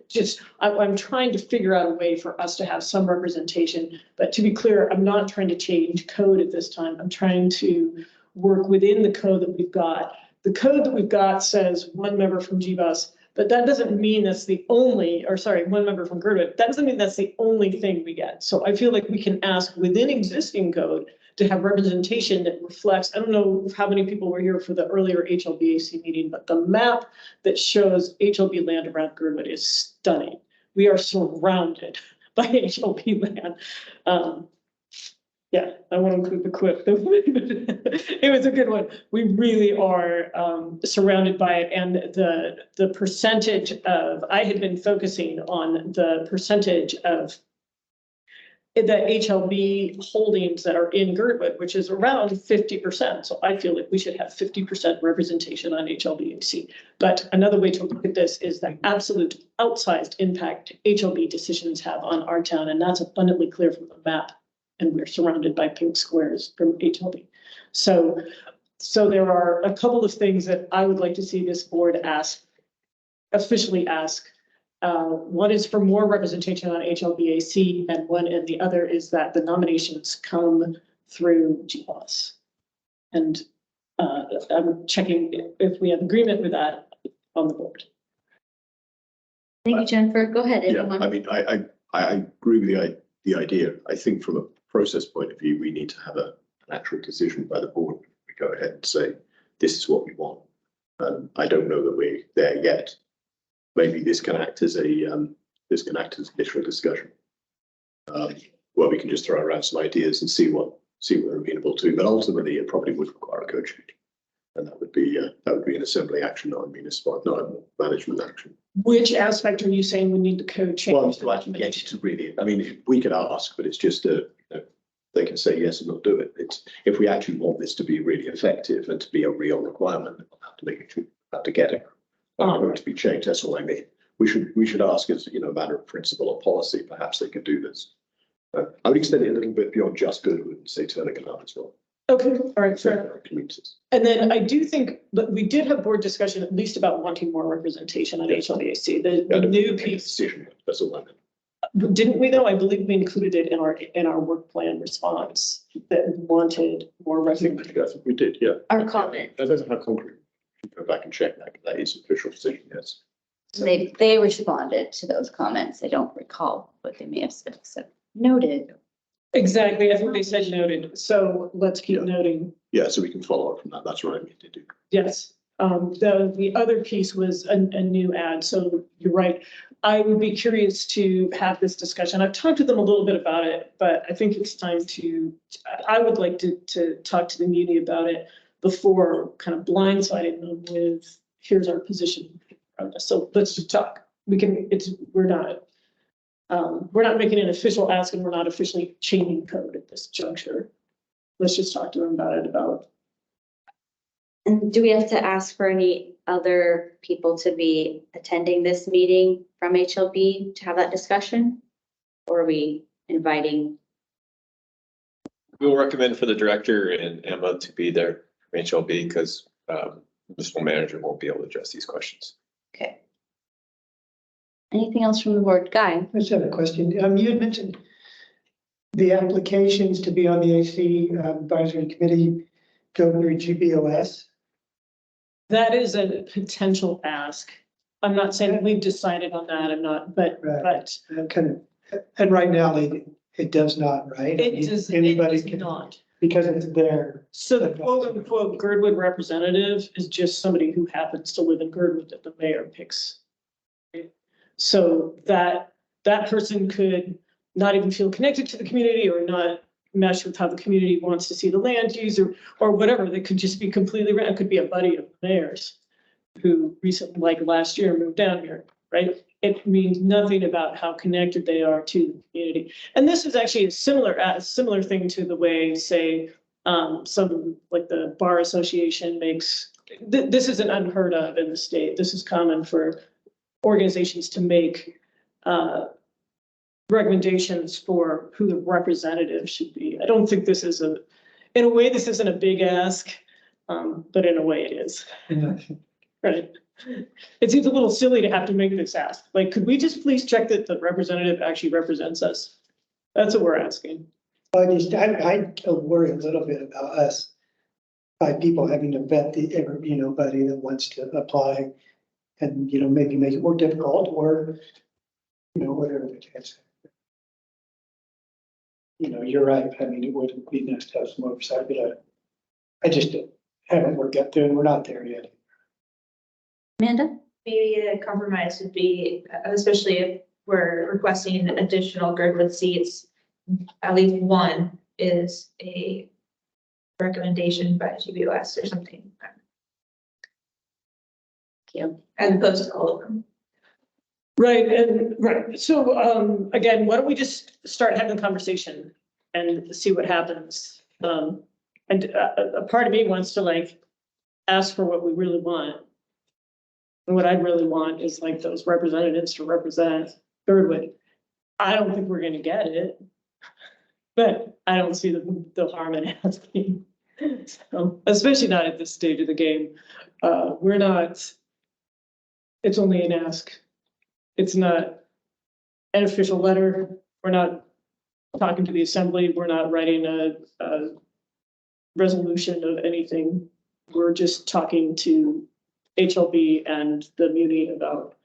just, I'm trying to figure out a way for us to have some representation, but to be clear, I'm not trying to change code at this time. I'm trying to work within the code that we've got. The code that we've got says one member from GBOS, but that doesn't mean that's the only, one member from Girdwood. That doesn't mean that's the only thing we get. So I feel like we can ask within existing code to have representation that reflects, I don't know how many people were here for the earlier HLBAC meeting, but the map that shows HLB land around Girdwood is stunning. We are surrounded by HLB land. Yeah, I want to include the quip. It was a good one. We really are surrounded by it. And the percentage of, I had been focusing on the percentage of the HLB holdings that are in Girdwood, which is around 50%. So I feel like we should have 50% representation on HLBAC. But another way to look at this is the absolute outsized impact HLB decisions have on our town. And that's abundantly clear from the map. And we're surrounded by pink squares from HLB. So there are a couple of things that I would like to see this board officially ask. One is for more representation on HLBAC, and the other is that the nominations come through GBOS. And I'm checking if we have agreement with that on the board. Thank you, Jennifer. Go ahead. Yeah, I mean, I agree with the idea. I think from a process point of view, we need to have an actual decision by the board. We go ahead and say, this is what we want. I don't know that we're there yet. Maybe this can act as initial discussion, where we can just throw around some ideas and see what we're amenable to. But ultimately, it probably would require a code change, and that would be an assembly action, not a municipal, not a management action. Which aspect are you saying we need the code change? Well, to actually get you to really, I mean, we could ask, but it's just they can say yes and not do it. It's if we actually want this to be really effective and to be a real requirement, we'll have to get it to be changed. That's all I mean. We should ask as a matter of principle or policy. Perhaps they could do this. I would extend it a little bit beyond just Girdwood and say Turner Canal as well. Okay, all right, fair. Communities. And then I do think that we did have board discussion at least about wanting more representation on HLBAC. The new piece. Decision. That's all I meant. Didn't we though? I believe we included it in our work plan response that we wanted more representation. I think we did, yeah. Our comment. That doesn't have concrete. Go back and check that. That is official decision, yes. They responded to those comments. I don't recall what they may have said, except noted. Exactly. I think they said noted. So let's keep noting. Yeah, so we can follow up from that. That's what I mean to do. Yes. The other piece was a new ad, so you're right. I would be curious to have this discussion. I've talked to them a little bit about it, but I think it's time I would like to talk to the community about it before kind of blindsiding them with, here's our position. So let's just talk. We're not making an official ask and we're not officially changing code at this juncture. Let's just talk to them about it. And do we have to ask for any other people to be attending this meeting from HLB to have that discussion? Or are we inviting? We'll recommend for the director and Emma to be there from HLB because municipal manager won't be able to address these questions. Okay. Anything else from the board? Guy? I just have a question. You had mentioned the applications to be on the AC advisory committee go through GBOS. That is a potential ask. I'm not saying that we've decided on that. I'm not, but And right now, it does not, right? Anybody can not. Because it's there. So the quote unquote Girdwood representative is just somebody who happens to live in Girdwood that the mayor picks. So that person could not even feel connected to the community or not mesh with how the community wants to see the land use or whatever. They could just be completely, it could be a buddy of the mayor's who recently, like last year, moved down here, right? It means nothing about how connected they are to the community. And this is actually a similar thing to the way, say, some like the bar association makes, this isn't unheard of in the state. This is common for organizations to make recommendations for who the representative should be. I don't think this is in a way, this isn't a big ask, but in a way it is. Right. It seems a little silly to have to make this ask. Like, could we just please check that the representative actually represents us? That's what we're asking. I worry a little bit about us by people having to vet buddy that wants to apply and, maybe make it more difficult or, whatever the case. You're right. I mean, it would be nice to have some oversight, but I just haven't worked out there and we're not there yet. Amanda? Maybe a compromise would be, especially if we're requesting additional Girdwood seats, at least one is a recommendation by GBOS or something. Thank you. As opposed to all of them. Right. So again, why don't we just start having a conversation and see what happens? And a part of me wants to ask for what we really want. And what I really want is those representatives to represent Girdwood. I don't think we're going to get it, but I don't see the harm in asking. So, especially not at this stage of the game. We're not. It's only an ask. It's not an official letter. We're not talking to the assembly. We're not writing a resolution of anything. We're just talking to HLB and the muni about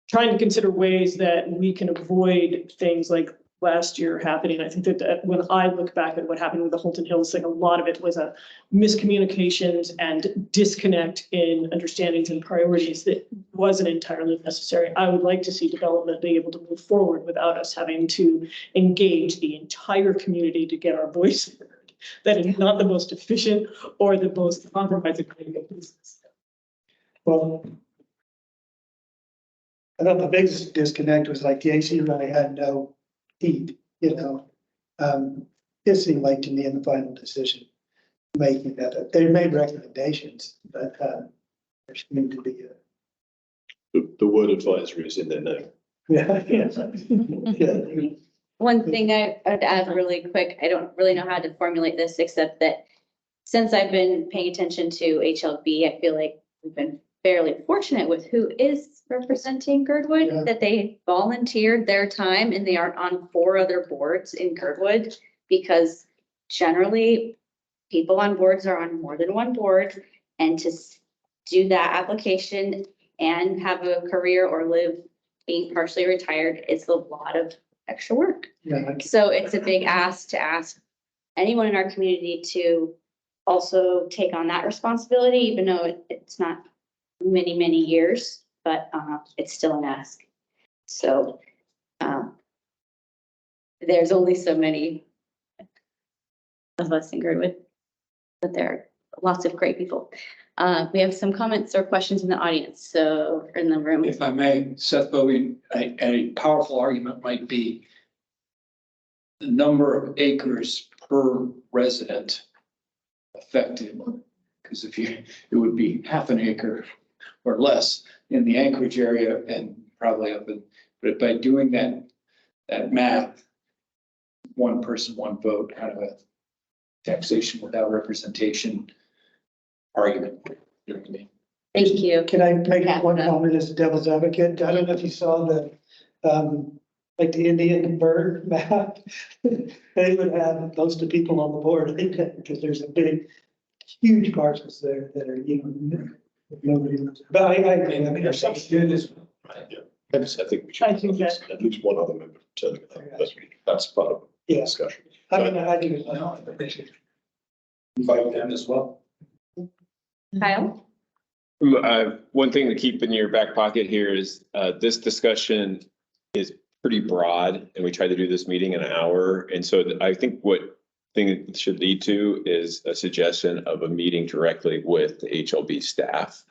trying to consider ways that we can avoid things like last year happening. I think that when I look back at what happened with the Holton Hills thing, a lot of it was a miscommunications and disconnect in understandings and priorities that wasn't entirely necessary. I would like to see development be able to move forward without us having to engage the entire community to get our voice heard. That is not the most efficient or the most compromising way of business. Well, I thought the biggest disconnect was the AC really had no heat, it seemed like to me in the final decision making that they made recommendations, but there seemed to be the word advisory is in their name. Yeah. One thing I would add really quick, I don't really know how to formulate this, except that since I've been paying attention to HLB, I feel like we've been fairly fortunate with who is representing Girdwood, that they volunteered their time and they aren't on 4 other boards in Girdwood, because generally people on boards are on more than one board, and to do that application and have a career or live being partially retired, it's a lot of extra work. Yeah. So it's a big ask to ask anyone in our community to also take on that responsibility, even though it's not many, many years, but it's still an ask. So there's only so many of us in Girdwood, but there are lots of great people. We have some comments or questions in the audience, so in the room. If I may, Seth Bowie, a powerful argument might be the number of acres per resident affected. Because it would be half an acre or less in the Anchorage area and probably up in, but by doing that math, one person, one vote, kind of a taxation without representation argument. You know what I mean? Thank you. Can I make one comment as a devil's advocate? I don't know if you saw the, like the Indian bird map. They would have most of the people on the board, because there's a big, huge parcels there that are, nobody lives. But I agree. I mean, there's something to do this. Yeah. I think we should I have think at least one other member telling that's part of the discussion. I mean, I do. I appreciate it. Invite them as well. Kyle? One thing to keep in your back pocket here is this discussion is pretty broad, and we tried to do this meeting in an hour. And so I think what thing it should lead to is a suggestion of a meeting directly with the HLB staff.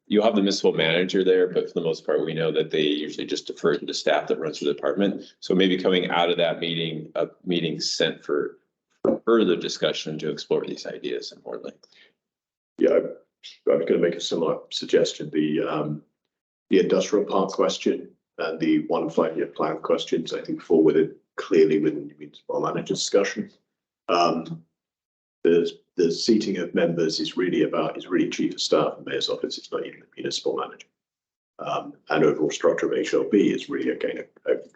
You'll have the municipal manager there, but for the most part, we know that they usually just defer to the staff that runs the department. So maybe coming out of that meeting, a meeting sent for further discussion to explore these ideas in more length. Yeah, I'm going to make a similar suggestion. The industrial park question and the 1 5-year plan questions, I think, fall clearly within the municipal manager discussion. The seating of members is really chief of staff and mayor's office. It's not even the municipal manager. And overall structure of HLB is really, again,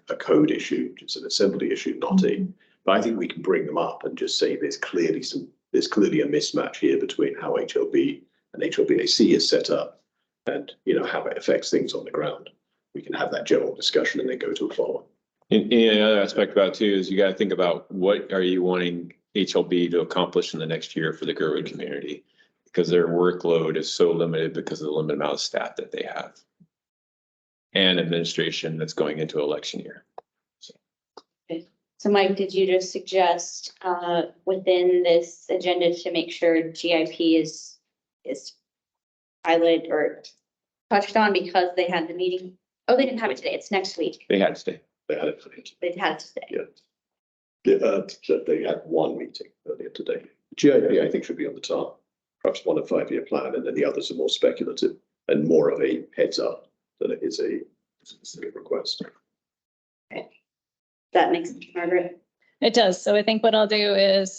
a code issue, which is an assembly issue, not a. But I think we can bring them up and just say there's clearly a mismatch here between how HLB and HLBAC is set up and, how it affects things on the ground. We can have that general discussion and then go to a follow-up. And another aspect about it too is you got to think about what are you wanting HLB to accomplish in the next year for the Girdwood community, because their workload is so limited because of the limited amount of staff that they have and administration that's going into election year. So Mike, did you just suggest within this agenda to make sure GIP is highlighted or touched on because they had the meeting? Oh, they didn't have it today. It's next week. They had to stay. They had it today. They had it today. Yeah. They had one meeting earlier today. GIP, I think, should be on the top. Perhaps 1 5-year plan, and then the others are more speculative and more of a heads up than it is a specific request. Okay. That makes sense, Margaret. It does. So I think what I'll do is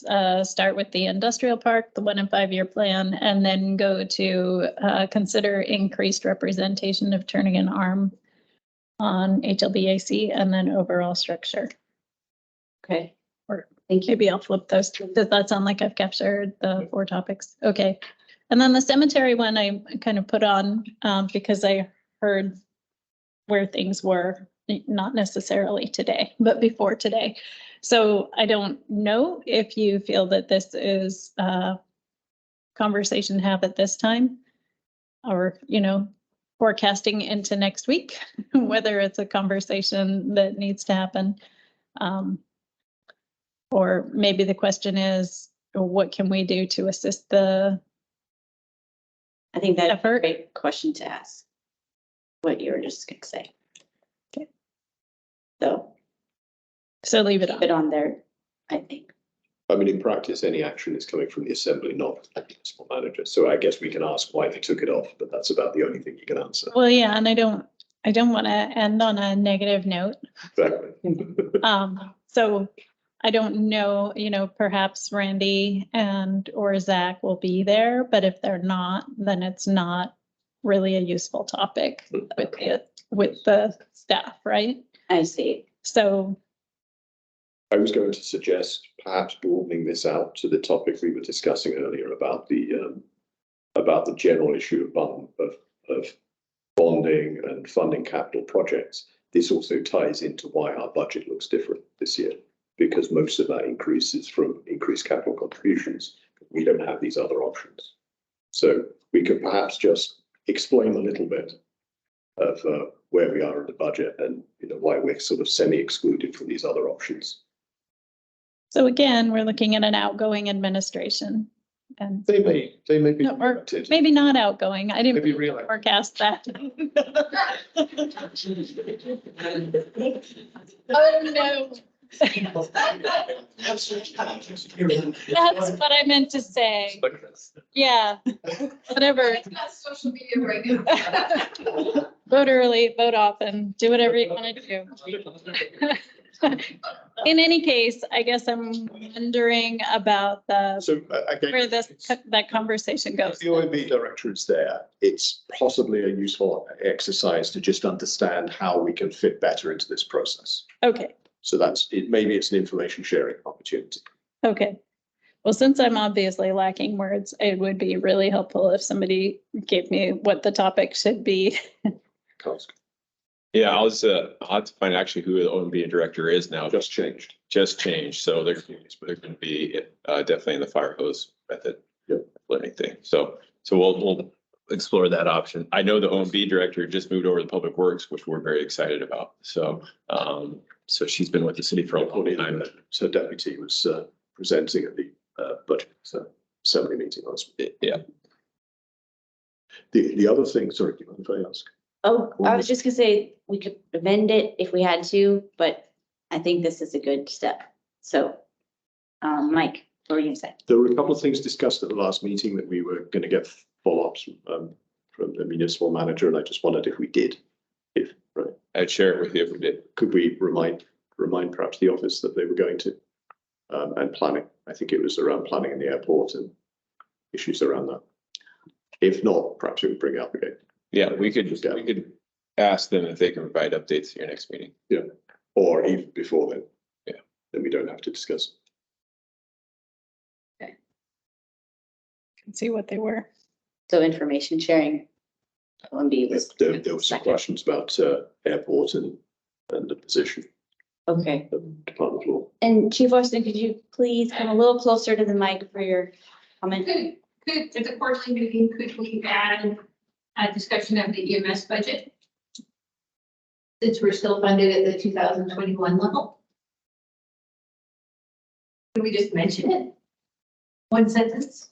start with the industrial park, the 1 5-year plan, and then go to consider increased representation of turning an arm on HLBAC and then overall structure. Okay. Or thank you. Maybe I'll flip those. Does that sound like I've captured the 4 topics? Okay. And then the cemetery one I kind of put on because I heard where things were, not necessarily today, but before today. So I don't know if you feel that this is a conversation to have at this time or, forecasting into next week, whether it's a conversation that needs to happen. Or maybe the question is, what can we do to assist the I think that's effort? a great question to ask. What you were just going to say. Okay. So leave it keep it on there, I think. I mean, in practice, any action is coming from the assembly, not the municipal manager. So I guess we can ask why they took it off, but that's about the only thing you can answer. Well, yeah, and I don't want to end on a negative note. Exactly. So I don't know, perhaps Randy or Zach will be there, but if they're not, then it's not really a useful topic with the staff, right? I see. So I was going to suggest perhaps broadening this out to the topic we were discussing earlier about the general issue of bonding and funding capital projects. This also ties into why our budget looks different this year, because most of that increase is from increased capital contributions. we don't have these other options. So we could perhaps just explain a little bit of where we are in the budget and, you know, why we're sort of semi-excluded from these other options. So again, we're looking at an outgoing administration. And They may be no, or elected. maybe not outgoing. I didn't Maybe re-elected. forecast that. Oh, no. That's what I meant to say. Yeah, whatever. Social media right now. Vote early, vote often, do whatever you want to do. In any case, I guess I'm wondering about So again, where that conversation if goes. the OMB director is there, it's possibly a useful exercise to just understand how we can fit better into this process. Okay, So that's it. Maybe it's an information sharing opportunity. okay. Well, since I'm obviously lacking words, it would be really helpful if somebody gave me what the topic should be. Yeah, I'll have to find actually who the OMB director is now. Just changed. So they're going to be definitely in the fire hose method. Yep. Learning thing. So we'll explore that option. I know the OMB director just moved over to Public Works, which we're very excited about. So so she's been with the city for a long time. So deputy was presenting at the budget assembly meeting last week. Yeah. The other thing, sorry, do you mind if I ask? Oh, I was just gonna say, we could amend it if we had to, but I think this is a good step. So, Mike, what were you gonna say? There were a couple of things discussed at the last meeting that we were going to get follow-ups from the municipal manager, and I just wondered if we did. Right. I'd share it with you if we did. Could we remind perhaps the office that they were going to, and planning? I think it was around planning in the airport and issues around that. If not, perhaps we would bring it up again. Yeah, we could ask them if they can provide updates at your next meeting. Yeah, or even before then. Yeah. Then we don't have to discuss. Can see what they were. So information sharing. OMB was. There were some questions about airport and the position Okay. of Department of Law. And Chief Austin, could you please come a little closer to the mic for your comment? Could, at the quarterly meeting, could we add a discussion of the EMS budget? Since we're still funded at the 2021 level? Can we just mention it? One sentence?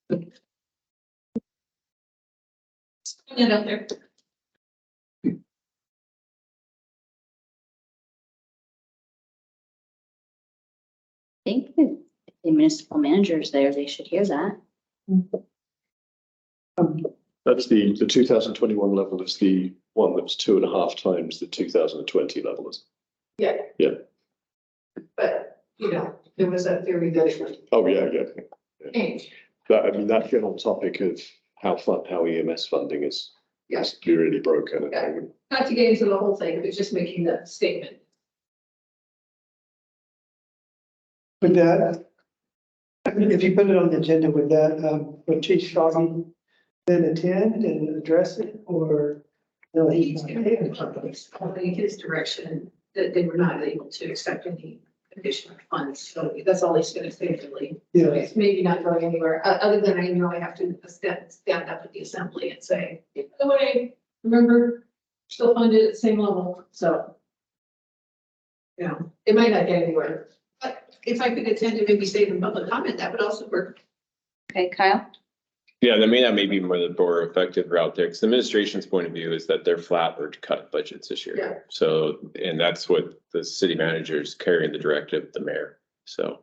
Put it up there. I think the municipal managers there, they should hear that. That's the 2021 level is the one that was 2.5 times the 2020 level. Yeah. Yeah. But, you know, there was that theory that it would Oh, yeah. change. I mean, that general topic of how EMS funding is really broken. And I would- Not to get into the whole thing, but just making that statement. Would that, if you put it on the agenda, would that, would Chief Strong then attend and address it, or? No, He's following his direction, that they were not able to accept any additional funds, so that's all he's gonna say, really. Yeah. It's maybe not going anywhere, other than I know I have to stand up at the assembly and say, by the way, remember, still funded at the same level, so. You know, it might not get anywhere, but if I could attend and maybe save in public comment, that would also work. Okay, Kyle? Yeah, that may be more the more effective route there, because the administration's point of view is that they're flat or to cut budgets this year. Yeah. So, and that's what the city managers carrying the directive of the mayor. So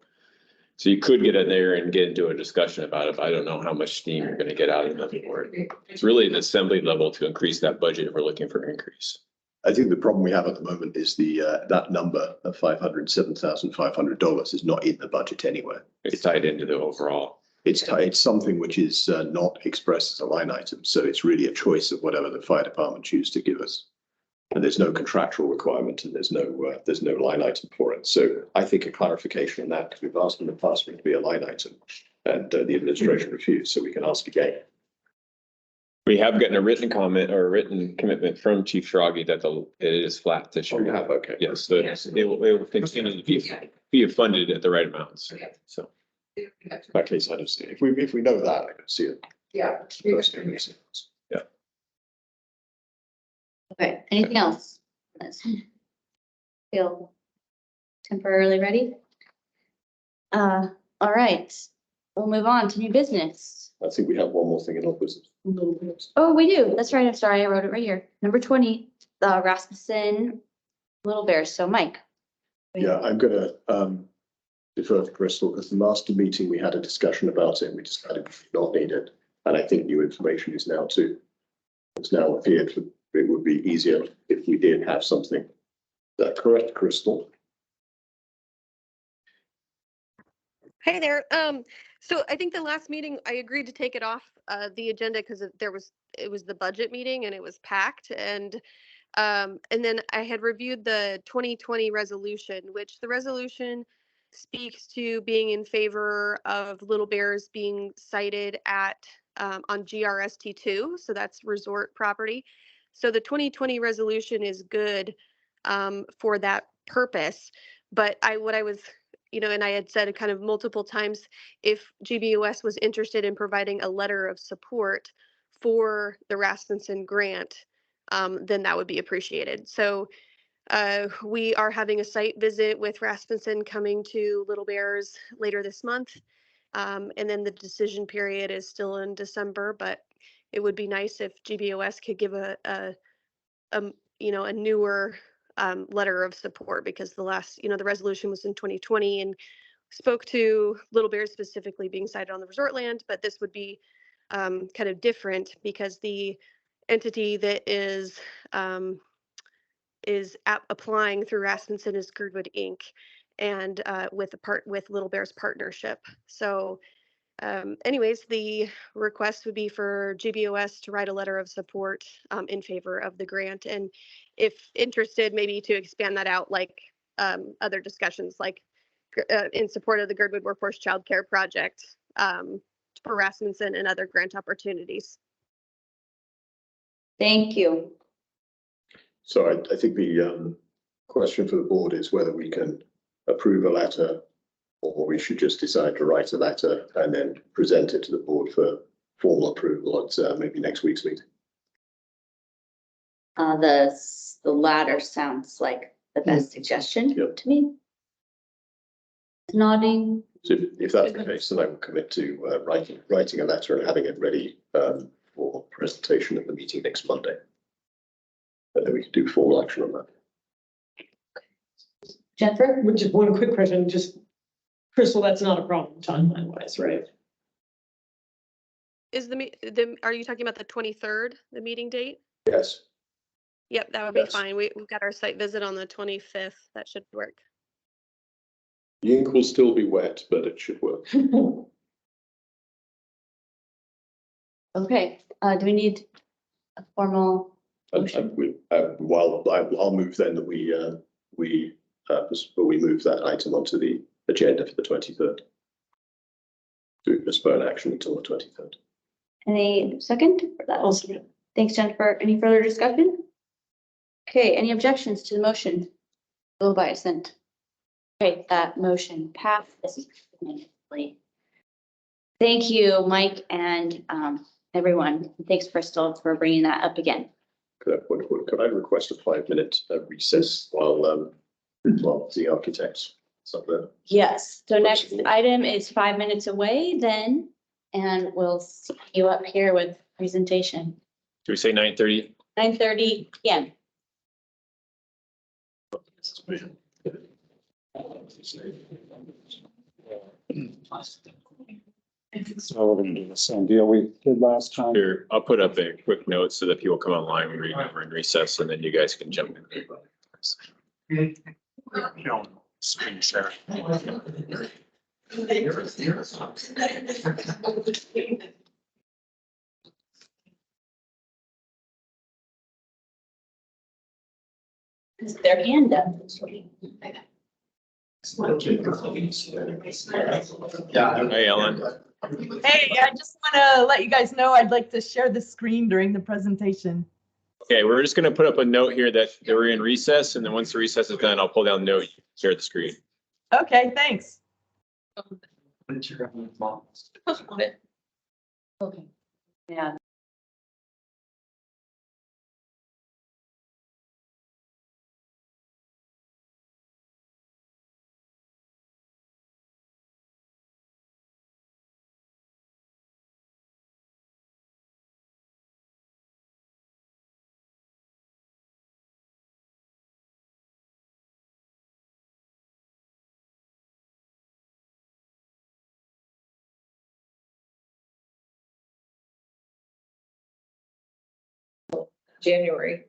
you could get in there and get into a discussion about it, but I don't know how much steam you're gonna get out of them for it. It's really an assembly level to increase that budget if we're looking for an increase. I think the problem we have at the moment is that number of $507,500 is not in the budget anywhere. It's tied into the overall. It's something which is not expressed as a line item, so it's really a choice of whatever the fire department choose to give us. And there's no contractual requirement, and there's no line item for it. So I think a clarification on that, because we've asked in the past for it to be a line item, and the administration refused, so we can ask again. We have gotten a written comment or a written commitment from Chief Schrage that it is flat this year. Oh, you have, okay. Yes, so it will continue to be funded at the right amounts. So. That case, I don't see it. If we know that, I can see it. Yeah. Yeah. Okay, anything else? Let's feel temporarily ready. All right, we'll move on to new business. I think we have one more thing in our business. Oh, we do. That's right. I'm sorry. I wrote it right here. Number 20, the Rasmussen Little Bears. So Mike. Yeah, I'm gonna defer to Crystal because the master meeting, we had a discussion about it and we decided we did not need it. And I think new information is now too. It's now appeared it would be easier if we did have something. Is that correct, Crystal? Hey there. So I think the last meeting, I agreed to take it off the agenda because it was the budget meeting and it was packed. And then I had reviewed the 2020 resolution, which the resolution speaks to being in favor of Little Bears being sited at on GRST2. So that's resort property. So the 2020 resolution is good for that purpose. But what I was and I had said kind of multiple times, if GBOS was interested in providing a letter of support for the Rasmussen grant, then that would be appreciated. So we are having a site visit with Rasmussen coming to Little Bears later this month. And then the decision period is still in December, but it would be nice if GBOS could give a newer letter of support, because the resolution was in 2020 and spoke to Little Bears specifically being sited on the resort land, but this would be kind of different because the entity that is applying through Rasmussen is Girdwood Inc. and with Little Bears partnership. So anyways, the request would be for GBOS to write a letter of support in favor of the grant. And if interested, maybe to expand that out like other discussions, like in support of the Girdwood Workforce Child Care Project for Rasmussen and other grant opportunities. Thank you. So I think the question for the board is whether we can approve a letter or we should just decide to write a letter and then present it to the board for formal approval at maybe next week's meeting. The latter sounds like the best suggestion to me. Nodding. So if that's the case, then I will commit to writing a letter and having it ready for presentation at the meeting next Monday. And then we can do formal action on that. Jennifer? Just one quick question, just Crystal, that's not a problem timeline wise, right? Is are you talking about the 23rd, the meeting date? Yes. Yep, that would be fine. We've got our site visit on the 25th. That should work. The ink will still be wet, but it should work. Okay, do we need a formal motion? I'll move then that we move that item onto the agenda for the 23rd. To postpone action until the 23rd. Any second for that? Also, Thanks, Jennifer. Any further discussion? Okay, any objections to the motion? Bill by assent. Okay, that motion passes unanimously. Thank you, Mike, and everyone. Thanks, Crystal, for bringing that up again. Could I request a 5-minute recess while the architects up there? Yes, so next item is 5 minutes away then, and we'll see you up here with presentation. Do we say 9:30? 9:30 p.m. So we're gonna do the same deal we did last time. Here, I'll put up a quick note so that people come online when we're in recess, and then you guys can jump in. Screen share. Is their hand up? Hey, Ellen. Hey, I just want to let you guys know I'd like to share the screen during the presentation. Okay, we're just gonna put up a note here that we're in recess, and then once the recess is done, I'll pull down the note, share the screen. Okay, thanks. Postpone it. Okay. Yeah. January.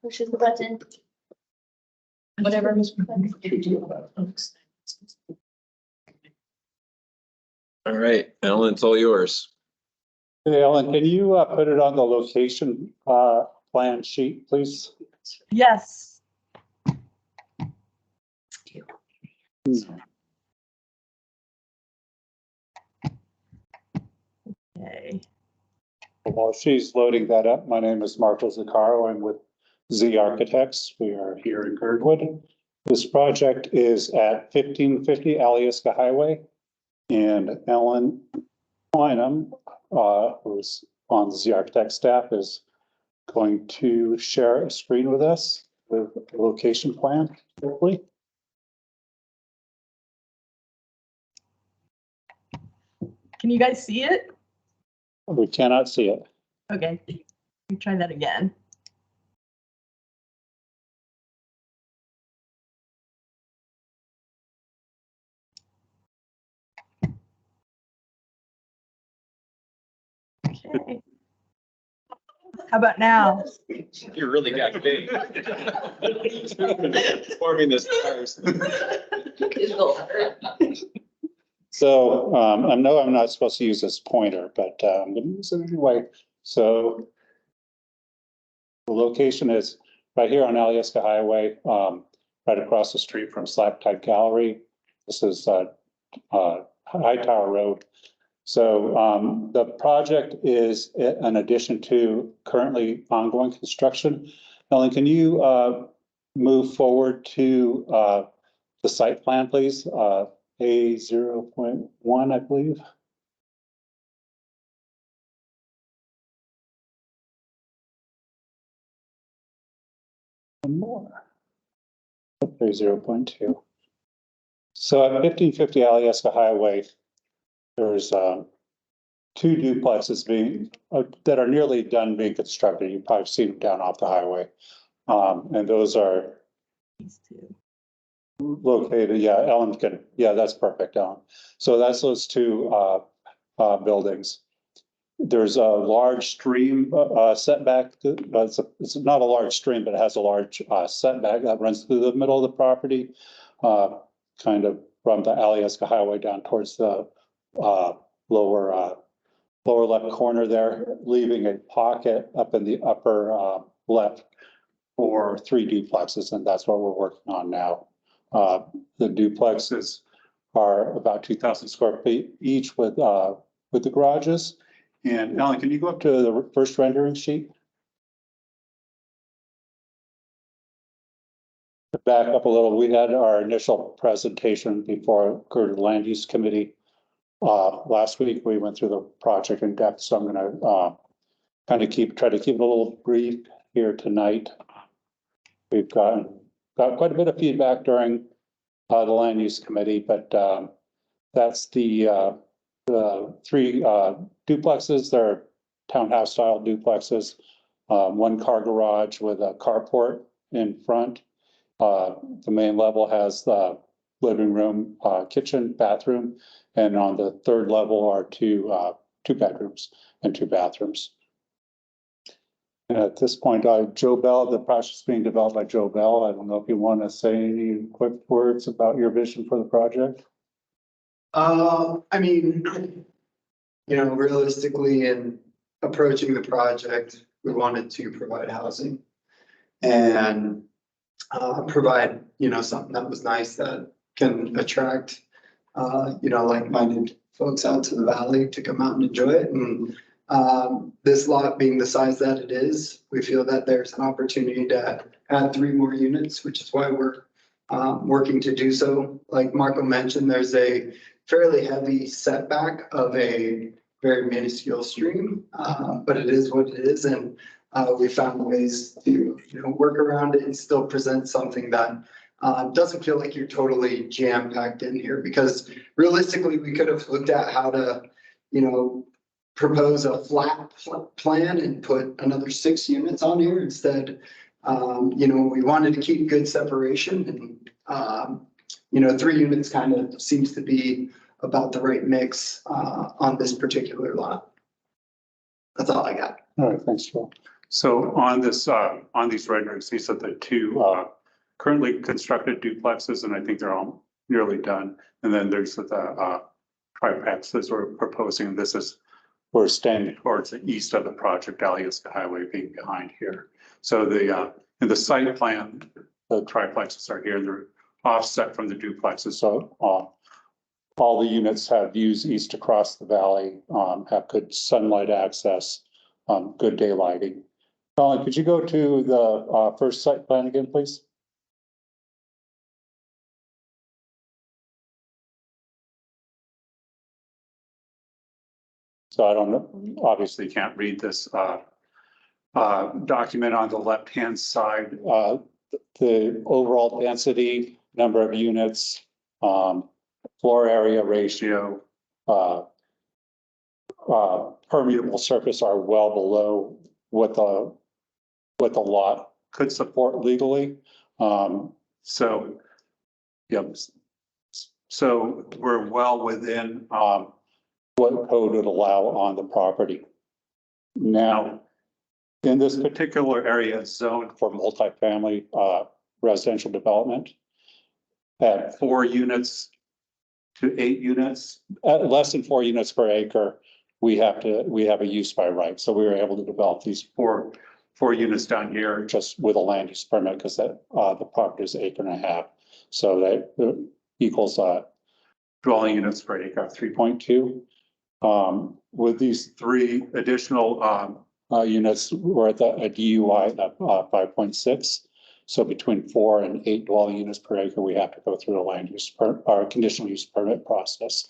pushes the button. Whatever. All right, Ellen, it's all yours. Hey, Ellen, can you put it on the location plan sheet, please? Yes. Okay. While she's loading that up, my name is Marco Zaccaro. I'm with Z Architects. We are here in Girdwood. This project is at 1550 Alyeska Highway. And Ellen Bynum, who's on the Z Architect staff, is going to share a screen with us with a location plan, hopefully. Can you guys see it? We cannot see it. Okay, let me try that again. Okay. How about now? You're really got big. Forming this first. So I know I'm not supposed to use this pointer, but I'm going to use it anyway. So the location is right here on Alyeska Highway, right across the street from Slab Tide Gallery. This is High Tower Road. So the project is an addition to currently ongoing construction. Ellen, can you move forward to the site plan, please? A0.1, I believe. One more. A0.2. So at 1550 Alyeska Highway, there's two duplexes being that are nearly done being constructed. You've probably seen them down off the highway. And those are These two. Located, yeah, Ellen can, yeah, that's perfect, Ellen. So that's those two buildings. There's a large stream setback. It's not a large stream, but it has a large setback that runs through the middle of the property, kind of from the Alyeska Highway down towards the lower left corner there, leaving a pocket up in the upper left for 3 duplexes, and that's what we're working on now. The duplexes are about 2,000 square feet each with the garages. And Ellen, can you go up to the first rendering sheet? To back up a little, we had our initial presentation before Girdwood Land Use Committee. Last week, we went through the project in depth, so I'm gonna kind of try to keep it a little brief here tonight. We've got quite a bit of feedback during the land use committee, but that's the 3 duplexes. They're townhouse style duplexes, 1 car garage with a carport in front. The main level has the living room, kitchen, bathroom, and on the 3rd level are 2 bedrooms and 2 bathrooms. At this point, Joe Bell, the project is being developed by Joe Bell. I don't know if you want to say any quick words about your vision for the project. I mean, you know, realistically in approaching the project, we wanted to provide housing and provide, you know, something that was nice that can attract, you know, like-minded folks out to the valley to come out and enjoy it. And this lot being the size that it is, we feel that there's an opportunity to add 3 more units, which is why we're working to do so. Like Marco mentioned, there's a fairly heavy setback of a very minuscule stream, but it is what it is. And we found ways to, you know, work around it and still present something that doesn't feel like you're totally jam-packed in here, because realistically, we could have looked at how to, you know, propose a flat plan and put another 6 units on here instead. You know, we wanted to keep good separation, and you know, 3 units kind of seems to be about the right mix on this particular lot. That's all I got. All right, thanks, Joe. So on this, on these renderings, these are the two currently constructed duplexes, and I think they're all nearly done. And then there's the triplexes we're proposing, and this is, we're standing towards the east of the project, Alyeska Highway being behind here. So the, in the site plan, the triplexes are here, they're offset from the duplexes. So all the units have views east across the valley, have good sunlight access, good day lighting. Colin, could you go to the first site plan again, please? So I don't know, obviously can't read this document on the left-hand side. The overall density, number of units, floor area ratio, permeable surface are well below what the lot could support legally. So, yeah, so we're well within what code would allow on the property. Now, in this particular area, it's zoned for multifamily residential development at 4 units to 8 units, at less than 4 units per acre. We have a use by right. So we were able to develop these four units down here just with a land use permit because that the property is 1.5 acres. So that equals dwelling units per acre of 3.2. With these 3 additional units, we're at a DUI of 5.6. So between 4 and 8 dwelling units per acre, we have to go through a land use or conditional use permit process.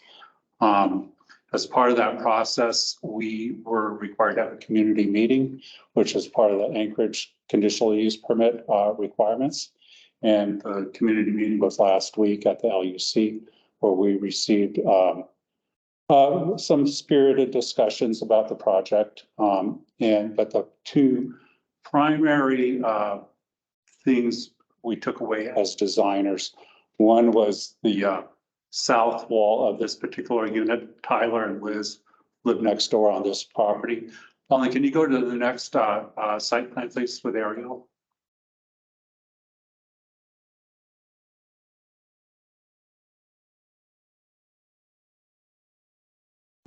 As part of that process, we were required to have a community meeting, which is part of the Anchorage conditional use permit requirements. And the community meeting was last week at the LUC, where we received some spirited discussions about the project. But the 2 primary things we took away as designers, one was the south wall of this particular unit. Tyler and Liz live next door on this property. Molly, can you go to the next site plan, please, with Ariel?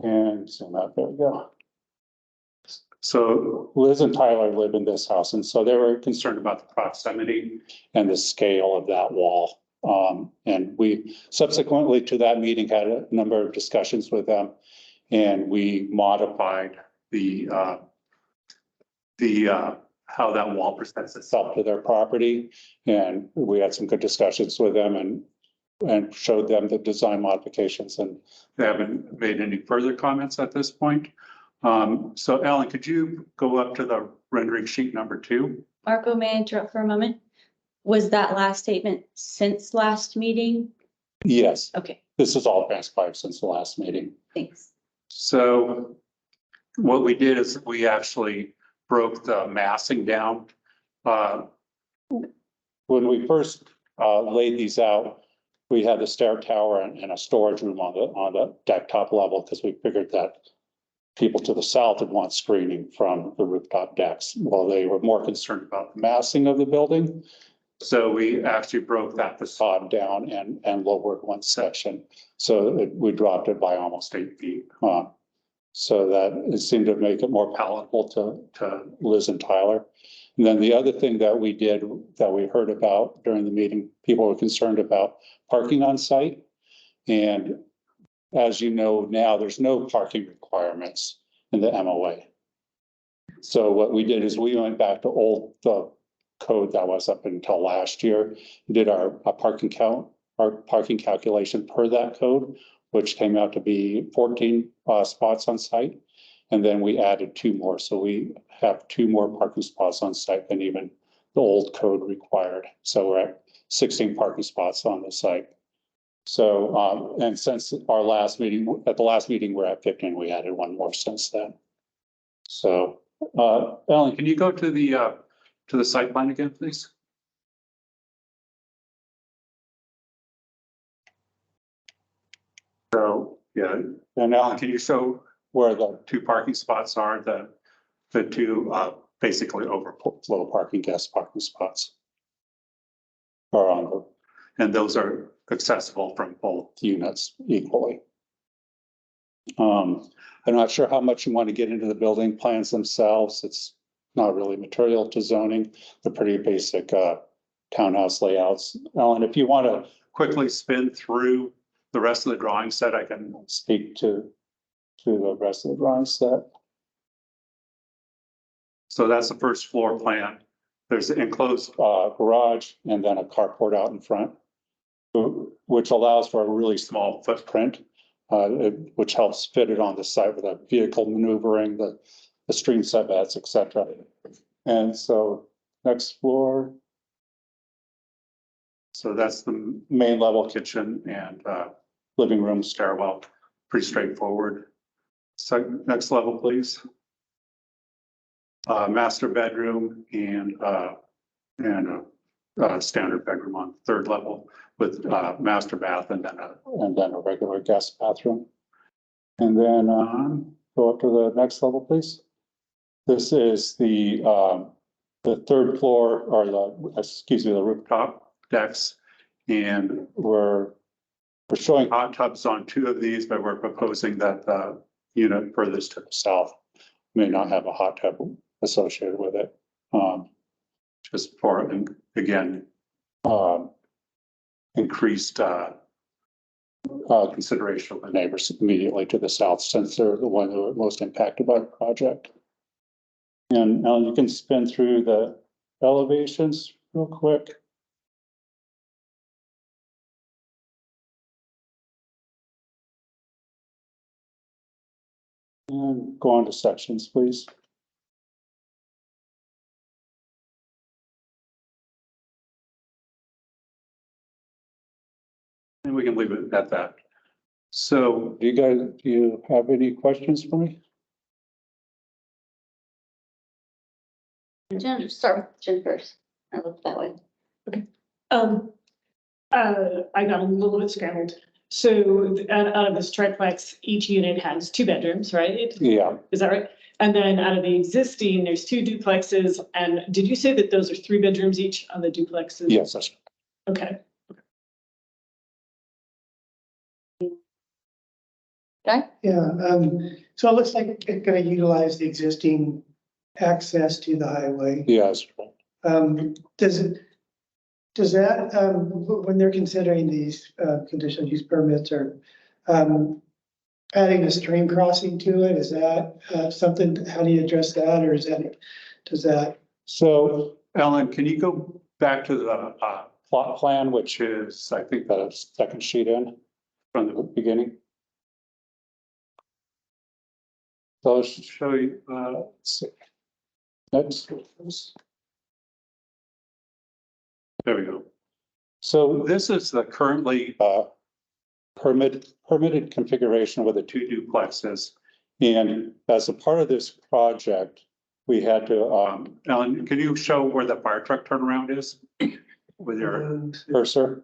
And zoom out, there we go. So Liz and Tyler live in this house, and so they were concerned about the proximity and the scale of that wall. And we subsequently to that meeting had a number of discussions with them, and we modified the how that wall presents itself to their property. And we had some good discussions with them and showed them the design modifications, and they haven't made any further comments at this point. So Alan, could you go up to the rendering sheet number 2? Marco, may I interrupt for a moment? Was that last statement since last meeting? Yes. Okay, This has all transpired since the last meeting. thanks. So what we did is we actually broke the massing down. When we first laid these out, we had the stair tower and a storage room on the deck top level because we figured that people to the south would want screening from the rooftop decks. Well, they were more concerned about the massing of the building. So we actually broke that facade down and lowered one section. So we dropped it by almost 8 feet. So that it seemed to make it more palatable to Liz and Tyler. And then the other thing that we did that we heard about during the meeting, people were concerned about parking on site. And as you know now, there's no parking requirements in the MOA. So what we did is we went back to the code that was up until last year, did our parking calculation per that code, which came out to be 14 spots on site. And then we added 2 more. So we have 2 more parking spots on site than even the old code required. So we're at 16 parking spots on the site. So, and since our last meeting, at the last meeting, we're at 15, we added 1 more since then. So, Ellen, can you go to the site plan again, please? So, yeah, and Alan, can you show where the 2 parking spots are, the 2 basically overflow parking, guest parking spots. Are on the, and those are accessible from both units equally. I'm not sure how much you want to get into the building plans themselves. It's not really material to zoning. They're pretty basic townhouse layouts. Ellen, if you want to quickly spin through the rest of the drawing set, I can speak to the rest of the drawing set. So that's the first floor plan. There's an enclosed garage and then a carport out in front, which allows for a really small footprint, which helps fit it on the site with a vehicle maneuvering, the stream setbacks, etc. And so next floor. So that's the main level kitchen and living room, stairwell, pretty straightforward. So next level, please. Master bedroom and a standard bedroom on third level with master bath and then a regular guest bathroom. And then go up to the next level, please. This is the third floor, or the rooftop decks, and we're showing hot tubs on 2 of these, but we're proposing that the unit furthest to the south may not have a hot tub associated with it. Just for, again, increased consideration of the neighbors immediately to the south, since they're the one who are most impacted by the project. And now you can spin through the elevations real quick. And go on to sections, please. And we can leave it at that. So do you have any questions for me? Jen, start with Jen first. I look that way. I got a little bit scrambled. So out of this triplex, each unit has 2 bedrooms, right? Yeah. Is that right? And then out of the existing, there's 2 duplexes. And did you say that those are 3 bedrooms each on the duplexes? Yes, that's right. Okay. Okay. Yeah, so it looks like it's gonna utilize the existing access to the highway. Yes. Does that, when they're considering these, conditional use permits or, adding a stream crossing to it, is that, something, how do you address that, or does that? So Ellen, can you go back to the plot plan, which is, I think, the second sheet in from the beginning? So I'll show you, let's see. Next. There we go. So this is the currently permitted configuration with the 2 duplexes. And as a part of this project, we had to, Ellen, can you show where the fire truck turnaround is with your cursor?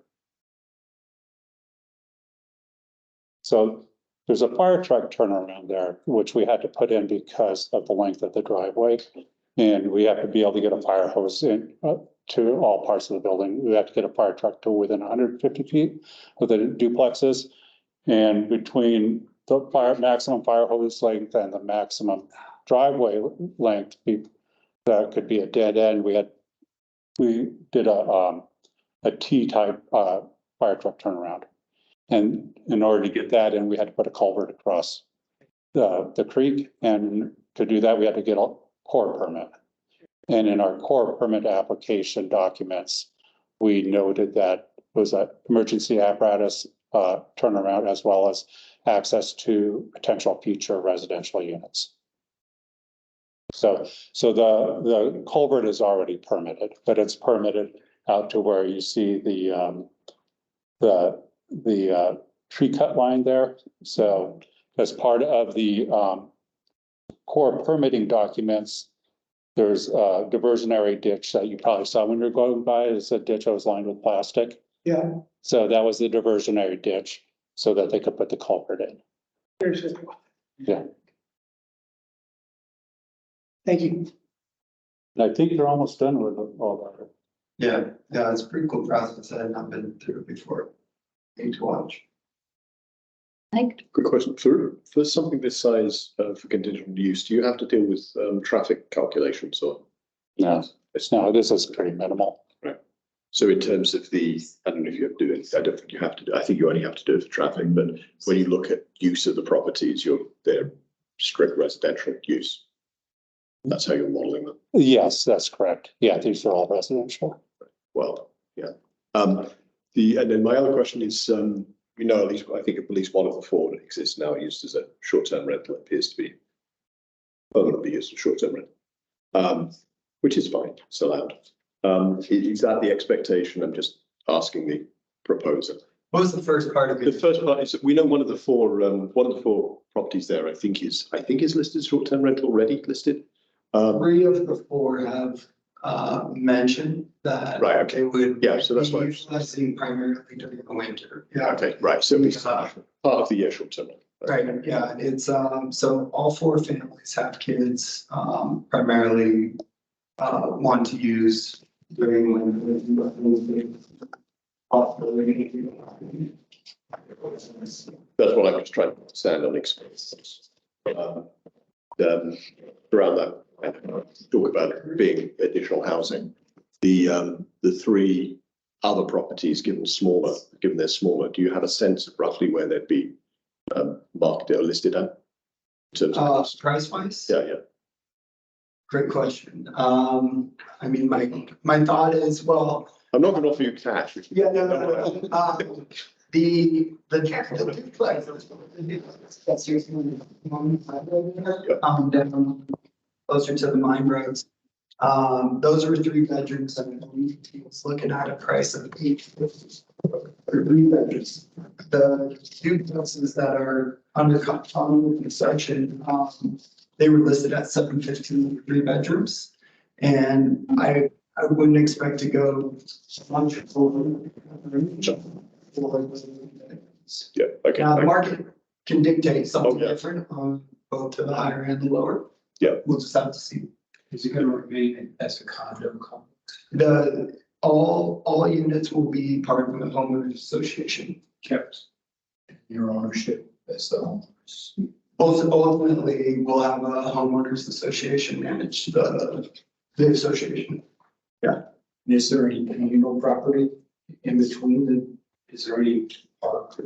So there's a fire truck turnaround there, which we had to put in because of the length of the driveway. And we have to be able to get a fire hose in to all parts of the building. We have to get a fire truck to within 150 feet of the duplexes. And between the maximum fire hose length and the maximum driveway length, that could be a dead end. We did a T-type fire truck turnaround. And in order to get that in, we had to put a culvert across the creek. And to do that, we had to get a core permit. And in our core permit application documents, we noted that was an emergency apparatus turnaround, as well as access to potential future residential units. So the culvert is already permitted, but it's permitted out to where you see the tree cut line there. So as part of the core permitting documents, there's a diversionary ditch that you probably saw when you're going by. It's a ditch that was lined with plastic. Yeah. So that was the diversionary ditch so that they could put the culvert in. Yeah. Thank you. And I think they're almost done with all that. Yeah, it's a pretty cool process. I had not been through it before. Need to watch. Quick question, for something this size, for contingent use, do you have to deal with, traffic calculations or? No, this is pretty minimal. Right. So in terms of I don't know if you have to do it, I don't think you have to do, I think you only have to do it for traffic, but when you look at use of the properties, they're strict residential use. That's how you're modeling them. Yes, that's correct. Yeah, these are all residential. Well, yeah. And then my other question is, at least, I think at least one of the four that exists now used as a short-term rental appears to be permanently used as short-term rental, which is fine, it's allowed. Is that the expectation? I'm just asking the proposer. What was the first part of it? The first part is that we know one of the four properties there, I think is listed short-term rental already listed. 3 of the 4 have mentioned that. Right, okay. They would. Yeah, so that's be why. Utilizing primarily during the winter. Yeah. Okay, right, so it's part of the year short-term. Right, yeah, it's, so all 4 families have kids, primarily, want to use during winter. That's what I'm just trying to understand on experience. Around that, talk about it being additional housing. The 3 other properties, given they're smaller, do you have a sense of roughly where they'd be marketed or listed at? In terms of price wise? Yeah. Great question. I mean, my thought is, well. I'm not going to offer you cash. Yeah, no. The duplex. That's usually down closer to the mine roads. Those are 3 bedrooms. I mean, he was looking at a price of 850 for 3 bedrooms. The duplexes that are under construction, they were listed at 715 for 3 bedrooms. And I wouldn't expect to go much for. Yeah, okay. Now, the market can dictate something different on both to the higher and the lower. Yeah. We'll just have to see. Is it gonna remain as a condo complex? All units will be part of the homeowners association. Kept your ownership as the homeowners. Ultimately, we'll have a homeowners association manage the association. Yeah. And is there any communal property in between is there any park?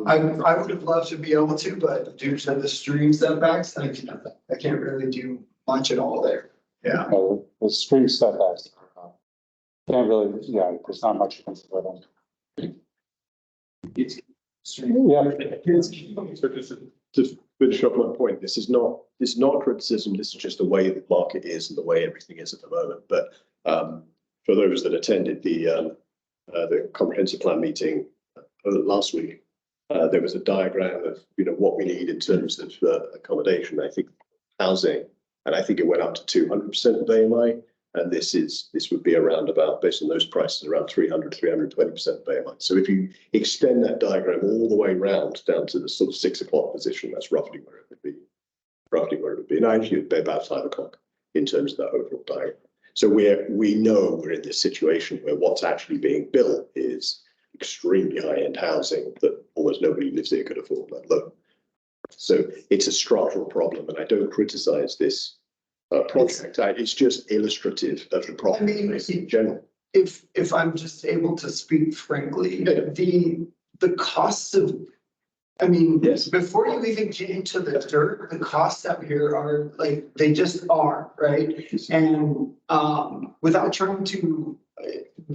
I would have loved to be able to, but due to the stream setbacks, I can't really do much at all there. Yeah. The stream setbacks. Can't really, there's not much you can do with them. It's So just to finish up my point, this is not criticism. This is just the way the market is and the way everything is at the moment. But for those that attended the comprehensive plan meeting last week, there was a diagram of what we need in terms of accommodation. I think housing, and I think it went up to 200% of AMI. And this would be around about, based on those prices, around 320% of AMI. So if you extend that diagram all the way round down to the sort of 6 o'clock position, that's roughly where it would be. And actually it'd be about 5 o'clock in terms of that overall diagram. So we know we're in this situation where what's actually being built is extremely high-end housing that almost nobody who lives here could afford, let alone. So it's a structural problem, and I don't criticize this project. It's just illustrative of the problem in general. If I'm just able to speak frankly, the costs of, I mean, before you even get into the dirt, the costs out here are like, they just are, right? And without trying to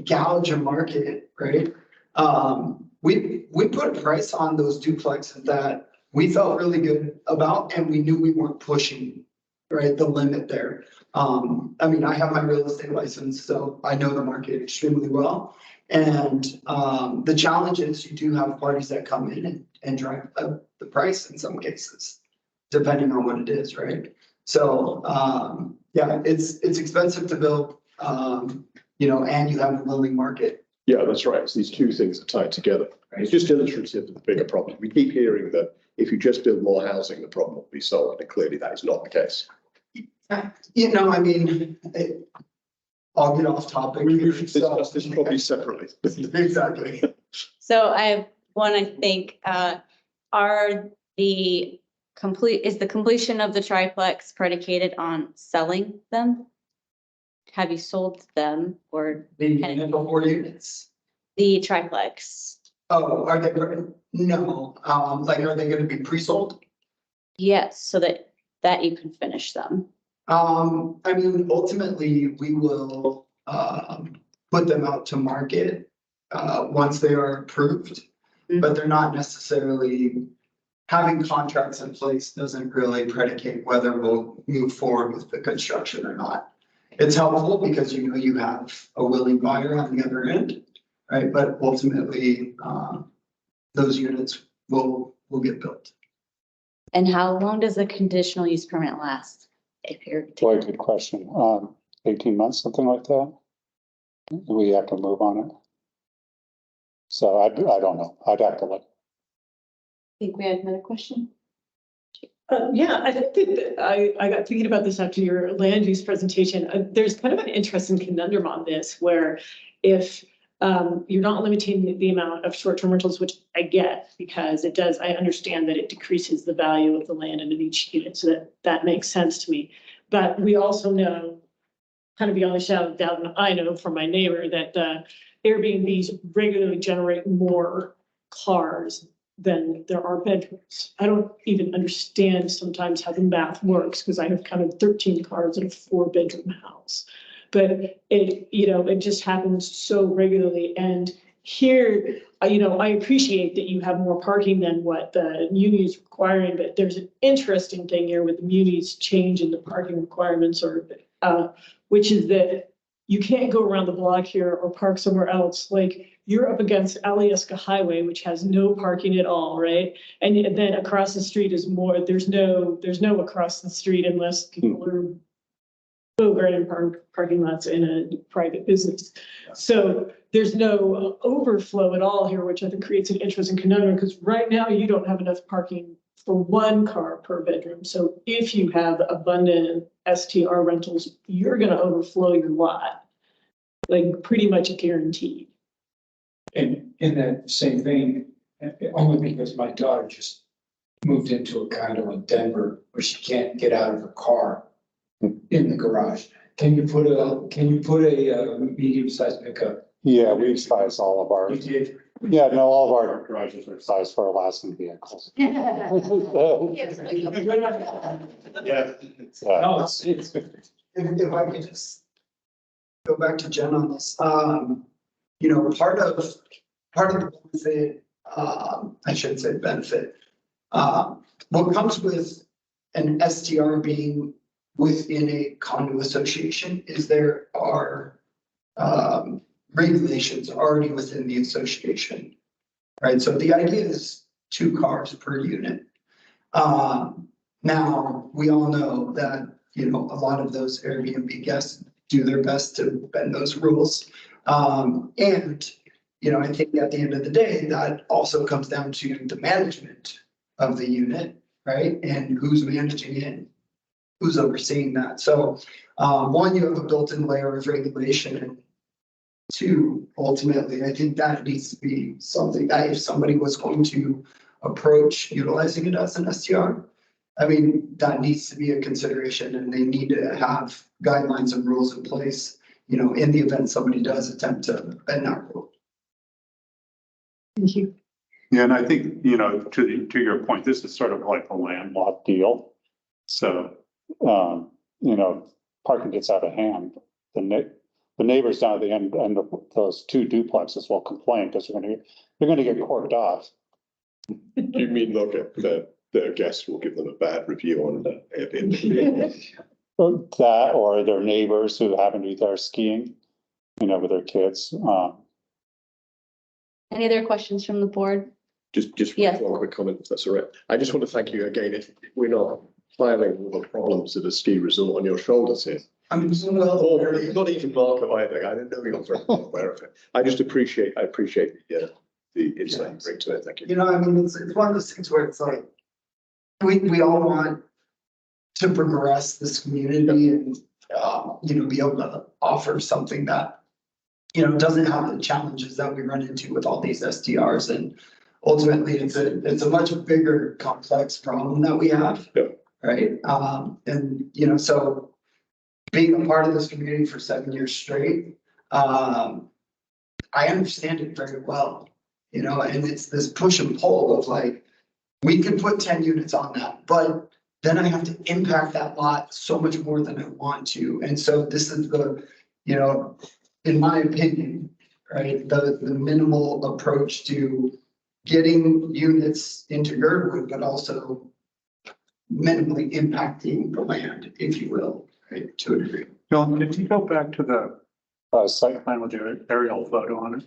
gouge a market, right? We put a price on those duplexes that we felt really good about, and we knew we weren't pushing the limit there. I mean, I have my real estate license, so I know the market extremely well. And the challenge is you do have parties that come in and drive up the price in some cases, depending on what it is, right? So it's expensive to build, and you have a willing market. Yeah, that's right. So these two things are tied together. Right. It's just illustrative of the bigger problem. We keep hearing that if you just build more housing, the problem will be solved, and clearly that is not the case. You know, I mean, I'll get off topic. We should discuss this probably separately. Exactly. So I have one, I think, is the completion of the triplex predicated on selling them? Have you sold them or The initial 4 units. the triplex? Oh, are they, no, like, are they gonna be pre-sold? Yes, so that you can finish them. I mean, ultimately, we will, put them out to market, once they are approved. But they're not necessarily, having contracts in place doesn't really predicate whether we'll move forward with the construction or not. It's helpful because you know you have a willing buyer on the other end, right? But ultimately, those units will get built. And how long does the conditional use permit last? If you're. Boy, good question. 18 months, something like that. We have to move on it. So I don't know. I'd have to look. I think we had another question. Yeah, I think that I got thinking about this after your land use presentation. There's kind of an interesting conundrum on this where if you're not limiting the amount of short-term rentals, which I get because it does, I understand that it decreases the value of the land in each unit. So that makes sense to me. But we also know, kind of beyond a shadow of doubt, and I know from my neighbor that Airbnbs regularly generate more cars than there are bedrooms. I don't even understand sometimes how the math works because I have counted 13 cars in a 4-bedroom house. But it just happens so regularly. And here, I appreciate that you have more parking than what the muni is requiring, but there's an interesting thing here with the muni's change in the parking requirements which is that you can't go around the block here or park somewhere else. Like you're up against Alyeska Highway, which has no parking at all, right? And then across the street is more, there's no across the street unless people are in parking lots in a private business. So there's no overflow at all here, which I think creates an interesting conundrum because right now you don't have enough parking for 1 car per bedroom. So if you have abundant STR rentals, you're going to overflow your lot, like pretty much guaranteed. And in that same vein, only because my daughter just moved into a condo in Denver where she can't get out of her car in the garage. Can you put a medium-sized pickup? Yeah, we've sized all of our. You did? Yeah, no, all of our garages are sized for Alaskan vehicles. Yeah. So, No, it's. If I could just go back to Jen on this, part of the benefit, I shouldn't say benefit. What comes with an STR being within a condo association is there are regulations already within the association. Right, so the idea is 2 cars per unit. Now, we all know that, a lot of those Airbnb guests do their best to bend those rules. And, I think at the end of the day, that also comes down to the management of the unit, right? And who's managing it, who's overseeing that. So, 1, you have a built-in layer of regulation, and 2, ultimately, I think that needs to be something that if somebody was going to approach utilizing it as an STR, I mean, that needs to be a consideration and they need to have guidelines and rules in place, in the event somebody does attempt to bend that rule. Thank you. yeah, and I think, to your point, this is sort of like a landlocked deal. So, parking gets out of hand. The neighbors down at the end of those 2 duplexes will complain because they're gonna get corked off. You mean they'll get their guests will give them a bad review on the Airbnb? That or their neighbors who happen to be there skiing, with their kids. Any other questions from the board? Just Yes. one quick comment, if that's all right. I just want to thank you again. If we're not piling all the problems of a ski resort on your shoulders here. I'm Not even Marco either. I didn't know you were very well aware of it. I appreciate the insight you bring to it. Thank you. It's one of those things where it's like, we all want to progress this community and, you know, be able to offer something that, you know, doesn't have the challenges that we run into with all these SDRs. And ultimately, it's a much bigger, complex problem that we have. Yeah. Right. And, you know, so being a part of this community for 7 years straight, I understand it very well, you know, and it's this push and pull of like, we can put 10 units on that, but then I have to impact that lot so much more than I want to. And so this is the, you know, in my opinion, right, the minimal approach to getting units into Girdwood, but also minimally impacting the land, if you will, right, to a degree. John, did you go back to the site plan with the aerial photo on it?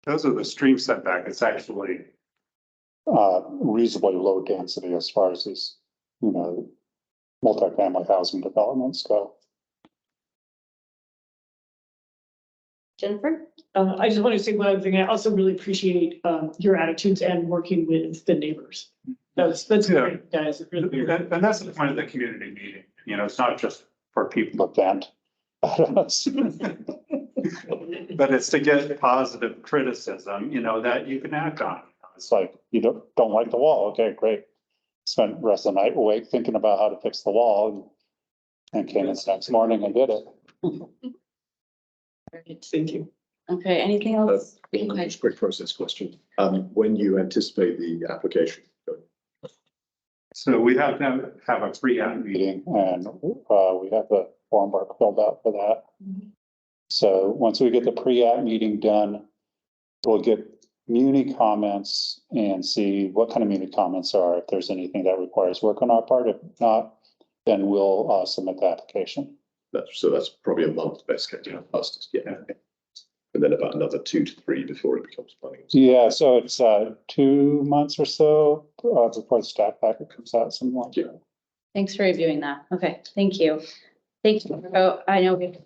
Those are the stream setback. It's actually reasonably low density as far as these, you know, multifamily housing developments go. Jennifer? I just want to say one other thing. I also really appreciate your attitudes and working with the neighbors. That's great, guys. It really is. And that's the point of the community meeting. You know, it's not just for people to vent. But it's to get positive criticism, you know, that you can act on. It's like, you don't like the wall. Okay, great. Spent the rest of the night awake thinking about how to fix the wall and came in the next morning and did it. Thank you. Okay, anything else? Just a quick process question. When you anticipate the application? So we have to have a pre-app meeting and we have the form work filled out for that. So once we get the pre-app meeting done, we'll get muni comments and see what kind of muni comments are, if there's anything that requires work on our part. If not, then we'll submit the application. That's probably a month best case, fastest, yeah. And then about another 2 to 3 before it becomes planning. Yeah, so it's 2 months or so before the staff packet comes out, something like that. Thanks for reviewing that. Okay, thank you. Thank you. Oh, I know we.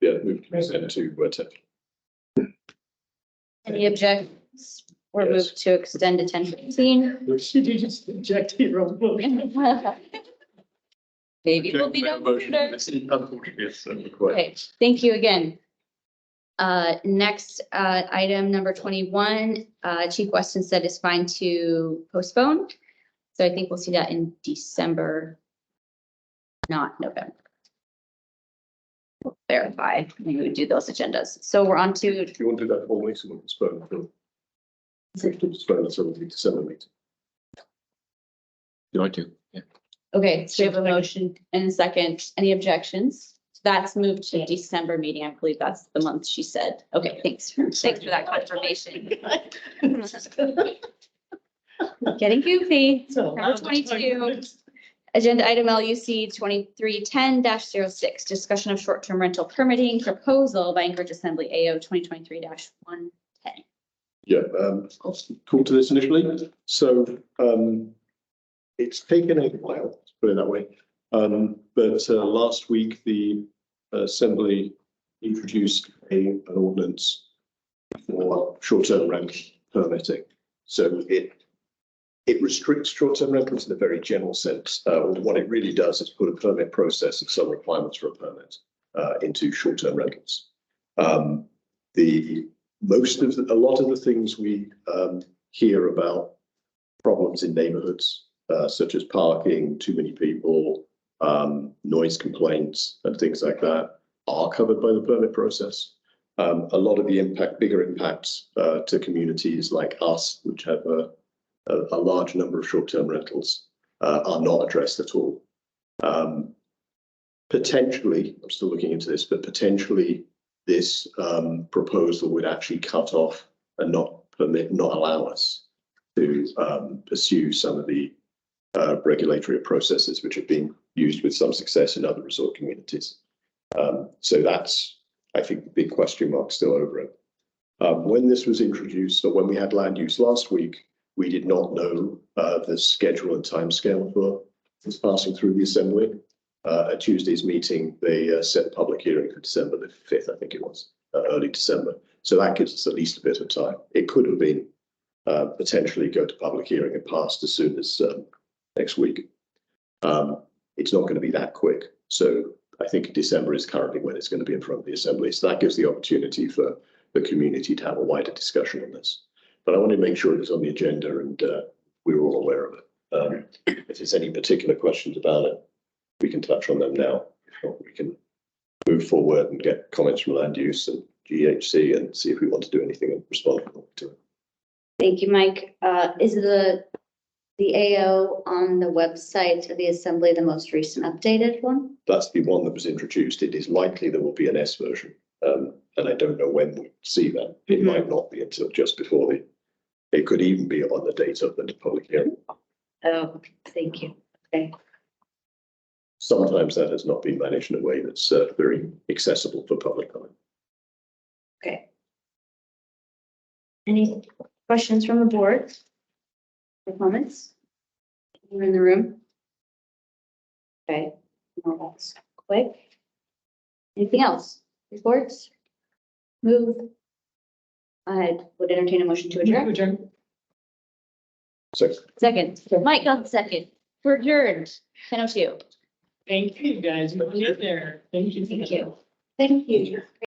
Yeah, move consent to 10. Any objections or move to extend to 10:15? Should you just object to your own motion? Maybe we'll be done sooner. Unfortunately, it's required. Okay, thank you again. Next, item number 21, Chief Weston said is fine to postpone. So I think we'll see that in December, not November. We'll verify, maybe we do those agendas. So we're on to. If you want to do that formally, so we'll postpone until the December meeting. You like to? Yeah. Okay, so we have a motion and a second. Any objections? That's moved to December meeting. I believe that's the month she said. Okay, thanks. Thanks for that confirmation. Getting goofy. Number 22. Agenda item LUC 2310-06, discussion of short-term rental permitting proposal by Anchorage Assembly AO 2023-110. Yeah, I'll talk to this initially. So it's taken a while, let's put it that way. But last week, the Assembly introduced an ordinance for short-term rental permitting. So it restricts short-term rentals in a very general sense. What it really does is put a permit process and some requirements for a permit into short-term rentals. A lot of the things we hear about problems in neighborhoods, such as parking, too many people, noise complaints and things like that, are covered by the permit process. A lot of the bigger impacts to communities like us, which have a large number of short-term rentals, are not addressed at all. Potentially, I'm still looking into this, but potentially this proposal would actually cut off and not allow us to pursue some of the regulatory processes which have been used with some success in other resort communities. So that's, I think, the big question mark still over it. When this was introduced, or when we had land use last week, we did not know the schedule and timescale for this passing through the assembly. At Tuesday's meeting, they set the public hearing for December the 5th, I think it was, early December. So that gives us at least a bit of time. It could have been potentially go to public hearing and passed as soon as next week. It's not going to be that quick. So I think December is currently when it's going to be in front of the assembly. So that gives the opportunity for the community to have a wider discussion on this. But I want to make sure it's on the agenda and we're all aware of it. If there's any particular questions about it, we can touch on them now. If not, we can move forward and get comments from land use and GHC and see if we want to do anything and respond to it. Thank you, Mike. Is the AO on the website of the assembly the most recent updated one? That's the one that was introduced. It is likely there will be an S version. And I don't know when we'll see that. It might not be until just before it could even be on the date of the public hearing. Oh, thank you. Okay. Sometimes that has not been managed in a way that's very accessible for public comment. Okay. Any questions from the board? Or comments? You're in the room. Okay, well, that's quick. Anything else? Reports? Move. I would entertain a motion to adjourn. Second. Mike got the second. We're adjourned. 10:02. Thank you, guys. We'll get there. Thank you. Thank you. Thank you.